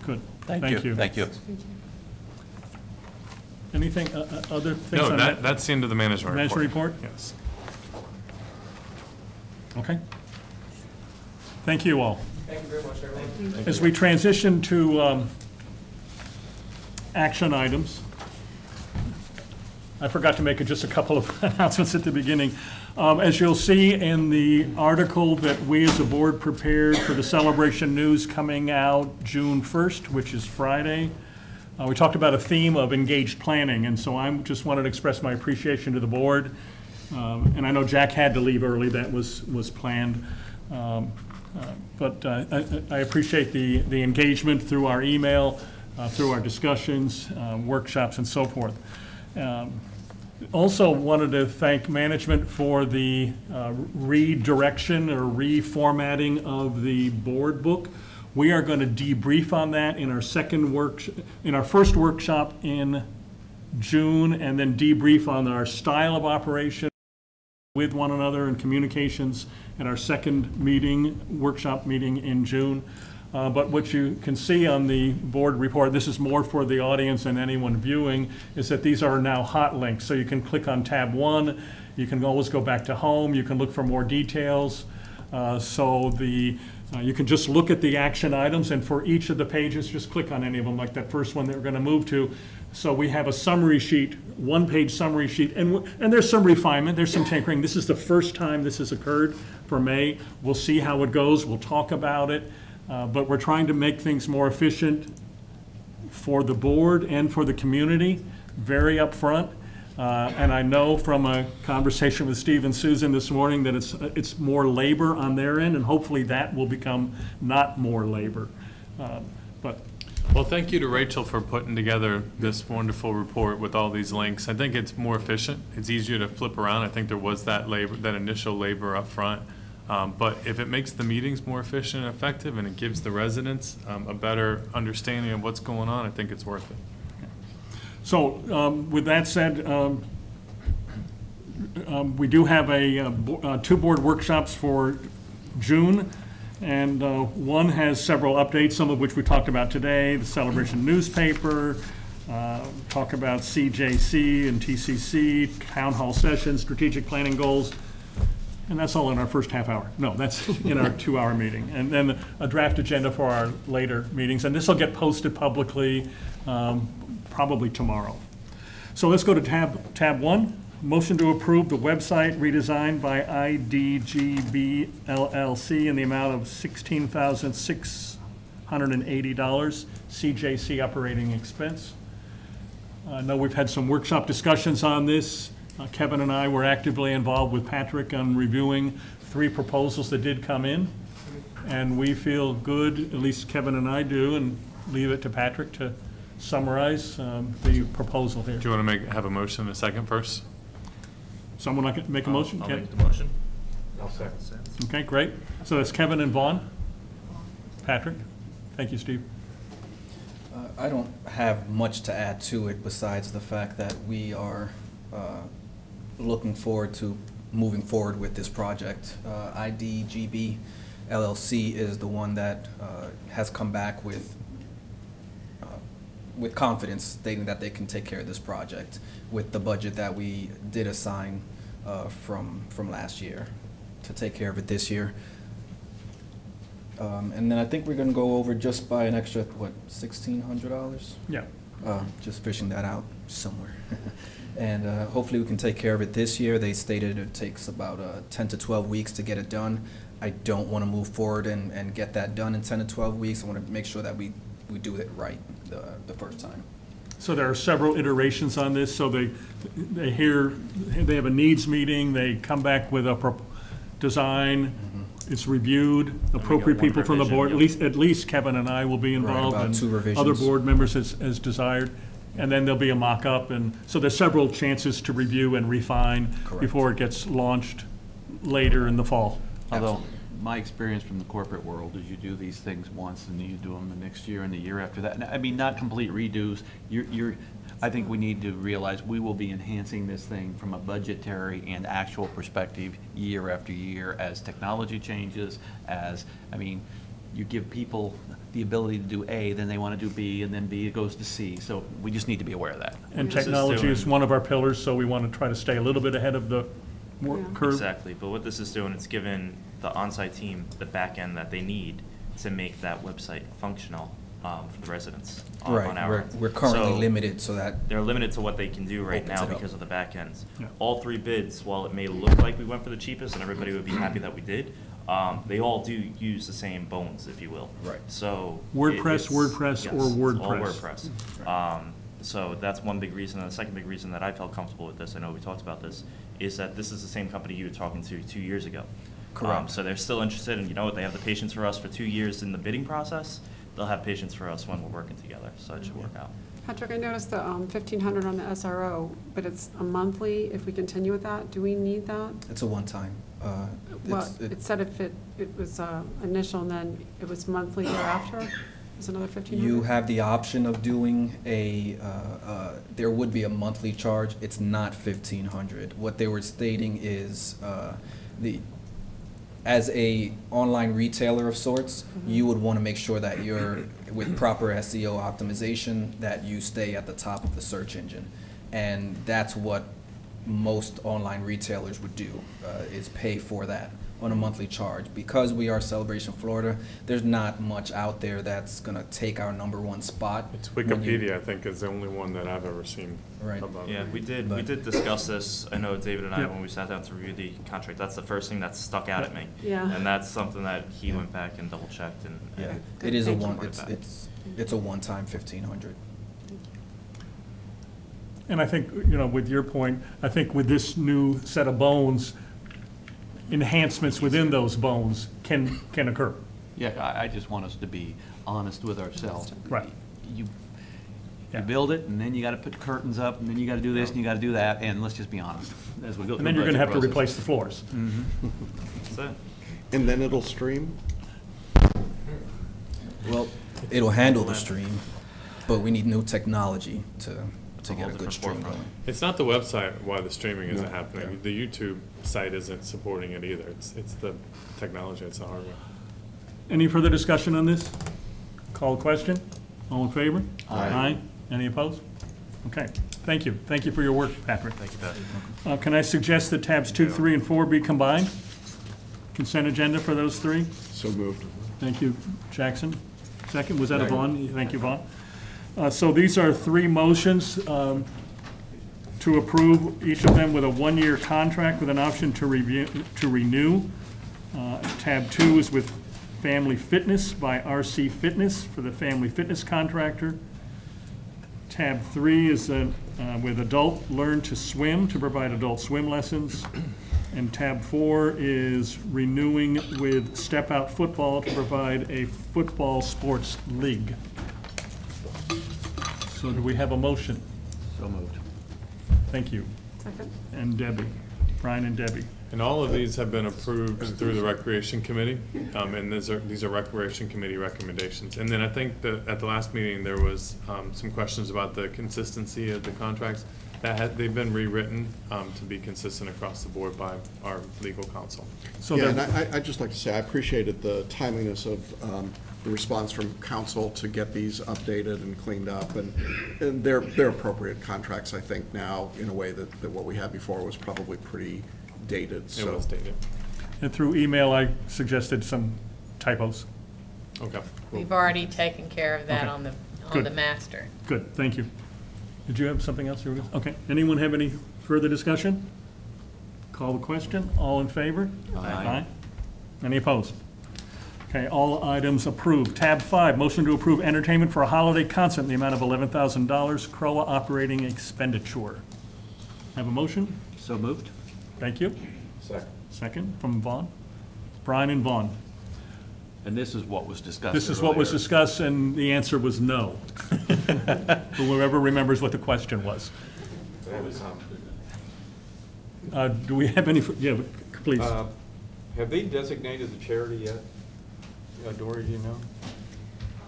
Good. Thank you. Thank you. Anything, other things No, on that? that's the end of the management report. Management report? Yes. Okay. Thank you all. Thank you very much, everyone. As we transition to action items, I forgot to make just a couple of announcements at the beginning. As you'll see in the article that we as a board prepared for the Celebration News coming out June 1st, which is Friday, we talked about a theme of engaged planning, and so I just wanted to express my appreciation to the board. And I know Jack had to leave early, that was planned. But I appreciate the engagement through our email, through our discussions, workshops, and so forth. Also wanted to thank management for the redirection or reformatting of the board book. We are going to debrief on that in our first workshop in June, and then debrief on our style of operation with one another and communications at our second workshop meeting in June. But what you can see on the board report, this is more for the audience and anyone viewing, is that these are now hot links. So you can click on tab 1, you can always go back to home, you can look for more details. You can just look at the action items, and for each of the pages, just click on any of them, like that first one that we're going to move to. So we have a summary sheet, one-page summary sheet, and there's some refinement, there's some tinkering. This is the first time this has occurred for May. We'll see how it goes, we'll talk about it. But we're trying to make things more efficient for the board and for the community, very upfront. And I know from a conversation with Steve and Susan this morning that it's more labor on their end, and hopefully that will become not more labor. Well, thank you to Rachel for putting together this wonderful report with all these links. I think it's more efficient. It's easier to flip around. I think there was that initial labor up front. But if it makes the meetings more efficient and effective, and it gives the residents a better understanding of what's going on, I think it's worth it. So with that said, we do have two board workshops for June, and one has several updates, some of which we talked about today, the Celebration newspaper, talk about CJC and TCC, town hall sessions, strategic planning goals. And that's all in our first half hour. No, that's in our 2-hour meeting. And then a draft agenda for our later meetings. And this will get posted publicly probably tomorrow. So let's go to tab 1. Motion to approve the website redesigned by IDGB LLC in the amount of $16,680 CJC operating expense. I know we've had some workshop discussions on this. Kevin and I were actively involved with Patrick on reviewing 3 proposals that did come in, and we feel good, at least Kevin and I do, and leave it to Patrick to summarize the proposal here. Do you want to have a motion in a second first? Someone like to make a motion? I'll make the motion. I'll second. Okay, great. So that's Kevin and Vaughn. Patrick? Thank you, Steve. I don't have much to add to it besides the fact that we are looking forward to moving forward with this project. IDGB LLC is the one that has come back with confidence, stating that they can take care of this project with the budget that we did assign from last year to take care of it this year. And then I think we're going to go over just by an extra, what, $1,600? Yeah. Just fishing that out somewhere. And hopefully we can take care of it this year. They stated it takes about 10 to 12 weeks to get it done. I don't want to move forward and get that done in 10 to 12 weeks. I want to make sure that we do it right the first time. So there are several iterations on this. So they have a needs meeting. They come back with design, it's reviewed, appropriate one people from the revision, board, yep. at least Kevin and I will be involved, about 2 and revisions. other board members as desired. And then there'll be a mock-up, and so there's several chances to review and refine Correct. before it gets launched later in the fall. Although, my experience from the corporate world is you do these things once and you do them the next year and the year after that. I mean, not complete redos. I think we need to realize we will be enhancing this thing from a budgetary and actual perspective year after year as technology changes, you give people the ability to do A, then they want to do B, and then B goes to C. So we just need to be aware of that. And technology is one of our pillars, so we want to try to stay a little bit ahead of the curve. Exactly, but what this is doing, it's giving the on-site team the back end that they need to make that website functional for the residents on our end. We're currently So limited so that. they're limited to what they can do right Opens now it up. because of the back ends. Yeah. All 3 bids, while it may look like we went for the cheapest and everybody would be happy that we did, they all do use the same bones, if you will. Right. So. WordPress, it's- WordPress, yes, or it's WordPress. all WordPress. So that's one big reason. And the second big reason that I felt comfortable with this, I know we talked about this, is that this is the same company you were talking to 2 years ago. Correct. So they're still interested, and you know what, they have the patience for us for 2 years in the bidding process. They'll have patience for us when we're working together, so it should work out. Patrick, I noticed the 1,500 on the SRO, but it's a monthly, if we continue with that, do we need that? It's a one-time. Well, it said if it was initial and then it was monthly thereafter, is another 1,500? You have the option of doing there would be a monthly charge. It's not 1,500. What they were stating is as a online retailer of sorts, you would want to make sure that you're, with proper SEO optimization, that you stay at the top of the search engine. And that's what most online retailers would do, is pay for that on a monthly charge. Because we are Celebration Florida, there's not much out there that's going to take our #1 spot. It's Wikipedia, I think, is the only one that I've ever seen. Right. About Yeah, it. we did discuss this. I know David and I, Yep. when we sat down to review the contract, that's the first thing that stuck out at me. Yeah. And that's something that he went back and double checked and. Yeah, and it is a supported that. it's a one-time 1,500. And I think, with your point, I think with this new set of bones, enhancements within those bones can occur. Yeah, I just want us to be honest with ourselves. Right. You Yeah. build it, and then you gotta put curtains up, and then you gotta do this, and you gotta do that, and let's just be honest as we go through. And then you're going to have to budget replace the floors. That's it. And then it'll stream? Well, it'll handle the stream, but we need new technology to get a whole good different stream forefront. going. It's not the website why the streaming isn't happening. The YouTube site isn't supporting it either. It's the technology, it's the hardware. Any further discussion on this? Call question? All in favor? Aye. Any opposed? Okay, thank you. Thank you for your work, Patrick. Thank you, Pat. Can I suggest that tabs 2, 3, and 4 be combined? Consent agenda for those 3? So moved. Thank you, Jackson. Second, was that a Vaughn? Thank you, Vaughn. So these are 3 motions to approve, each of them with a 1-year contract with an option to renew. Tab 2 is with Family Fitness by RC Fitness for the family fitness contractor. Tab 3 is with Adult Learn to Swim to provide adult swim lessons. And tab 4 is renewing with Step Out Football to provide a football sports league. So do we have a motion? So moved. Thank you. Second. And Debbie, Brian and Debbie. And all of these have been approved through the Recreation Committee, and these are Recreation Committee recommendations. And then I think that at the last meeting, there was some questions about the consistency of the contracts. They've been rewritten to be consistent across the board by our legal counsel. So Yeah, and I'd just like to say, I appreciated the timeliness of the response from council to get these updated and cleaned up, and they're appropriate contracts, I think, now, in a way that what we had before was probably pretty dated, It was dated. And through email, I suggested some typos. Okay. We've already taken care of that Okay. on the Good. master. Good, thank you. Did you have something else you were going to? Okay. Anyone have any further discussion? Call the question. All in favor? Aye. Any opposed? Okay, all items approved. Tab 5, motion to approve entertainment for a holiday concert in the amount of $11,000, CROA operating expenditure. Have a motion? So moved. Thank you. Second from Vaughn. Brian and Vaughn. And this is what was discussed This is what was earlier. discussed, and the answer was no. Whoever remembers what the question was. Do we have any, yeah, please. Have they designated the charity yet? Dory, do you know?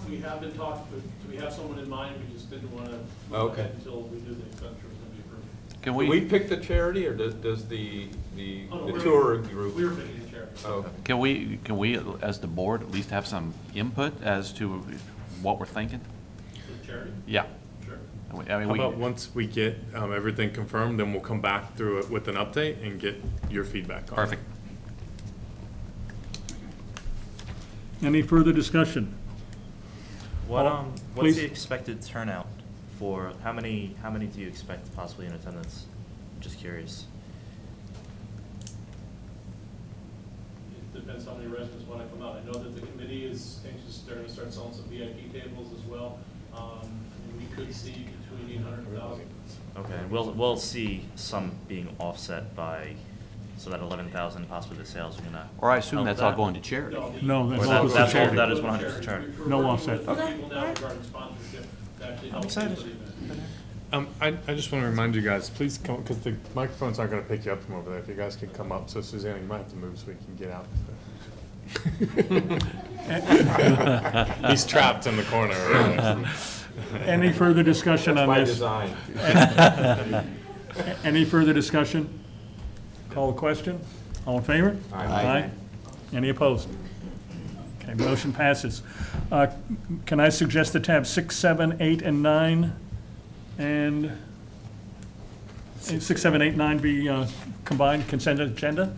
We have been talking, but do we have someone in mind? We just didn't want to move Okay. ahead until we knew the expenditure was going to be approved. Can Do we pick the charity, or does the Oh, no, tour group? We were picking the charity. Oh. Can we, as the board, at least have some input as to what we're thinking? The charity? Yeah. Sure. I mean, How about once we get everything confirmed, then we'll come back through it with an update and get your feedback on it. Perfect. Any further discussion? What's please. the expected turnout for, how many do you expect possibly in attendance? I'm just curious. It depends how many residents want to come out. I know that the committee is anxious, they're going to start selling some VIP tables as well. And we could see between 800 and 1,000. Okay, and we'll see some being offset by, so that 11,000 possibly the sales are gonna. Or I assume help that's all that. going to charity. No, that's Or all that's charity. that is 100% charity. No offset. People now regarding sponsorship to actually help excited. pay for the event. I just want to remind you guys, please come, because the microphones aren't going to pick you up from over there. If you guys can come up, so Susanna, you might have to move so we can get out. He's trapped in the corner. Any further discussion on By this? design. Any further discussion? Call the question. All in favor? Aye. Any opposed? Okay, motion passes. Can I suggest that tab 6, 7, 8, and 9, and 6, 7, 8, 9 be combined consent agenda?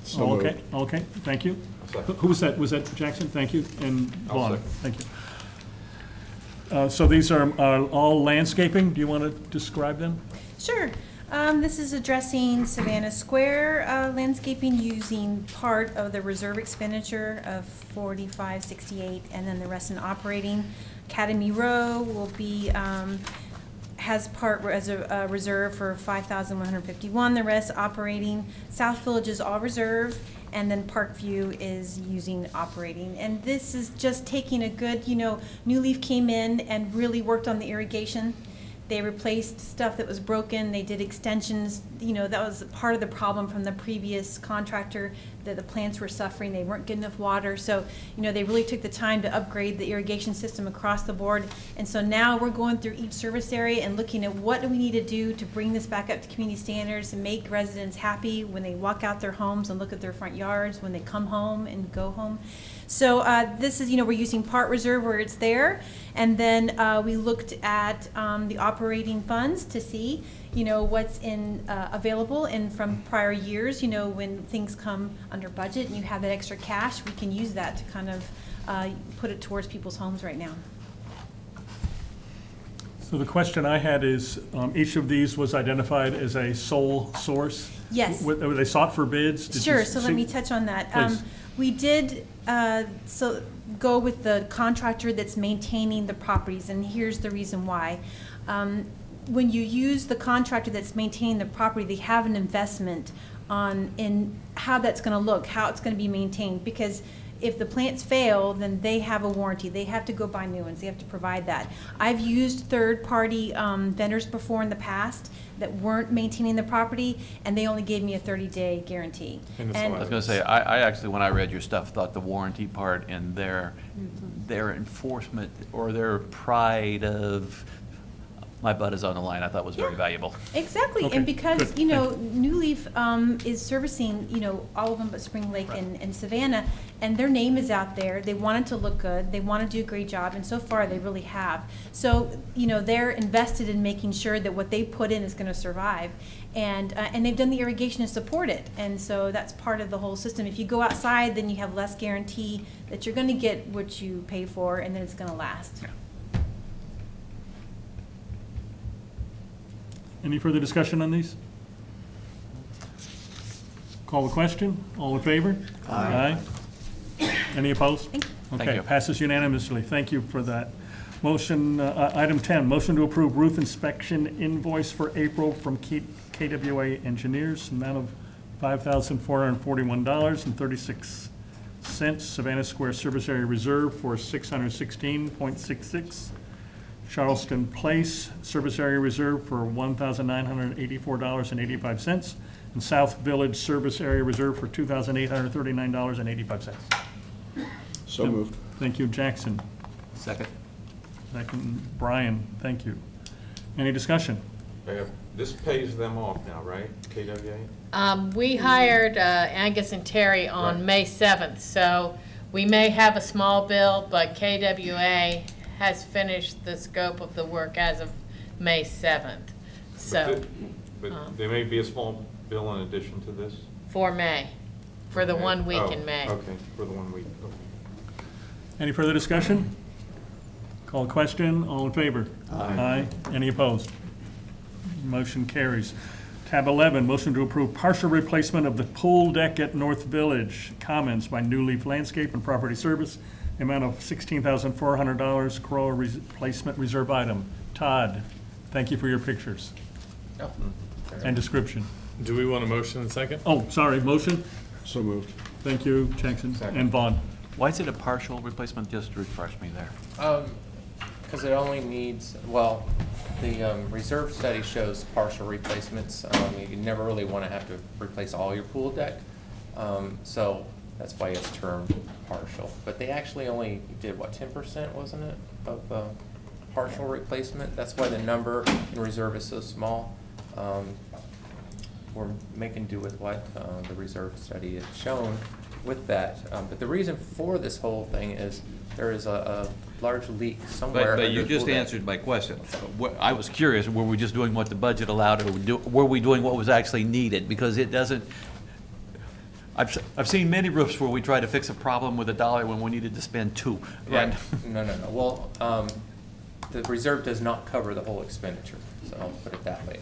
So Okay, moved. okay, thank you. Second. Who was that? Was that Jackson? Thank you. And I'll Vaughn? second. Thank you. So these are all landscaping. Do you want to describe them? Sure. This is addressing Savannah Square landscaping using part of the reserve expenditure of $45.68 and then the rest in operating. Academy Row will be, has part as a reserve for $5,151, the rest operating. South Village is all reserve, and then Parkview is using operating. And this is just taking a good, New Leaf came in and really worked on the irrigation. They replaced stuff that was broken, they did extensions, that was part of the problem from the previous contractor, that the plants were suffering, they weren't getting enough water. So, they really took the time to upgrade the irrigation system across the board. And so now we're going through each service area and looking at what do we need to do to bring this back up to community standards and make residents happy when they walk out their homes and look at their front yards, when they come home and go home. So this is, we're using part reserve where it's there, and then we looked at the operating funds to see, what's available, and from prior years, when things come under budget and you have that extra cash, we can use that to kind of put it towards people's homes right now. So the question I had is, each of these was identified as a sole source? Yes. Were they sought for bids? Did you Sure, so let see- me touch on that. Please. We did go with the contractor that's maintaining the properties, and here's the reason why. When you use the contractor that's maintaining the property, they have an investment in how that's going to look, how it's going to be maintained, because if the plants fail, then they have a warranty. They have to go buy new ones. They have to provide that. I've used third-party vendors before in the past that weren't maintaining the property, and they only gave me a 30-day guarantee. I was going to say, I actually, when I read your stuff, thought the warranty part and their enforcement or their pride of my butt is on the line, I thought was very valuable. Exactly, Okay, and because, good. New Leaf is servicing, all of them but Spring Lake and Savannah, and their name is out there. They want it to look good. They want to do a great job, and so far they really have. So, they're invested in making sure that what they put in is going to survive. And they've done the irrigation to support it, and so that's part of the whole system. If you go outside, then you have less guarantee that you're going to get what you pay for, and then it's going to last. Yeah. Any further discussion on these? Call the question. All in favor? Aye. Any opposed? Thank you. Okay, you. passes unanimously. Thank you for that. Motion, item 10, motion to approve roof inspection invoice for April from KWA Engineers, amount of $5,441.36. Savannah Square Service Area Reserve for $616.66. Charleston Place Service Area Reserve for $1,984.85. And South Village Service Area Reserve for $2,839.85. So moved. Thank you, Jackson. Second. Second, Brian, thank you. Any discussion? This pays them off now, right, KWA? We hired Angus and Terry on Right. May 7th, so we may have a small bill, but KWA has finished the scope of the work as of May 7th. So, But there may be a small bill in addition to this? for May, for the 1 week in May. Okay, for the 1 week, okay. Any further discussion? Call question, all in favor? Aye. Any opposed? Motion carries. Tab 11, motion to approve partial replacement of the pool deck at North Village. Comments by New Leaf Landscape and Property Service, amount of $16,400, CROA replacement reserve item. Todd, thank you for your pictures Oh. and description. Do we want a motion in a second? Oh, sorry, motion? So moved. Thank you, Jackson. Second. And Vaughn. Why is it a partial replacement? Just refresh me there. Because it only needs, well, the reserve study shows partial replacements. You never really want to have to replace all your pool deck. So that's why it's termed partial. But they actually only did, what, 10%, wasn't it, of partial replacement? That's why the number in reserve is so small. We're making do with what the reserve study has shown with that. But the reason for this whole thing is there is a large leak somewhere. But you just answered my question. I was curious, were we just doing what the budget allowed, or were we doing what was actually needed? Because it doesn't, I've seen many roofs where we try to fix a problem with $1 when we needed to spend $2. Right, no. Well, the reserve does not cover the whole expenditure, so I'll put it that way.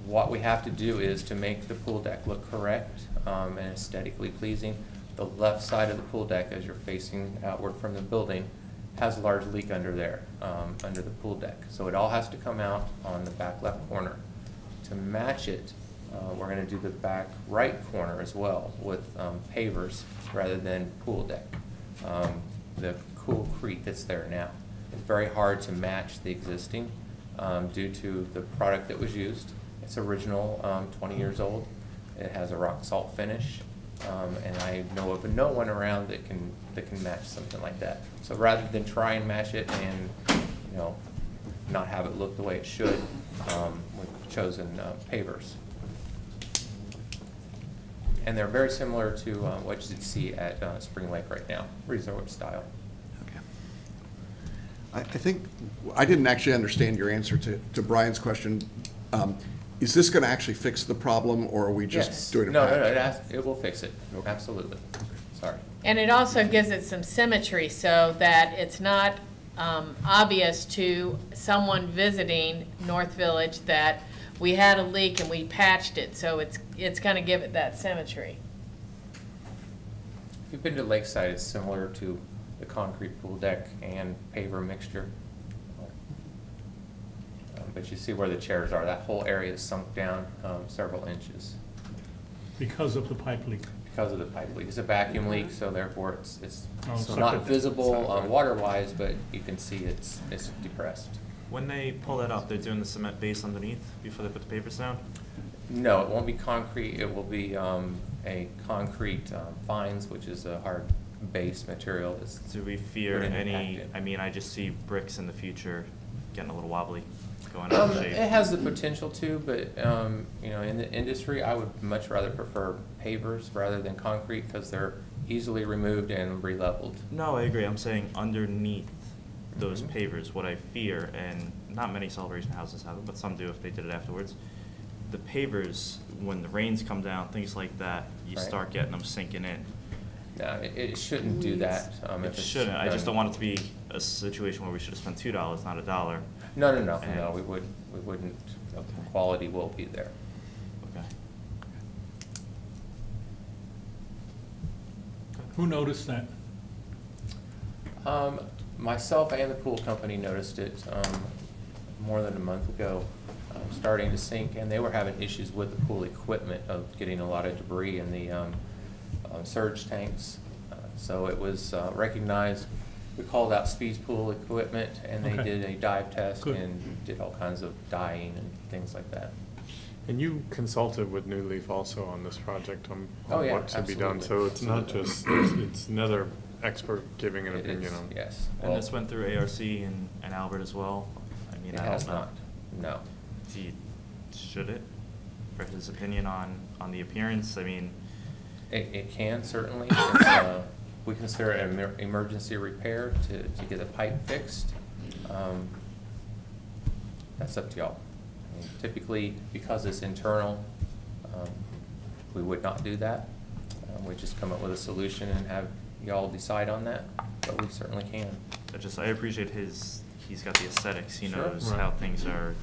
What we have to do is to make the pool deck look correct and aesthetically pleasing. The left side of the pool deck, as you're facing outward from the building, has a large leak under there, under the pool deck. So it all has to come out on the back left corner. To match it, we're going to do the back right corner as well with pavers rather than pool deck. The concrete that's there now. It's very hard to match the existing due to the product that was used. It's original, 20 years old. It has a rock salt finish, and I know of no one around that can match something like that. So rather than try and match it and not have it look the way it should, we've chosen pavers. And they're very similar to what you see at Spring Lake right now, resort style. I think, I didn't actually understand your answer to Brian's question. Is this going to actually fix the problem, or are we just doing it? No, it will fix it, okay. Absolutely. Sorry. And it also gives it some symmetry so that it's not obvious to someone visiting North Village that we had a leak and we patched it, so it's going to give it that symmetry. If you've been to Lakeside, it's similar to the concrete pool deck and paver mixture. But you see where the chairs are. That whole area is sunk down several inches. Because of the pipe leak? Because of the pipe leak. It's a vacuum leak, so therefore it's so not visible water-wise, but you can see it's depressed. When they pull that up, they're doing the cement base underneath before they put the pavers down? No, it won't be concrete. It will be a concrete fines, which is a hard base material. Do we fear any, I mean, I just see bricks in the future getting a little wobbly, going out of shape. It has the potential to, but in the industry, I would much rather prefer pavers rather than concrete because they're easily removed and re-leveled. No, I agree. I'm saying underneath those pavers, what I fear, and not many celebration houses have it, but some do if they did it afterwards. The pavers, when the rains come down, things like that, you start getting them sinking in. No, it shouldn't do that. It shouldn't. I just don't want it to be a situation where we should have spent $2, not $1. No, we wouldn't. Okay. Quality will be there. Okay. Who noticed that? Myself and the pool company noticed it more than a month ago. starting to sink, and they were having issues with the pool equipment of getting a lot of debris in the surge tanks. So it was recognized. We called out Speed's pool equipment, and they Okay. did a dive test Good. and did all kinds of dyeing and things like that. And you consulted with New Leaf also on this project on Oh, yeah, what should be done, so absolutely. it's not just, it's another expert giving an It opinion is, on. yes. And Well, this went through ARC and Albert as well? I mean, It I has don't know. not, no. Should it, for his opinion on the appearance? I mean, It can certainly. We consider it an emergency repair to get the pipe fixed. That's up to y'all. I mean, typically, because it's internal, we would not do that. We just come up with a solution and have y'all decide on that, but we certainly can. I appreciate he's got the aesthetics, he Sure. knows Right. how things are,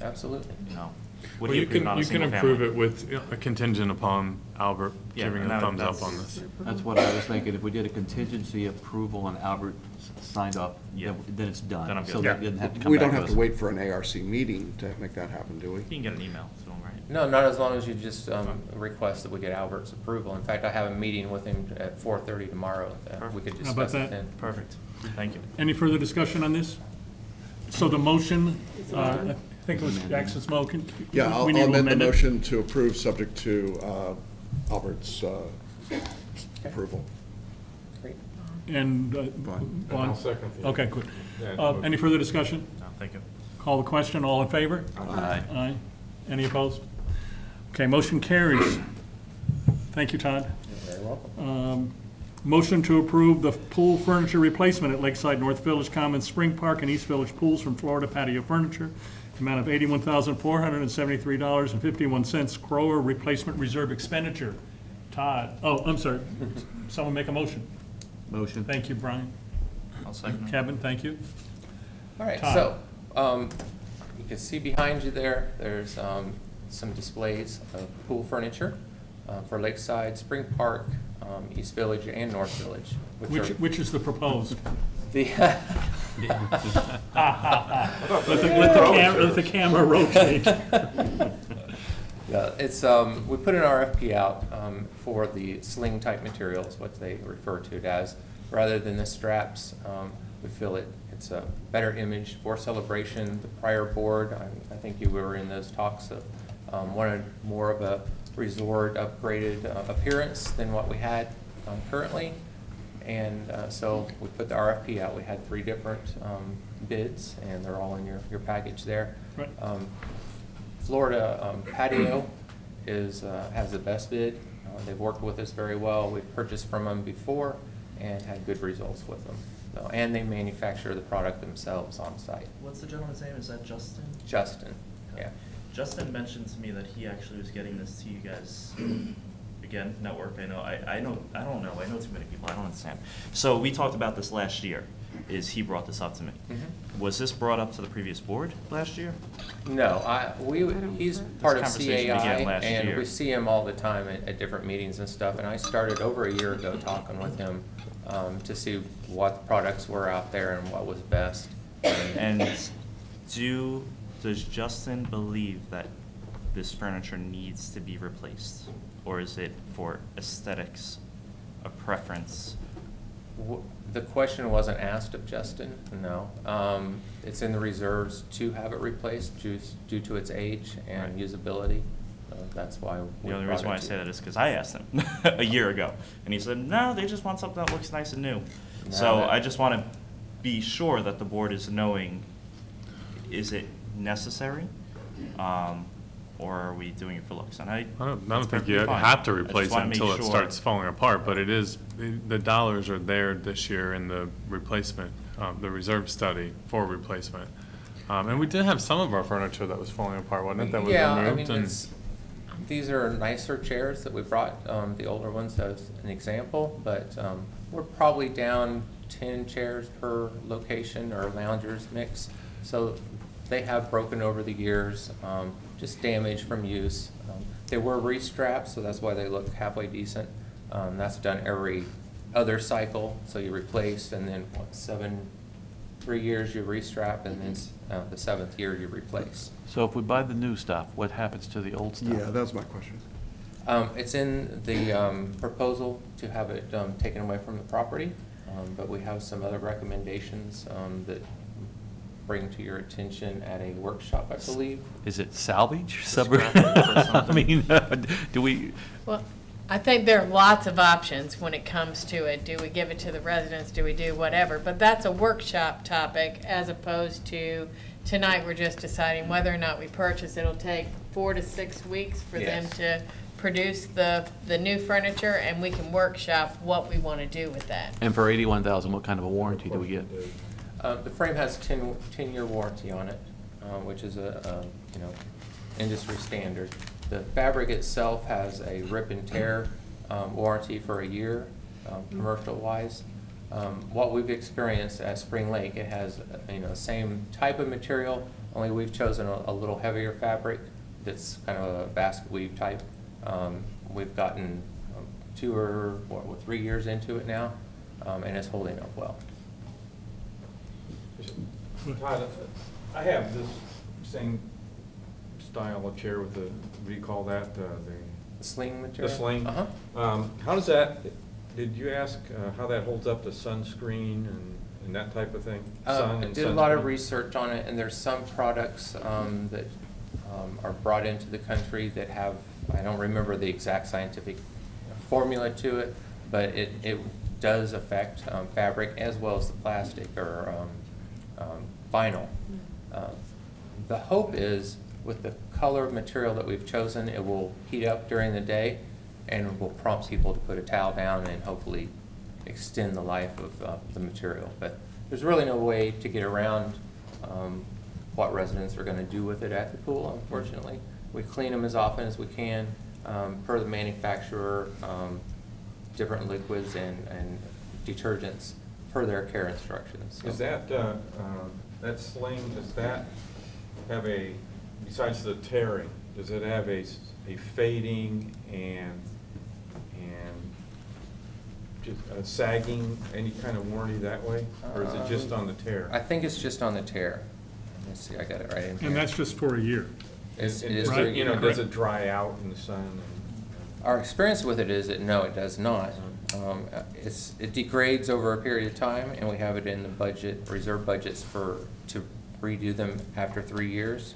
Absolutely. you know. Well, Would he you approve can, on a you can single improve family? it with a contingent upon Albert Yeah, giving and a that- thumbs up that's- on this. That's what I was thinking, if we did a contingency approval and Albert signed up, Yeah. then it's done. Then I'm So good. that Yeah. didn't have to come We back don't to have us. to wait for an ARC meeting to make that happen, do we? You can get an email to him, right? No, not as long as you just request that we get Albert's approval. In fact, I have a meeting with him at 4:30 tomorrow. We could How about discuss it that? then. Perfect, thank you. Any further discussion on this? So the motion, I think it was Jackson's motion. Yeah, I'll We need to amend the amend it. motion to approve, subject to Albert's approval. Great. And, Fine. Vaughn? I'll second the- Okay, good. Yeah, Any further discussion? No, thank you. Call the question, all in favor? Aye. Aye. Any opposed? Okay, motion carries. Thank you, Todd. You're very welcome. Motion to approve the pool furniture replacement at Lakeside North Village Commons Spring Park and East Village Pools from Florida Patio Furniture, amount of $81,473.51, CROA replacement reserve expenditure. Todd, I'm sorry, someone make a motion. Motion. Thank you, Brian. I'll second it. Kevin, thank you. All right, Todd. so, you can see behind you there's some displays of pool furniture for Lakeside, Spring Park, East Village, and North Village. Which is the proposed? The Let the camera rotate. Yeah, it's, we put an RFP out for the sling-type materials, what they refer to it as. Rather than the straps, we feel it's a better image for Celebration. The prior board, I think you were in those talks, wanted more of a resort upgraded appearance than what we had currently. And so we put the RFP out. We had 3 different bids, and they're all in your package there. Right. Florida Patio has the best bid. They've worked with us very well. We've purchased from them before and had good results with them. So, and they manufacture the product themselves on site. What's the gentleman's name? Is that Justin? Justin, yeah. Justin mentioned to me that he actually was getting this to you guys, again, network, I know too many people, I don't understand. So we talked about this last year, he brought this up to me. Mhm. Was this brought up to the previous board last year? No, he's part of conversation began CAI, last and year. we see him all the time at different meetings and stuff, and I started over a year ago talking with him to see what products were out there and what was best. And does Justin believe that this furniture needs to be replaced? Or is it for aesthetics, a preference? The question wasn't asked of Justin, no. It's in the reserves to have it replaced due to its age and usability. That's why we The only brought reason it why I to say you. that is because I asked him a year ago, and he said, no, they just want something that looks nice and new. So I just want to be sure that the board is knowing, is it necessary? Or are we doing it for looks? And I don't think perfectly you fine. have to I just replace it wanna make until it sure. starts falling apart, but the dollars are there this year in the replacement, the reserve study for replacement. And we did have some of our furniture that was falling apart, wasn't it, that was Yeah, I removed? mean, and- these are nicer chairs that we brought, the older ones as an example, but we're probably down 10 chairs per location or loungers mix. So they have broken over the years, just damage from use. They were restrapped, so that's why they look halfway decent. That's done every other cycle, so you replace, and then 7 3 years you restrap, and then the 7th year you replace. So if we buy the new stuff, what happens to the old stuff? Yeah, that's my question. It's in the proposal to have it taken away from the property, but we have some other recommendations that bring to your attention at a workshop, I believe. Is it salvage? I mean, do we? Well, I think there are lots of options when it comes to it. Do we give it to the residents? Do we do whatever? But that's a workshop topic as opposed to tonight we're just deciding whether or not we purchase. It'll take 4 to 6 weeks for them to produce the new furniture, and we can workshop what we want to do with that. And for $81,000, what kind of a warranty do we get? The frame has 10-year warranty on it, which is a industry standard. The fabric itself has a rip and tear warranty for a year, commercial-wise. What we've experienced at Spring Lake, it has same type of material, only we've chosen a little heavier fabric that's kind of a basket weave type. We've gotten 2 or 3 years into it now, and it's holding up well. Todd, I have this same style of chair with the, what do you call that? The sling material? The sling. Uh-huh. How does that, did you ask how that holds up to sunscreen and that type of thing? I did a lot of research on it, and there's some products that are brought into the country that have, I don't remember the exact scientific formula to it, but it does affect fabric as well as the plastic or vinyl. The hope is with the color material that we've chosen, it will heat up during the day and will prompt people to put a towel down and hopefully extend the life of the material. But there's really no way to get around what residents are going to do with it at the pool, unfortunately. We clean them as often as we can per the manufacturer, different liquids and detergents per their care instructions. So. Is that, that sling, does that have a, besides the tearing, does it have a fading and just sagging, any kind of warranty that way? Or is it just on the tear? I think it's just on the tear. Let's see, I got it right in here. And that's just for a year? It is right? for a year. Does it dry out in the sun? Our experience with it is that no, it does not. It degrades over a period of time, and we have it in the budget, reserve budgets to redo them after 3 years,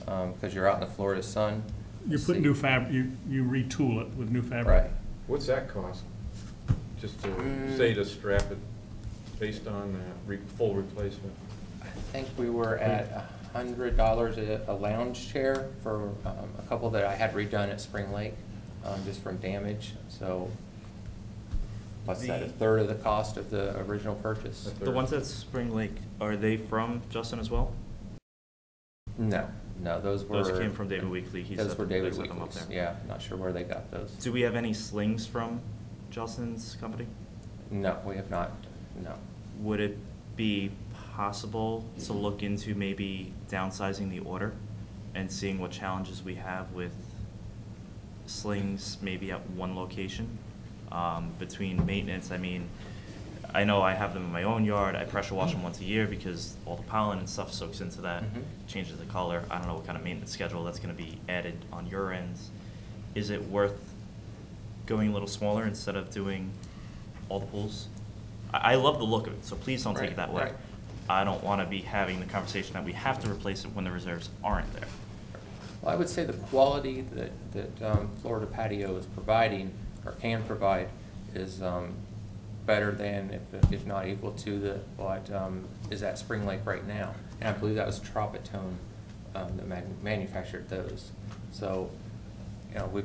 because you're out in the Florida sun. You put new fabric, you retool it with new fabric. Right. What's that cost? Just to say to strap it based on full replacement? I think we were at $100 a lounge chair for a couple that I had redone at Spring Lake, just from damage. So what's that, a third of the cost of the original purchase? The ones at Spring Lake, are they from Justin as well? No, those were. Those came from David Weekly. Those were David Weekly's, yeah, not sure where they got those. Do we have any slings from Justin's company? No, we have not, no. Would it be possible to look into maybe downsizing the order and seeing what challenges we have with slings maybe at one location? Between maintenance, I mean, I know I have them in my own yard. I pressure wash them once a year because all the pollen and stuff soaks into that, changes the color. I don't know what kind of maintenance schedule that's going to be added on your ends. Is it worth going a little smaller instead of doing all the pools? I love the look of it, so please don't take it that way. Right. I don't want to be having the conversation that we have to replace it when the reserves aren't there. Well, I would say the quality that Florida Patio is providing, or can provide, is better than, if not equal to, what is at Spring Lake right now. And I believe that was Tropitone that manufactured those. So, we,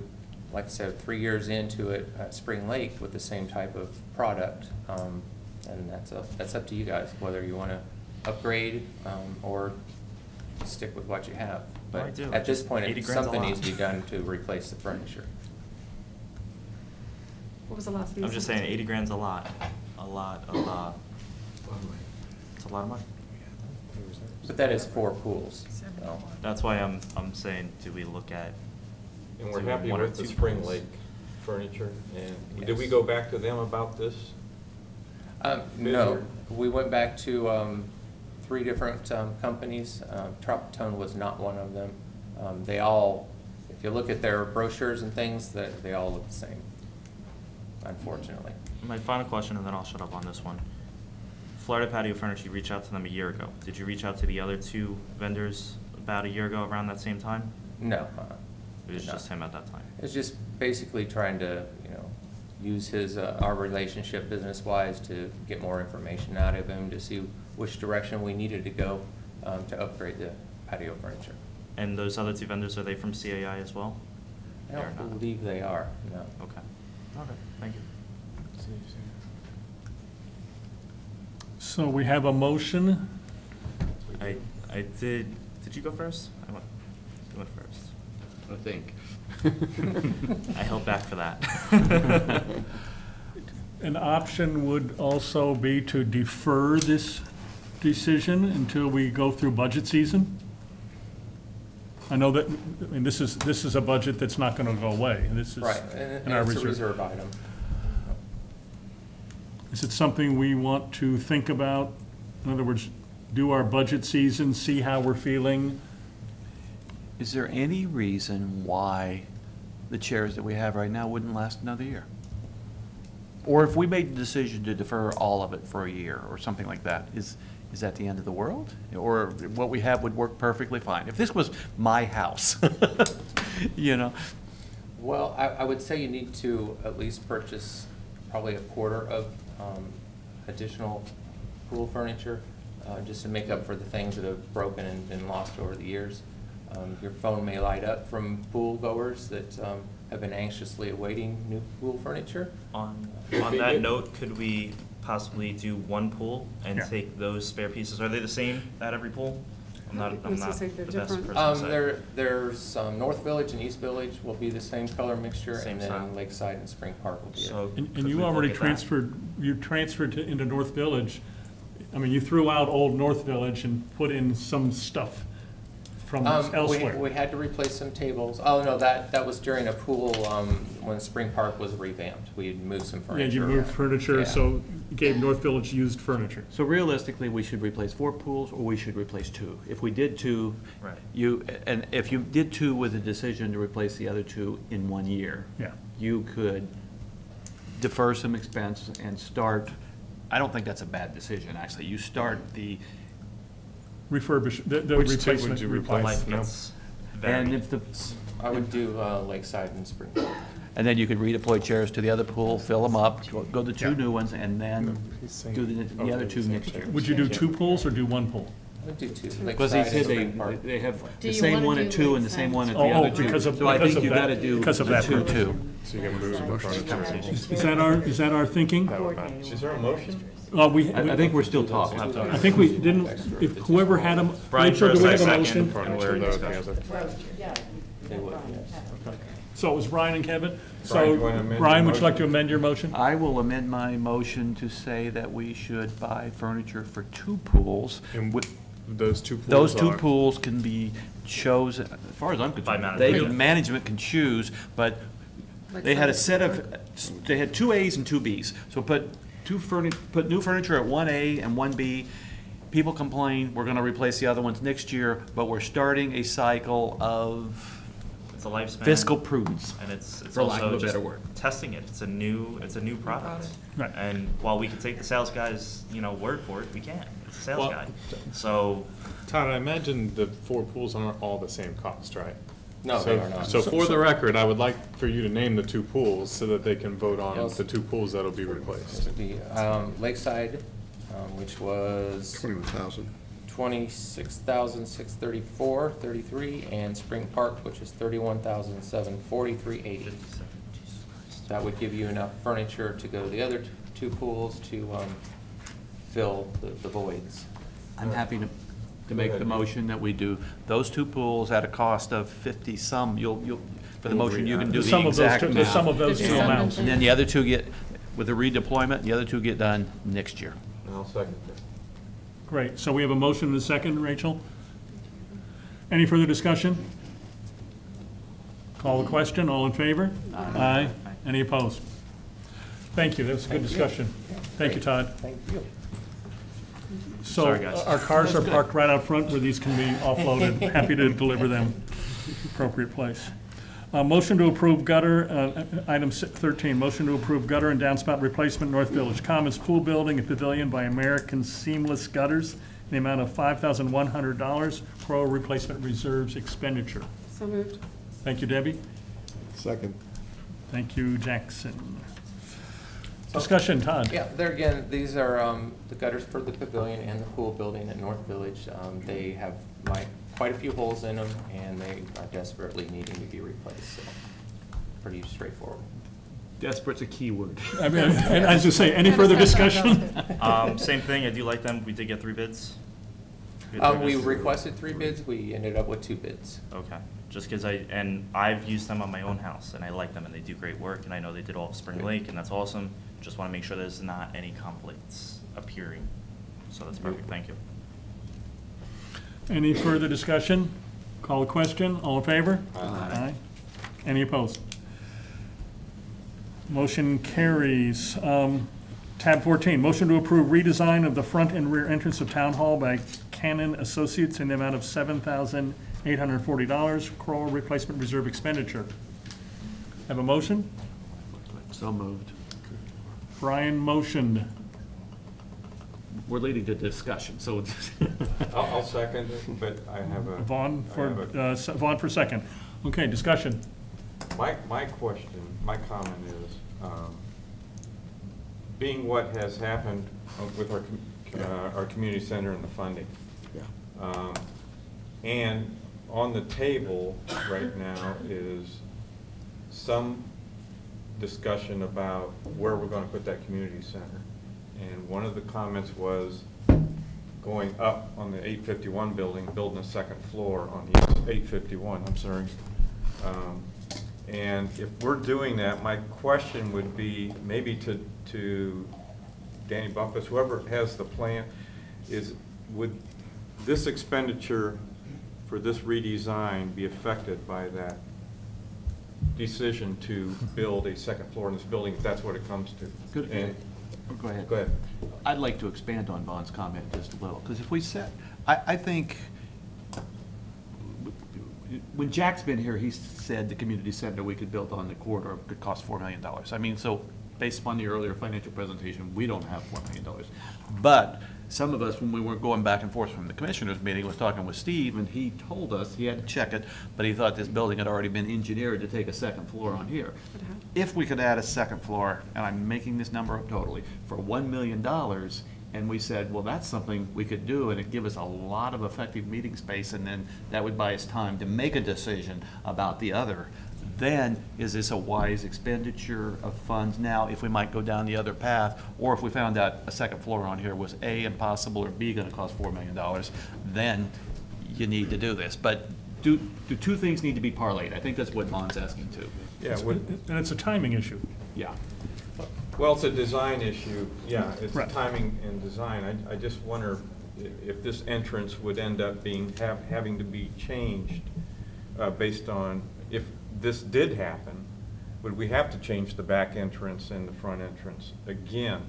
like I said, 3 years into it at Spring Lake with the same type of product, and that's up to you guys whether you want to upgrade or stick with what you have. But at this point, something needs to be done to replace the furniture. What was the last thing? I'm just saying, 80 grand's a lot. A lot. It's a lot of money. But that is 4 pools. So. That's why I'm saying, do we look at? And we're happy with the Spring Lake furniture. And yes. Did we go back to them about this? No, we went back to 3 different companies. Tropitone was not one of them. They all, if you look at their brochures and things, they all look the same, unfortunately. My final question, and then I'll shut up on this one. Florida Patio Furniture, you reached out to them a year ago. Did you reach out to the other 2 vendors about a year ago around that same time? No. It was just him at that time? It's just basically trying to, use our relationship business-wise to get more information out of him, to see which direction we needed to go to upgrade the patio furniture. And those other 2 vendors, are they from CAI as well? I don't believe they are, no. Okay. Okay, thank you. So we have a motion. I did you go first? You went first. I think. I held back for that. An option would also be to defer this decision until we go through budget season. I know that, this is a budget that's not going to go away. This is Right, and in our it's a reserve item. Is it something we want to think about? In other words, do our budget season, see how we're feeling? Is there any reason why the chairs that we have right now wouldn't last another year? Or if we made the decision to defer all of it for a year or something like that, is that the end of the world? Or what we have would work perfectly fine? If this was my house, Well, I would say you need to at least purchase probably a quarter of additional pool furniture, just to make up for the things that have broken and been lost over the years. Your phone may light up from pool goers that have been anxiously awaiting new pool furniture. On that note, could we possibly do 1 pool and take those spare pieces? Are they the same at every pool? I'm not the best person to say. There's North Village and East Village will be the same color mixture, Same and then style. Lakeside and Spring Park will be So it. And could you we already look at that? transferred into North Village. I mean, you threw out old North Village and put in some stuff from elsewhere. We had to replace some tables. Oh, no, that was during a pool, when Spring Park was revamped. We had moved some furniture. Yeah, you moved around. furniture, Yeah. so you gave North Village used furniture. So realistically, we should replace 4 pools, or we should replace 2. If we did 2, Right. and if you did 2 with a decision to replace the other 2 in 1 year, Yeah. you could defer some expense and start, I don't think that's a bad decision, actually. You start the Refurbish, the Which two replacement. would you replace? Life No. gets and very. if the, I would do Lakeside and Spring Park. and then you could redeploy chairs to the other pool, fill them up, go to 2 new ones, and then he's saying- do the other 2 next year. Would you do 2 pools or do 1 pool? I would do 2. Because they Lakeside said and Spring Park. they have Do the you same wanna one do at 2 and the same one at the Oh, other 2. because of- So I because think of you that- gotta do because of the that 2, purpose. 2. So you can move some furniture. Is that our thinking? Is there a motion? I think we're still talking. I think we didn't, if whoever had a, Brian Rachel, do we have a first, motion? second. And we're together. They would, yes. So it was Brian and Kevin? Brian, do you So, wanna amend your Brian, would you like to motion? amend your motion? I will amend my motion to say that we should buy furniture for 2 pools. And with those 2 pools Those 2 are- pools can be chosen, as far as I'm By concerned. management. Management can choose, but they had a set of, they had 2 As and 2 Bs. So put new furniture at 1A and 1B. People complain, we're gonna replace the other ones next year, but we're starting a cycle of It's a lifespan. fiscal prudence. And it's For lack of also a just better word. testing it. It's a new product. Right. And while we can take the sales guy's, word for it, we can't. It's a sales Well, guy. So Todd, I imagine the 4 pools aren't all the same cost, right? No, So- they are not. So for the record, I would like for you to name the 2 pools so that they can vote on Yes. the 2 pools that'll be replaced. The Lakeside, which was 21,000. 26,634.33, and Spring Park, which is 31,743.80. That would give you enough furniture to go to the other 2 pools to fill the voids. I'm happy to make the motion that we do those 2 pools at a cost of 50-some. For the motion, you can do The the sum of those exact two- the amount. sum of those 2 amounts. And then the other 2 get, with the redeployment, the other 2 get done next year. I'll second that. Great, so we have a motion and a second, Rachel? Any further discussion? Call the question, all in favor? Aye. Any opposed? Thank you, that was a good discussion. Thank you, Todd. Thank you. So Sorry, guys. our cars are parked right out front where these can be offloaded. Happy to deliver them appropriate place. Motion to approve gutter, item 13, motion to approve gutter and downspout replacement North Village Commons Pool Building and Pavilion by American Seamless Gutters in the amount of $5,100, CROA replacement reserves expenditure. So moved. Thank you, Debbie. Second. Thank you, Jackson. Discussion, Todd. Yeah, there again, these are the gutters for the pavilion and the pool building at North Village. They have quite a few holes in them, and they are desperately needing to be replaced, so pretty straightforward. Desperate's a key word. I mean, and as you say, any further discussion? Same thing, I do like them. We did get 3 bids. We requested 3 bids. We ended up with 2 bids. Okay, just because I've used them on my own house, and I like them, and they do great work, and I know they did all of Spring Lake, and that's awesome. Just want to make sure there's not any conflicts appearing. So that's perfect, thank you. Any further discussion? Call a question. All in favor? Aye. Any opposed? Motion carries. Tab 14, motion to approve redesign of the front and rear entrance of Town Hall by Cannon Associates in the amount of $7,840, CROA replacement reserve expenditure. Have a motion? So moved. Brian motioned. We're leading to discussion, so. I'll second it, but I have a. Vaughn for second. Okay, discussion. My comment is, being what has happened with our community center and the funding. Yeah. And on the table right now is some discussion about where we're gonna put that community center. And one of the comments was going up on the 851 building, building a second floor on the 851, I'm sorry. And if we're doing that, my question would be maybe to Danny Bumpus, whoever has the plan, is would this expenditure for this redesign be affected by that decision to build a second floor in this building, if that's what it comes to? Good. And, go ahead. Go ahead. I'd like to expand on Vaughn's comment just a little, because if we said, I think, when Jack's been here, he said the community center we could build on the corridor could cost $4 million. I mean, so based upon the earlier financial presentation, we don't have $4 million. But some of us, when we were going back and forth from the commissioners meeting, was talking with Steve, and he told us, he had to check it, but he thought this building had already been engineered to take a second floor on here. If we could add a second floor, and I'm making this number up totally, for $1 million, and we said, well, that's something we could do, and it'd give us a lot of effective meeting space, and then that would buy us time to make a decision about the other. Then, is this a wise expenditure of funds now if we might go down the other path, or if we found out a second floor on here was A, impossible, or B, gonna cost $4 million, then you need to do this. But do 2 things need to be parlayed? I think that's what Vaughn's asking too. Yeah, And it's a timing issue. Yeah. well, it's a design issue, yeah, it's Right. timing and design. I just wonder if this entrance would end up having to be changed based on, if this did happen, would we have to change the back entrance and the front entrance again?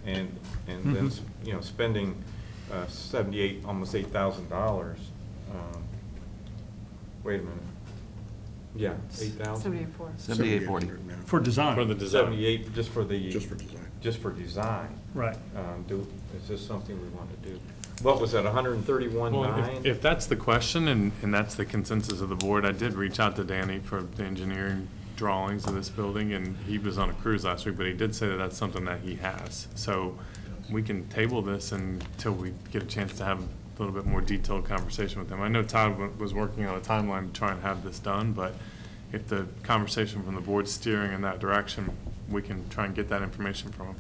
And then, you know, spending almost $8,000. Wait a minute. Yeah, 8,000? 78.4. 7840. For design. For the design. 78, just for design. Just for design. Right. Is this something we want to do? What was that, 131.9? Well, if that's the question and that's the consensus of the board, I did reach out to Danny for the engineering drawings of this building, and he was on a cruise last week, but he did say that that's something that he has. So we can table this until we get a chance to have a little bit more detailed conversation with them. I know Todd was working on a timeline to try and have this done, but if the conversation from the board's steering in that direction, we can try and get that information from him.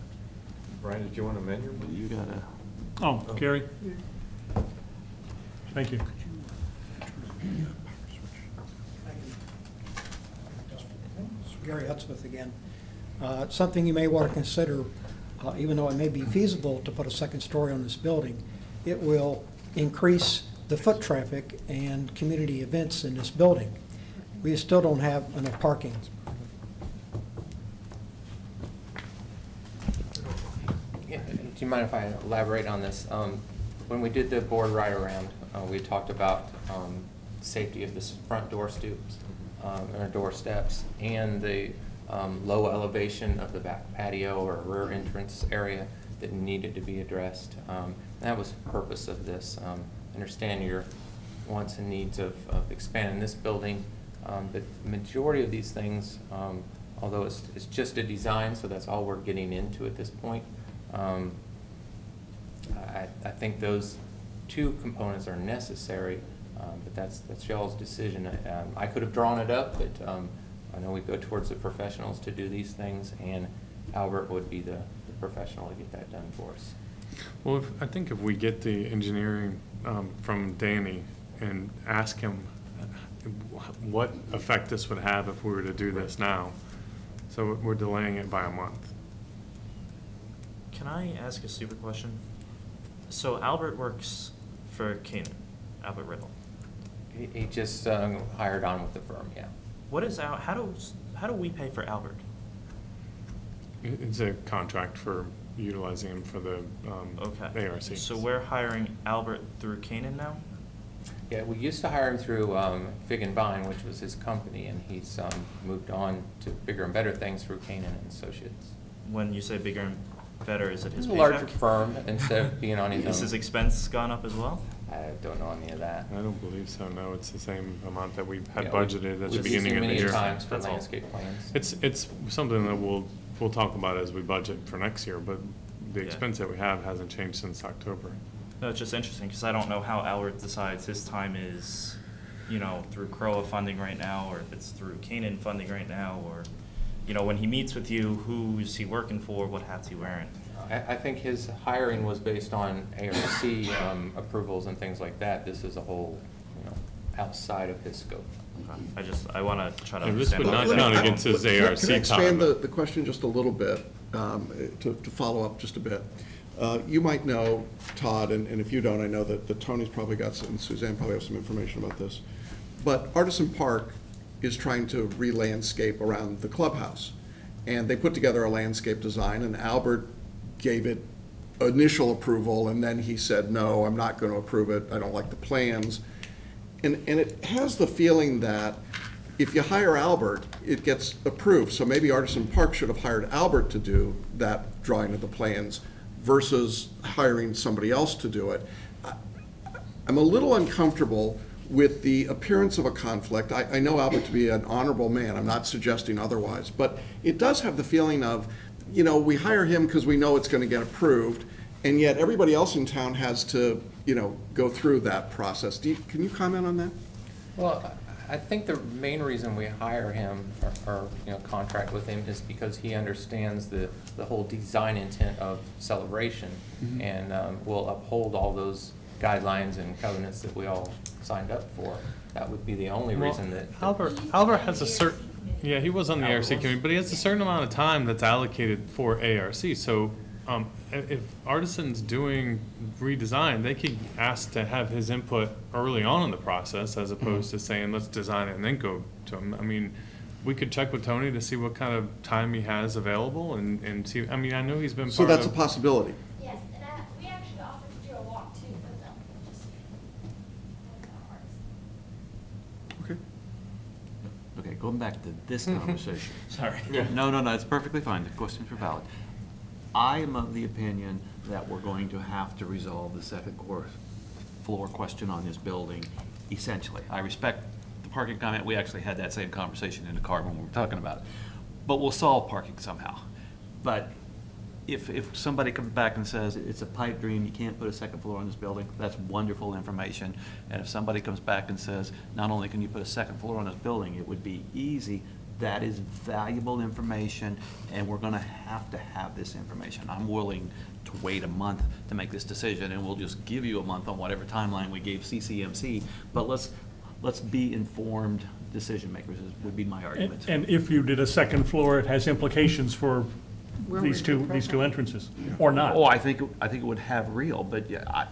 Brian, did you want to amend your? You gotta. Oh, Gary? Thank you. Gary Hutsmith again. Something you may want to consider, even though it may be feasible to put a second story on this building, it will increase the foot traffic and community events in this building. We still don't have enough parking. Yeah, and to you mind if I elaborate on this? When we did the board ride around, we talked about safety of the front door stoops, or door steps, and the low elevation of the back patio or rear entrance area that needed to be addressed. That was the purpose of this. Understand your wants and needs of expanding this building, but the majority of these things, although it's just a design, so that's all we're getting into at this point. I think those two components are necessary, but that's y'all's decision. I could have drawn it up, but I know we go towards the professionals to do these things, and Albert would be the professional to get that done for us. Well, I think if we get the engineering from Danny and ask him what effect this would have if we were to do this now, so we're delaying it by a month. Can I ask a stupid question? So Albert works for Canaan, Albert Riddle. He just hired on with the firm, yeah. What is how do we pay for Albert? It's a contract for utilizing him for the ARC. So we're hiring Albert through Canaan now? Yeah, we used to hire him through Fig and Vine, which was his company, and he's moved on to bigger and better things through Canaan and Associates. When you say bigger and better, is it his It's a paycheck? larger firm instead of being on his own. Has his expense gone up as well? I don't know any of that. I don't believe so, no, it's the same amount that we had Yeah, budgeted at the we've beginning of the used year. it many times for That's all. landscape plans. It's something that we'll talk about as we budget for next year, but the Yeah. expense that we have hasn't changed since October. No, it's just interesting because I don't know how Albert decides his time is, you know, through CROA funding right now, or if it's through Canaan funding right now, or, you know, when he meets with you, who's he working for, what hat's he wearing? I think his hiring was based on ARC approvals and things like that. This is a whole, outside of his scope. I want to try to And this understand. would not count against his ARC Can I expand time. the question just a little bit, to follow up just a bit? You might know, Todd, and if you don't, I know that Tony's probably got some, and Suzanne probably have some information about this. But Artisan Park is trying to re-landscape around the clubhouse. And they put together a landscape design, and Albert gave it initial approval, and then he said, no, I'm not going to approve it, I don't like the plans. And it has the feeling that if you hire Albert, it gets approved. So maybe Artisan Park should have hired Albert to do that drawing of the plans versus hiring somebody else to do it. I'm a little uncomfortable with the appearance of a conflict. I know Albert to be an honorable man, I'm not suggesting otherwise, but it does have the feeling of, we hire him because we know it's going to get approved, and yet everybody else in town has to, go through that process. Can you comment on that? Well, I think the main reason we hire him or contract with him is because he understands the whole design intent of Celebration, Mm-hmm. and will uphold all those guidelines and covenants that we all signed up for. That would be the only reason that. Albert has a certain, yeah, he was on the ARC committee, but he has a certain amount of time that's allocated for ARC. So if Artisan's doing redesign, they could ask to have his input early on in the process as opposed to saying, let's design it and then go to him. I mean, we could check with Tony to see what kind of time he has available and see, I mean, I know he's been part of. So that's a possibility. Yes, and we actually offered to do a walk too with them, just Okay. Okay, going back to this conversation. Sorry. No, it's perfectly fine. The questions are valid. I am of the opinion that we're going to have to resolve the second floor question on this building, essentially. I respect the parking comment. We actually had that same conversation in the car when we were talking about it. But we'll solve parking somehow. But if somebody comes back and says it's a pipe dream, you can't put a second floor on this building, that's wonderful information. And if somebody comes back and says, not only can you put a second floor on this building, it would be easy, that is valuable information, and we're gonna have to have this information. I'm willing to wait a month to make this decision, and we'll just give you a month on whatever timeline we gave CCMC, but let's be informed decision makers, would be my argument. And if you did a second floor, it has implications for these two entrances, or not. Oh, I think it would have real, but yeah,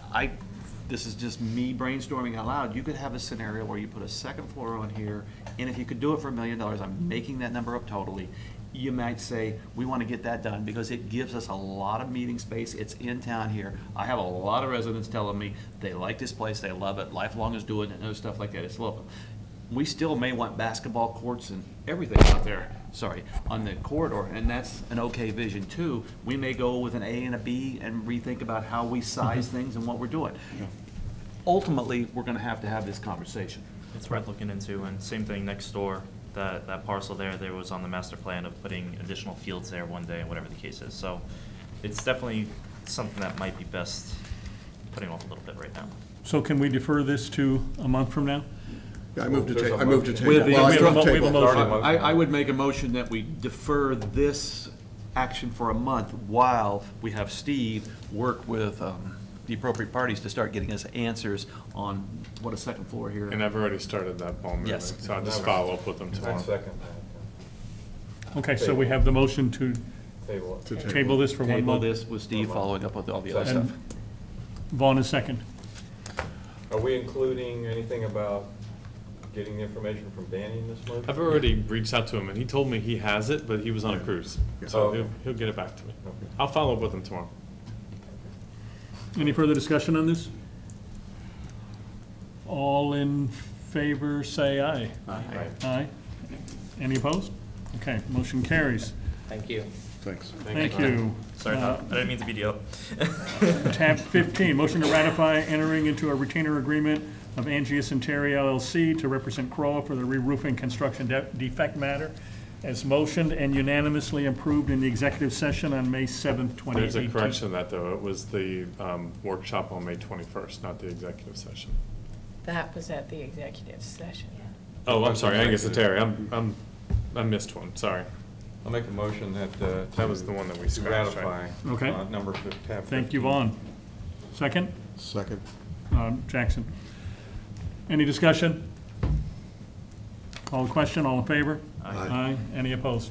this is just me brainstorming out loud. You could have a scenario where you put a second floor on here, and if you could do it for $1 million, I'm making that number up totally, you might say, we want to get that done because it gives us a lot of meeting space. It's in town here. I have a lot of residents telling me they like this place, they love it, Lifelong is doing it, and other stuff like that. It's local. We still may want basketball courts and everything out there, on the corridor, and that's an okay vision too. We may go with an A and a B and rethink about how we size things and what we're doing. Ultimately, we're going to have this conversation. It's worth looking into, and same thing next door. That parcel there was on the master plan of putting additional fields there one day, whatever the case is. So it's definitely something that might be best putting off a little bit right now. So can we defer this to a month from now? Yeah, I move to table. I would make a motion that we defer this action for a month while we have Steve work with the appropriate parties to start getting us answers on what a second floor here. And I've already started that ball moving, Yes. so I'll just follow up with them tomorrow. I second that. Okay, so we have the motion to Table it. table this for 1 Table month. this with Steve following up with all the other And stuff. Vaughn is second. Are we including anything about getting the information from Danny in this motion? I've already reached out to him, and he told me he has it, but he was on a cruise, so he'll get it back to me. Okay. I'll follow up with him tomorrow. Any further discussion on this? All in favor, say aye. Aye. Aye. Any opposed? Okay, motion carries. Thank you. Thanks. Thank you. Sorry, Tom. I didn't mean to beat you up. Tab 15, motion to ratify entering into a retainer agreement of Angius and Terry LLC to represent CROA for the re-roofing construction defect matter as motioned and unanimously approved in the executive session on May 7th, 2018. There's a correction of that, though. It was the workshop on May 21st, not the executive session. That was at the executive session. Oh, I'm sorry, Angus and Terry. I missed one, sorry. I'll make a motion that. That was the one that we to scratched, ratify. right? Okay. Number 15. Thank you, Vaughn. Second? Second. Jackson. Any discussion? Call the question, all in favor? Aye. Any opposed?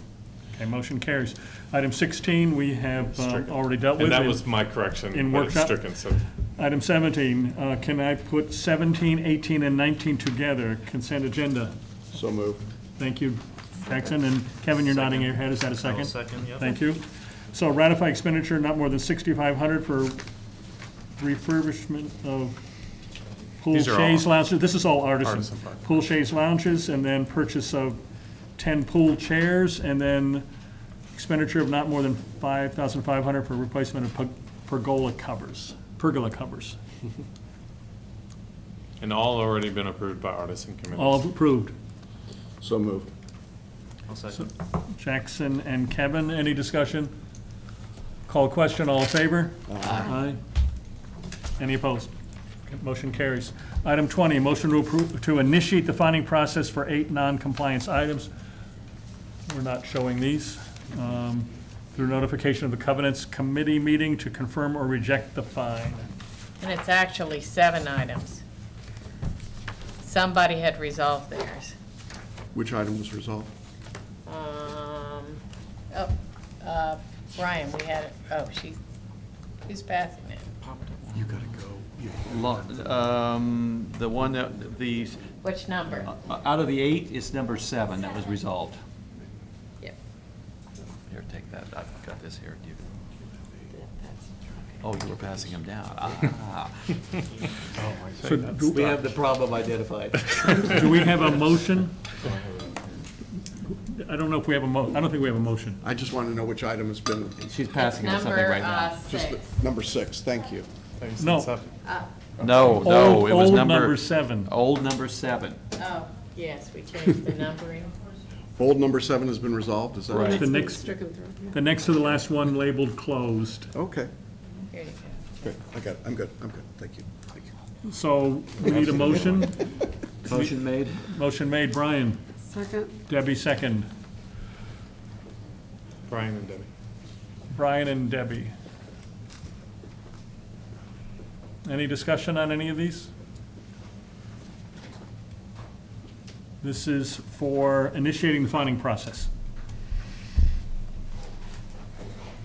Okay, motion carries. Item 16, we have already dealt with. And that in- was my correction. in but it's workshop. stricken, so Item 17, can I put 17, 18, and 19 together, consent agenda? So moved. Thank you, Jackson, and Kevin, you're nodding your head, is that a second? I'll second, yep. Thank you. So ratify expenditure not more than $6,500 for refurbishment of pool These are chaise all lounges. This is all artisan. artisan projects. Pool chaise lounges, and then purchase of 10 pool chairs, and then expenditure of not more than $5,500 for replacement of pergola covers. And all already been approved by artisan committees. All approved. So moved. I'll second. Jackson and Kevin, any discussion? Call question, all in favor? Aye. Any opposed? Okay, motion carries. Item 20, motion to approve, to initiate the finding process for 8 non-compliance items. We're not showing these. Through notification of the Covenants Committee meeting to confirm or reject the fine. And it's actually 7 items. Somebody had resolved theirs. Which item was resolved? Brian, we had it, who's passing it? You gotta go. The one that, the, Which number? out of the 8, it's number 7 that was resolved. Yep. Here, take that. I've got this here. Oh, you were passing them down. Ah. So do- We have the problem identified. Do we have a motion? I don't know if we have a I don't think we have a motion. I just want to know which item has been, She's passing us something right now. just the- number 6, thank you. No. No, Old- it was old number. number 7. Old number 7. Oh, yes, we changed the numbering. Old number 7 has been resolved, is that right? The next, Stricken through. the next to the last one labeled closed. Okay, Here you go. great, I got it, I'm good, thank you. So we need a motion. Motion made. Motion made, Brian. Second? Debbie second. Brian and Debbie. Brian and Debbie. Any discussion on any of these? This is for initiating the finding process.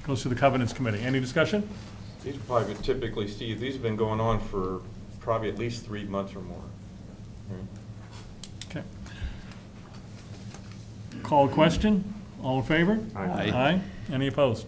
Goes to the Covenants Committee. Any discussion? These are probably typically, Steve, these have been going on for probably at least 3 months or more. Okay. Call question. All in favor? Aye. Aye. Any opposed?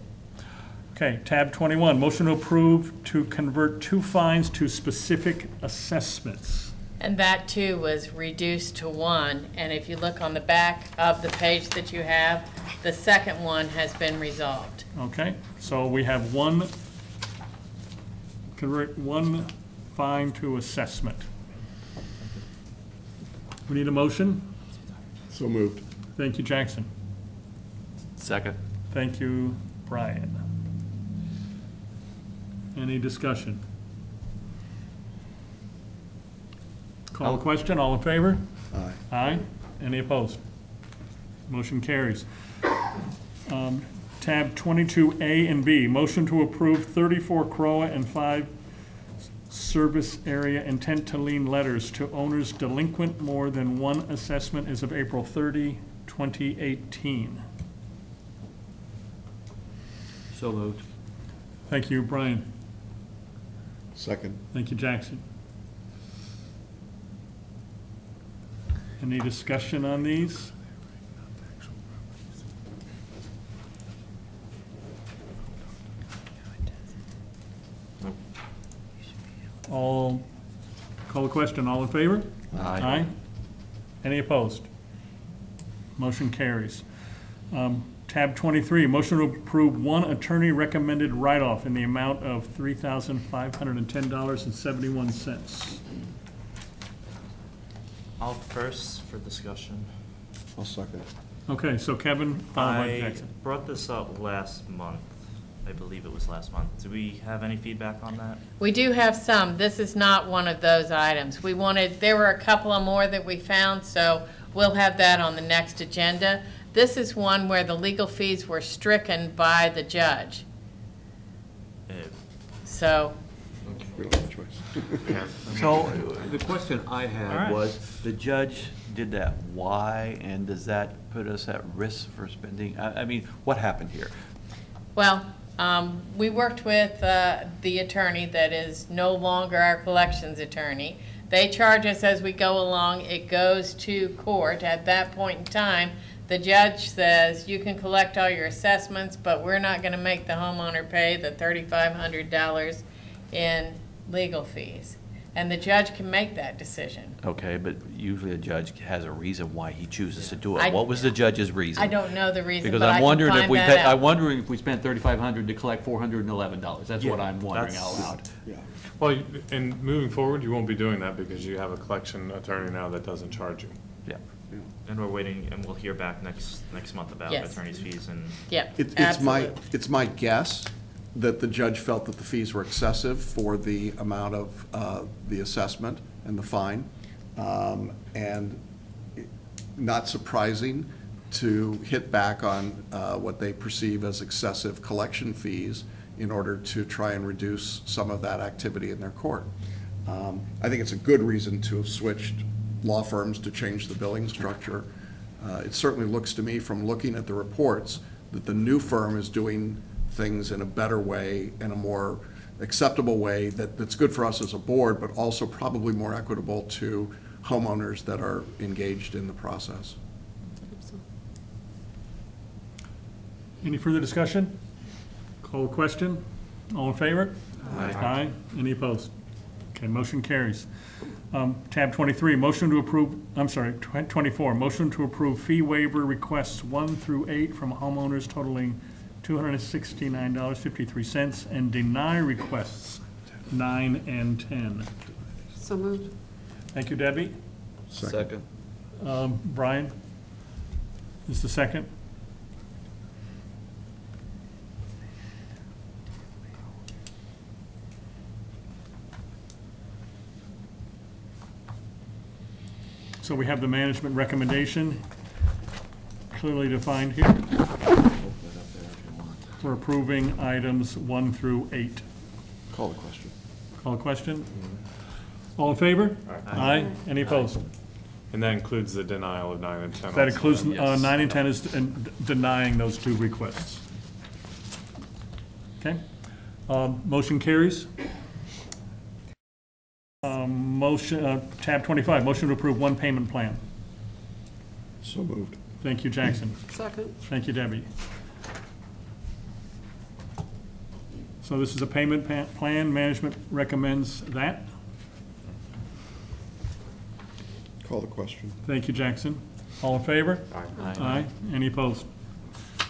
Okay, tab 21, motion to approve to convert 2 fines to specific assessments. And that too was reduced to 1, and if you look on the back of the page that you have, the second one has been resolved. Okay, so we have convert 1 fine to assessment. We need a motion? So moved. Thank you, Jackson. Second. Thank you, Brian. Any discussion? Call the question, all in favor? Aye. Aye. Any opposed? Motion carries. Tab 22A and B, motion to approve 34 CROA and 5 service area intent to lien letters to owners delinquent more than 1 assessment as of April 30, 2018. So moved. Thank you, Brian. Second. Thank you, Jackson. Any discussion on these? All, call the question, all in favor? Aye. Aye. Any opposed? Motion carries. Tab 23, motion to approve 1 attorney recommended write-off in the amount of $3,510.71. I'll first for discussion. I'll second. Okay, so Kevin, followed by I Jackson. brought this up last month. I believe it was last month. Do we have any feedback on that? We do have some. This is not one of those items. There were a couple of more that we found, so we'll have that on the next agenda. This is one where the legal fees were stricken by the judge. So. We don't have a choice. So the question I All had right. was, the judge did that, why, and does that put us at risk for spending? I mean, what happened here? Well, we worked with the attorney that is no longer our collections attorney. They charge us as we go along. It goes to court. At that point in time, the judge says, you can collect all your assessments, but we're not going to make the homeowner pay the $3,500 in legal fees. And the judge can make that decision. Okay, but usually a judge has a reason why he chooses to do it. I- What was the judge's reason? I don't know the reason, Because but I I'm can wondering if find we that out. I'm wondering if we spent $3,500 to collect $411. That's what I'm wondering out that's- loud. Yeah. Well, and moving forward, you won't be doing that because you have a collection attorney now that doesn't charge you. Yeah. And we're waiting, and we'll hear back next month about Yes. attorney's fees and. Yep, It's my guess that the judge felt that the fees were excessive for the amount of the assessment and the fine. And not surprising to hit back on what they perceive as excessive collection fees in order to try and reduce some of that activity in their court. I think it's a good reason to have switched law firms to change the billing structure. It certainly looks to me, from looking at the reports, that the new firm is doing things in a better way, in a more acceptable way that's good for us as a board, but also probably more equitable to homeowners that are engaged in the process. Any further discussion? Call the question. All in favor? Aye. Aye. Any opposed? Okay, motion carries. Tab 23, motion to approve, 24, motion to approve fee waiver requests 1 through 8 from homeowners totaling $269.53 and deny requests 9 and 10. So moved. Thank you, Debbie. Second. Brian is the second. So we have the management recommendation clearly defined here for approving items 1 through 8. Call the question. Call the question? All in favor? Aye. Any opposed? And that includes the denial of 9 and 10. That also. includes, Yes. 9 and 10 is denying those 2 requests. Okay? Motion carries. Motion, tab 25, motion to approve 1 payment plan. So moved. Thank you, Jackson. Second. Thank you, Debbie. So this is a payment plan. Management recommends that. Call the question. Thank you, Jackson. All in favor? Aye. Aye. Any opposed?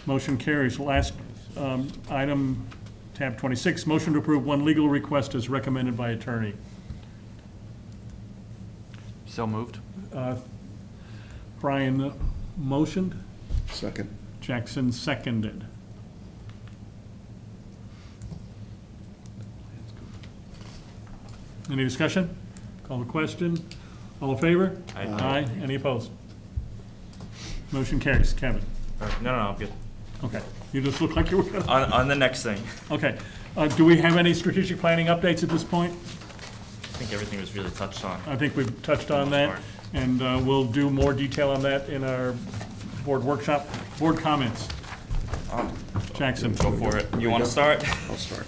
Motion carries. Last item, tab 26, motion to approve one legal request as recommended by attorney. So moved. Brian motioned. Second. Jackson seconded. Any discussion? Call the question. All in favor? Aye. Aye. Any opposed? Motion carries. Kevin? No, I'm good. Okay. You just look like you were gonna. On the next thing. Okay. Do we have any strategic planning updates at this point? I think everything was really touched on. I think we've touched on that, and we'll do more detail on that in our board workshop. Board comments. Jackson. Go for it. You want to start? I'll start.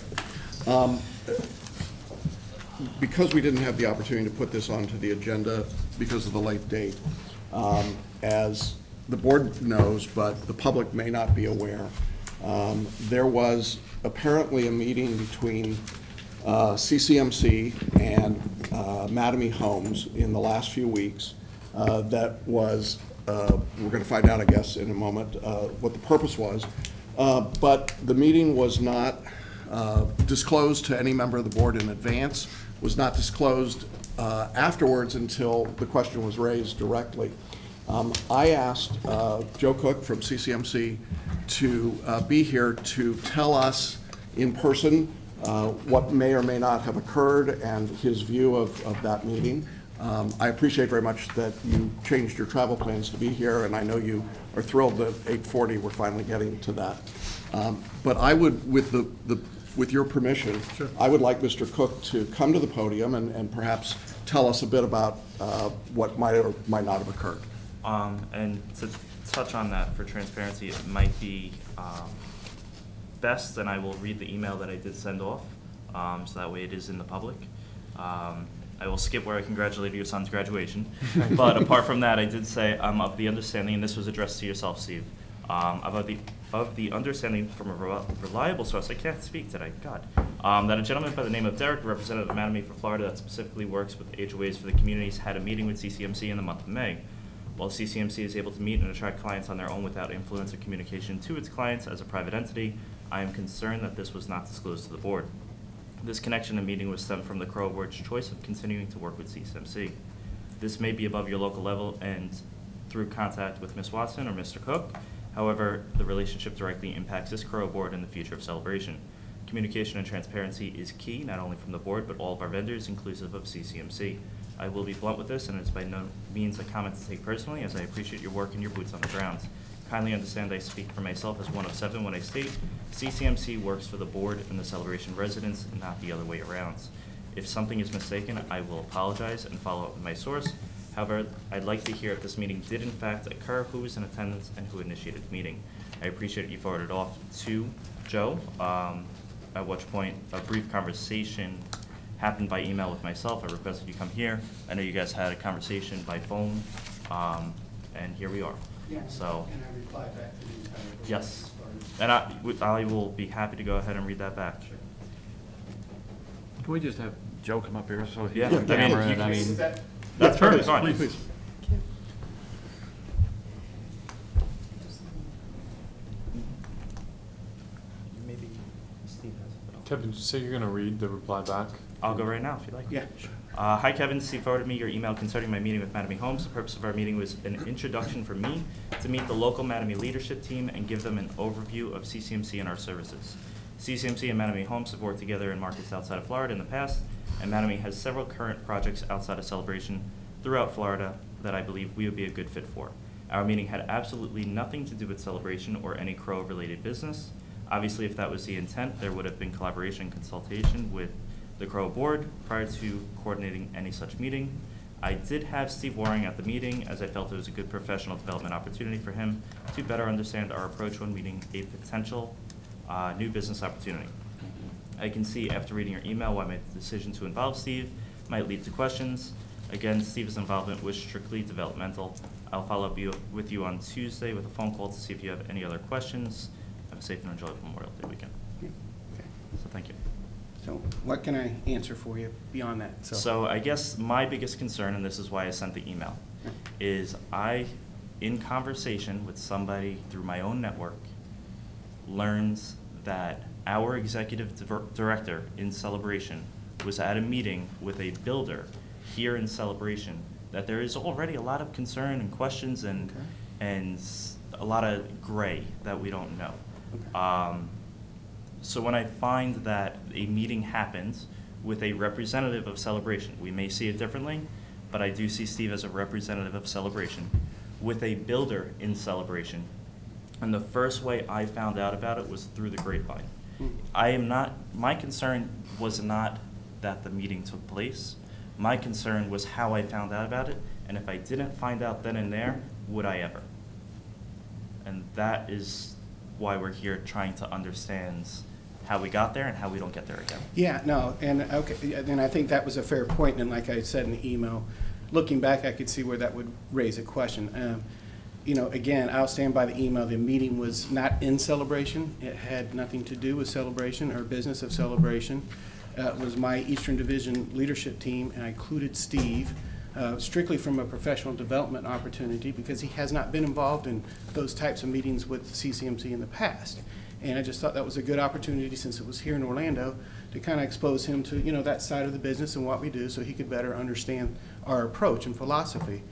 Because we didn't have the opportunity to put this onto the agenda because of the late date, as the board knows, but the public may not be aware, there was apparently a meeting between CCMC and Mattamy Homes in the last few weeks that was, we're going to find out, I guess, in a moment what the purpose was. But the meeting was not disclosed to any member of the board in advance, was not disclosed afterwards until the question was raised directly. I asked Joe Cook from CCMC to be here to tell us in person what may or may not have occurred and his view of that meeting. I appreciate very much that you changed your travel plans to be here, and I know you are thrilled that 8:40 we're finally getting to that. But I would, with your permission, sure, I would like Mr. Cook to come to the podium and perhaps tell us a bit about what might or might not have occurred. And to touch on that for transparency, it might be best, and I will read the email that I did send off, so that way it is in the public. I will skip where I congratulated your son's graduation. But apart from that, I did say I'm of the understanding, and this was addressed to yourself, Steve, of the understanding from a reliable source, I can't speak today, God, that a gentleman by the name of Derek, representative of Mattamy for Florida, that specifically works with HOAs for the communities, had a meeting with CCMC in the month of May. While CCMC is able to meet and attract clients on their own without influence or communication to its clients as a private entity, I am concerned that this was not disclosed to the board. This connection and meeting was stemmed from the CROA board's choice of continuing to work with CCMC. This may be above your local level and through contact with Ms. Watson or Mr. Cook. However, the relationship directly impacts this CROA board and the future of Celebration. Communication and transparency is key, not only from the board, but all of our vendors, inclusive of CCMC. I will be blunt with this, and it's by no means a comment to take personally, as I appreciate your work and your boots on the ground. Kindly understand I speak for myself as one of 7 when I state CCMC works for the board and the Celebration residents, and not the other way around. If something is mistaken, I will apologize and follow up with my source. However, I'd like to hear if this meeting did in fact occur, who was in attendance, and who initiated the meeting. I appreciate you forwarded off to Joe, at which point a brief conversation happened by email with myself. I requested you come here. I know you guys had a conversation by phone, and here we are. Yeah, so, and I replied back to the entire. Yes, and I will be happy to go ahead and read that back. Sure. Can we just have Joe come up here so he yeah, can camera it? I mean, that's perfectly fine. Please. Maybe Steve has it. Kevin, did you say you're going to read the reply back? I'll go right now if you like. Yeah, sure. Hi, Kevin. Steve forwarded me your email concerning my meeting with Mattamy Homes. The purpose of our meeting was an introduction for me to meet the local Mattamy leadership team and give them an overview of CCMC and our services. CCMC and Mattamy Homes have worked together in markets outside of Florida in the past, and Mattamy has several current projects outside of Celebration throughout Florida that I believe we would be a good fit for. Our meeting had absolutely nothing to do with Celebration or any CROA-related business. Obviously, if that was the intent, there would have been collaboration and consultation with the CROA board prior to coordinating any such meeting. I did have Steve Waring at the meeting, as I felt it was a good professional development opportunity for him to better understand our approach when meeting a potential new business opportunity. I can see after reading your email why my decision to involve Steve might lead to questions. Again, Steve's involvement was strictly developmental. I'll follow up with you on Tuesday with a phone call to see if you have any other questions. Have a safe and enjoyable Memorial Day weekend. Okay. So thank you. So what can I answer for you beyond that? So I guess my biggest concern, and this is why I sent the email, is in conversation with somebody through my own network, learns that our executive director in Celebration was at a meeting with a builder here in Celebration, that there is already a lot of concern and questions and a lot of gray that we don't know. So when I find that a meeting happens with a representative of Celebration, we may see it differently, but I do see Steve as a representative of Celebration, with a builder in Celebration. And the first way I found out about it was through the grapevine. My concern was not that the meeting took place. My concern was how I found out about it, and if I didn't find out then and there, would I ever? And that is why we're here, trying to understand how we got there and how we don't get there again. Yeah, no, and okay, and I think that was a fair point, and like I said in the email, looking back, I could see where that would raise a question. You know, again, I'll stand by the email. The meeting was not in Celebration. It had nothing to do with Celebration or business of Celebration. It was my Eastern Division leadership team, and I included Steve, strictly from a professional development opportunity, because he has not been involved in those types of meetings with CCMC in the past. And I just thought that was a good opportunity, since it was here in Orlando, to kind of expose him to, you know, that side of the business and what we do, so he could better understand our approach and philosophy.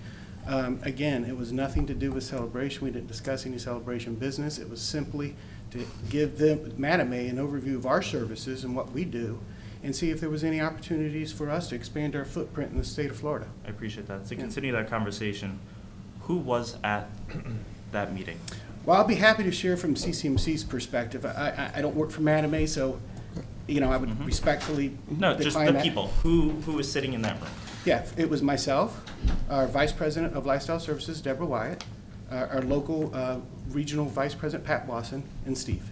Again, it was nothing to do with Celebration. We didn't discuss any Celebration business. It was simply to give them, Madame, an overview of our services and what we do, and see if there was any opportunities for us to expand our footprint in the state of Florida. I appreciate that. To continue that conversation, who was at that meeting? Well, I'll be happy to share from CCMC's perspective. I don't work for Madame, so, you know, I would respectfully No, just the people. Who was sitting in that room? Yeah, it was myself, our Vice President of Lifestyle Services, Deborah Wyatt, our local regional Vice President, Pat Wasson, and Steve.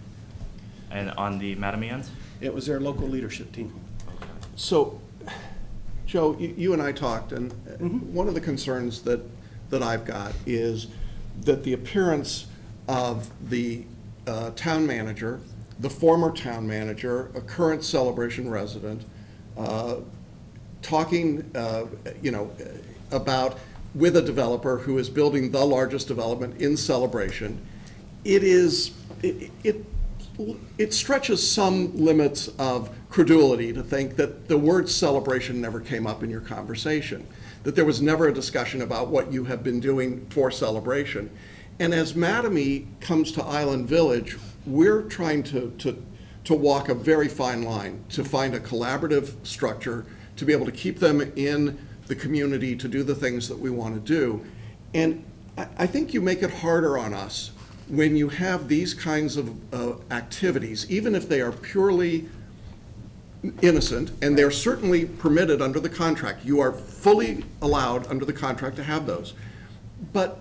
And on the Madame end? It was their local leadership team. So, Joe, you and I talked, and one of the concerns that I've got is that the appearance of the town manager, the former town manager, a current Celebration resident, talking, you know, about with a developer who is building the largest development in Celebration, it stretches some limits of credulity to think that the word celebration never came up in your conversation, that there was never a discussion about what you have been doing for Celebration. And as Madame comes to Island Village, we're trying to walk a very fine line, to find a collaborative structure, to be able to keep them in the community to do the things that we want to do. And I think you make it harder on us when you have these kinds of activities, even if they are purely innocent, and they're certainly permitted under the contract. You are fully allowed under the contract to have those. But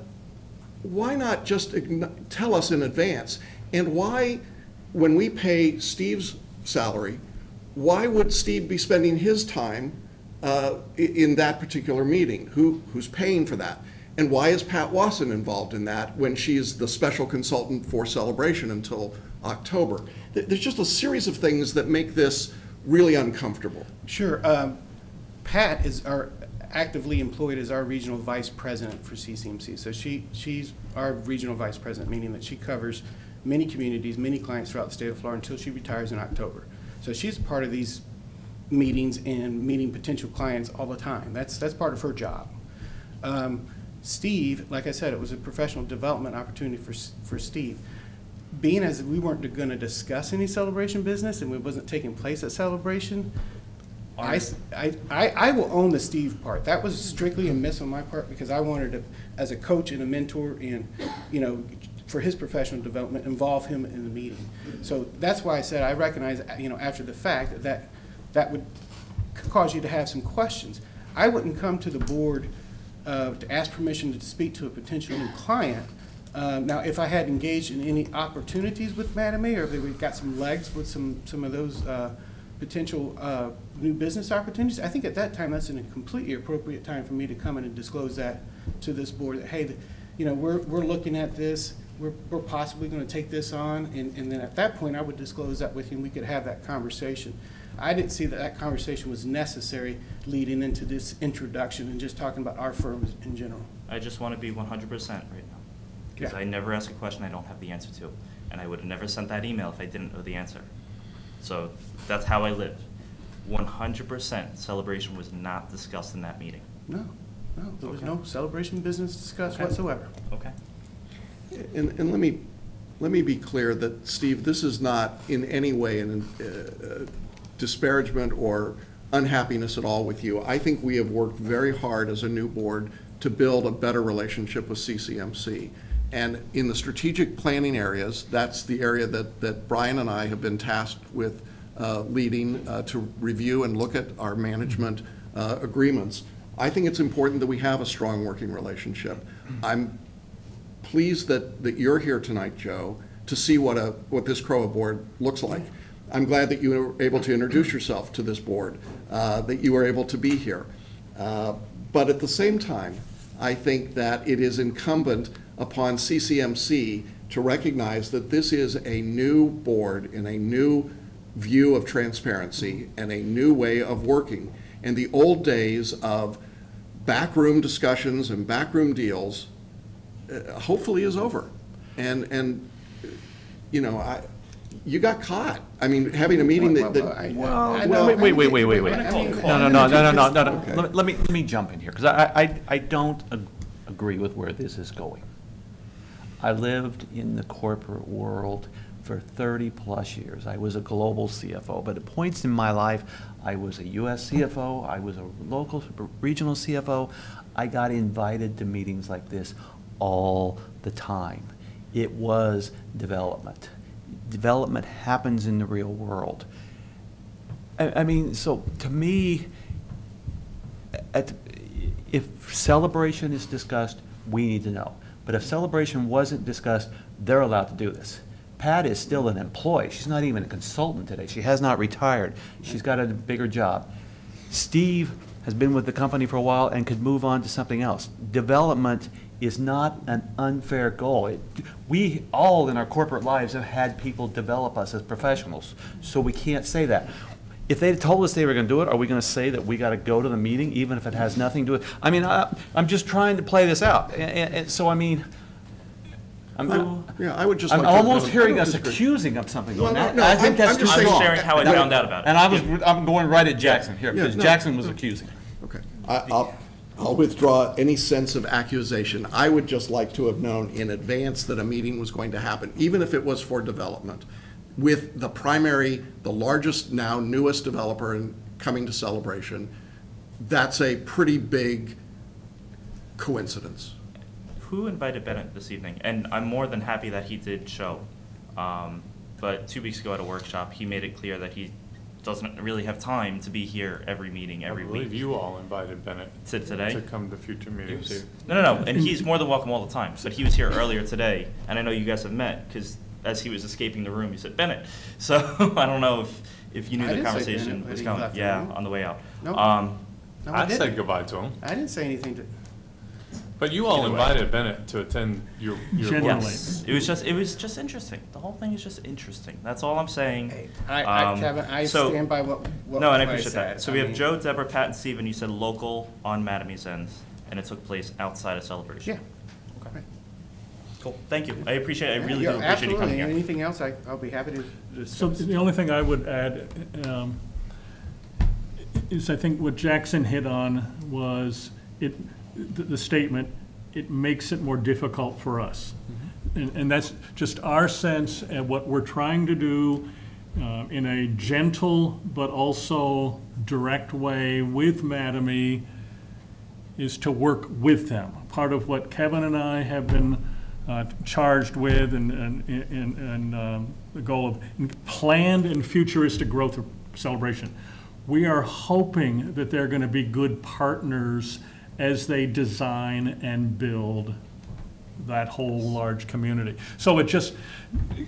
why not just tell us in advance? And why, when we pay Steve's salary, why would Steve be spending his time in that particular meeting? Who's paying for that? And why is Pat Wasson involved in that when she's the special consultant for Celebration until October? There's just a series of things that make this really uncomfortable. Sure. Pat is actively employed as our regional vice president for CCMC. So she's our regional vice president, meaning that she covers many communities, many clients throughout the state of Florida until she retires in October. So she's part of these meetings and meeting potential clients all the time. That's part of her job. Steve, like I said, it was a professional development opportunity for Steve. Being as we weren't going to discuss any Celebration business and it wasn't taking place at Celebration, I will own the Steve part. That was strictly a miss on my part, because I wanted to, as a coach and a mentor, and you know, for his professional development, involve him in the meeting. So that's why I said I recognize, you know, after the fact that would cause you to have some questions. I wouldn't come to the board to ask permission to speak to a potential new client. Now, if I had engaged in any opportunities with Madame, or if we got some legs with some of those potential new business opportunities, I think at that time, that's a completely appropriate time for me to come in and disclose that to this board, that, hey, you know, we're looking at this, we're possibly going to take this on, and then at that point, I would disclose that with you, and we could have that conversation. I didn't see that that conversation was necessary leading into this introduction and just talking about our firms in general. I just want to be 100% right now. Because I never ask a question I don't have the answer to. And I would have never sent that email if I didn't know the answer. So that's how I live. 100% celebration was not discussed in that meeting. No, there was no celebration business discussed whatsoever. Okay. And let me be clear that, Steve, this is not in any way an disparagement or unhappiness at all with you. I think we have worked very hard as a new board to build a better relationship with CCMC. And in the strategic planning areas, that's the area that Brian and I have been tasked with leading to review and look at our management agreements. I think it's important that we have a strong working relationship. I'm pleased that you're here tonight, Joe, to see what this CROA board looks like. I'm glad that you were able to introduce yourself to this board, that you were able to be here. But at the same time, I think that it is incumbent upon CCMC to recognize that this is a new board and a new view of transparency and a new way of working. And the old days of backroom discussions and backroom deals hopefully is over. And you know, you got caught. I mean, having a meeting that wait. No. Let me jump in here, because I don't agree with where this is going. I lived in the corporate world for 30-plus years. I was a global CFO, but at points in my life, I was a U.S. CFO, I was a local, regional CFO. I got invited to meetings like this all the time. It was development. Development happens in the real world. I mean, so to me, if celebration is discussed, we need to know. But if celebration wasn't discussed, they're allowed to do this. Pat is still an employee. She's not even a consultant today. She has not retired. She's got a bigger job. Steve has been with the company for a while and could move on to something else. Development is not an unfair goal. We all in our corporate lives have had people develop us as professionals, so we can't say that. If they told us they were going to do it, are we going to say that we got to go to the meeting even if it has nothing to do with? I mean, I'm just trying to play this out, and so I mean, I would just. I'm like almost to, hearing us accusing of something. Well, no, I think that's just I'm sharing how I found out about it. And I'm going right at Jackson here because Jackson was accusing. Okay, I'll withdraw any sense of accusation. I would just like to have known in advance that a meeting was going to happen, even if it was for development, with the primary, the largest, now newest developer and coming to Celebration. That's a pretty big coincidence. Who invited Bennett this evening? And I'm more than happy that he did show. But 2 weeks ago at a workshop, he made it clear that he doesn't really have time to be here every meeting, every week. I believe you all invited Bennett today to come to future meetings too. No, and he's more than welcome all the time. But he was here earlier today, and I know you guys have met because as he was escaping the room, he said Bennett. So I don't know if you knew the conversation was coming. Yeah, on the way out. No, I said goodbye to him. I didn't say anything to. But you all invited Bennett to attend your Yes, it was just interesting. The whole thing is just interesting. That's all I'm saying. Hey, Kevin, I stand by what no, and I what appreciate said. that. So we have Joe, Deborah, Pat, and Steve, and you said local on Matamy's ends, and it took place outside of Celebration. Yeah. Okay. Cool. Thank you. I appreciate. I really do appreciate absolutely. you coming here. Anything else? I'll be happy to discuss. So the only thing I would add is I think what Jackson hit on was the statement. It makes it more difficult for us. And that's just our sense and what we're trying to do in a gentle but also direct way with Matamy is to work with them. Part of what Kevin and I have been charged with and the goal of planned and futuristic growth of Celebration. We are hoping that they're going to be good partners as they design and build that whole large community. So it just,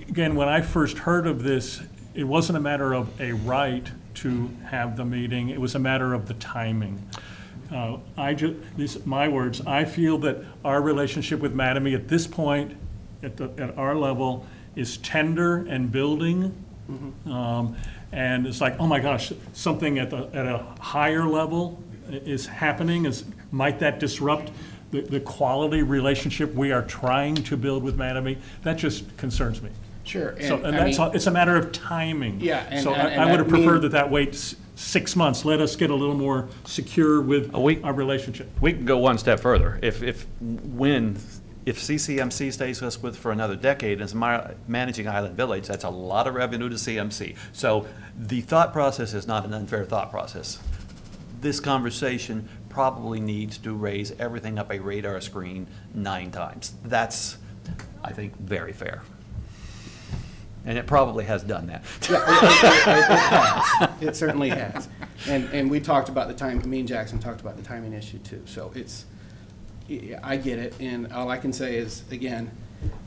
again, when I first heard of this, it wasn't a matter of a right to have the meeting, it was a matter of the timing. My words, I feel that our relationship with Mattamy at this point, at our level, is tender and building. And it's like, oh my gosh, something at a higher level is happening. Might that disrupt the quality relationship we are trying to build with Mattamy? That just concerns me. Sure. So, and that's all, it's a matter of timing. Yeah, and- So and I would have I mean- preferred that waits 6 months. Let us get a little more secure with our relationship. We can go one step further. If CCMC stays us with for another decade as managing Island Village, that's a lot of revenue to CMC. So the thought process is not an unfair thought process. This conversation probably needs to raise everything up a radar screen 9 times. That's, I think, very fair. And it probably has done that. Yeah, it has. It certainly has. And we talked about the time, me and Jackson talked about the timing issue too. So I get it. And all I can say is, again,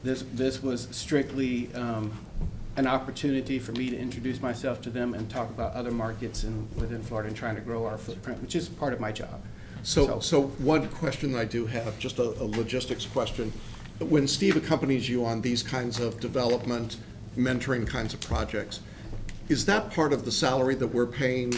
this was strictly an opportunity for me to introduce myself to them and talk about other markets within Florida and trying to grow our footprint, which is part of my job. So one question that I do have, just a logistics question. When Steve accompanies you on these kinds of development, mentoring kinds of projects, is that part of the salary that we're paying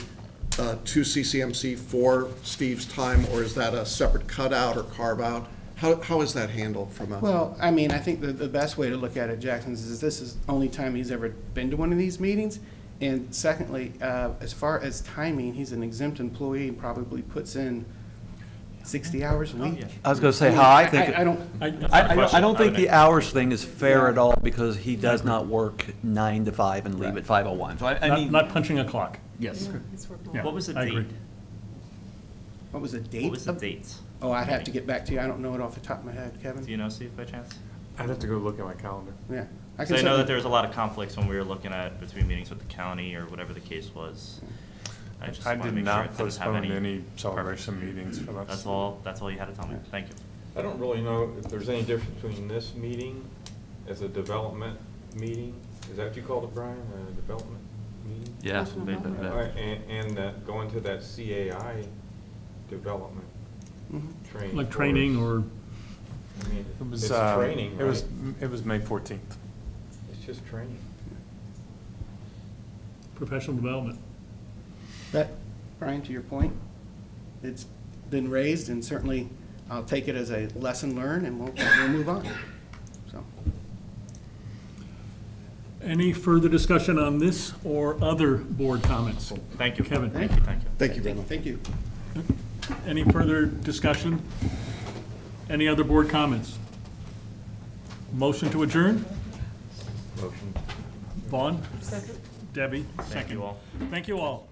to CCMC for Steve's time, or is that a separate cutout or carve out? How is that handled from a? Well, I mean, I think the best way to look at it, Jackson, is this is the only time he's ever been to one of these meetings. And secondly, as far as timing, he's an exempt employee and probably puts in 60 hours a week. I was going to say how I think. I don't think the hours thing is fair at all, because he does not work 9 to 5 and leave at 5:01. So I mean, Not punching a clock. yes. Yeah, What was the I date? agree. What was the date? What was the dates? Oh, I'd have to get back to you. I don't know it off the top of my head, Kevin. Do you know, Steve, by chance? I'd have to go look at my calendar. Yeah. I can know certainly- that there was a lot of conflicts when we were looking at between meetings with the county or whatever the case was. I just I wanna did make sure not it didn't have postpone any celebration meetings for us. That's all you had to tell me. Thank you. I don't really know if there's any difference between this meeting as a development meeting. Is that what you called it, Brian, a development meeting? Yeah. And that going to that CAI development training. Like training or? I mean, It was, it's training, right? It was May 14th. It's just training. Professional development. But, Brian, to your point, it's been raised, and certainly I'll take it as a lesson learned, and we'll move on. So. Any further discussion on this or other board comments? Thank you. Kevin? Thank you. Thank you very much. Thank you. Any further discussion? Any other board comments? Motion to adjourn? Motion. Vaughn? Second. Debbie? Thank you all. Thank you all.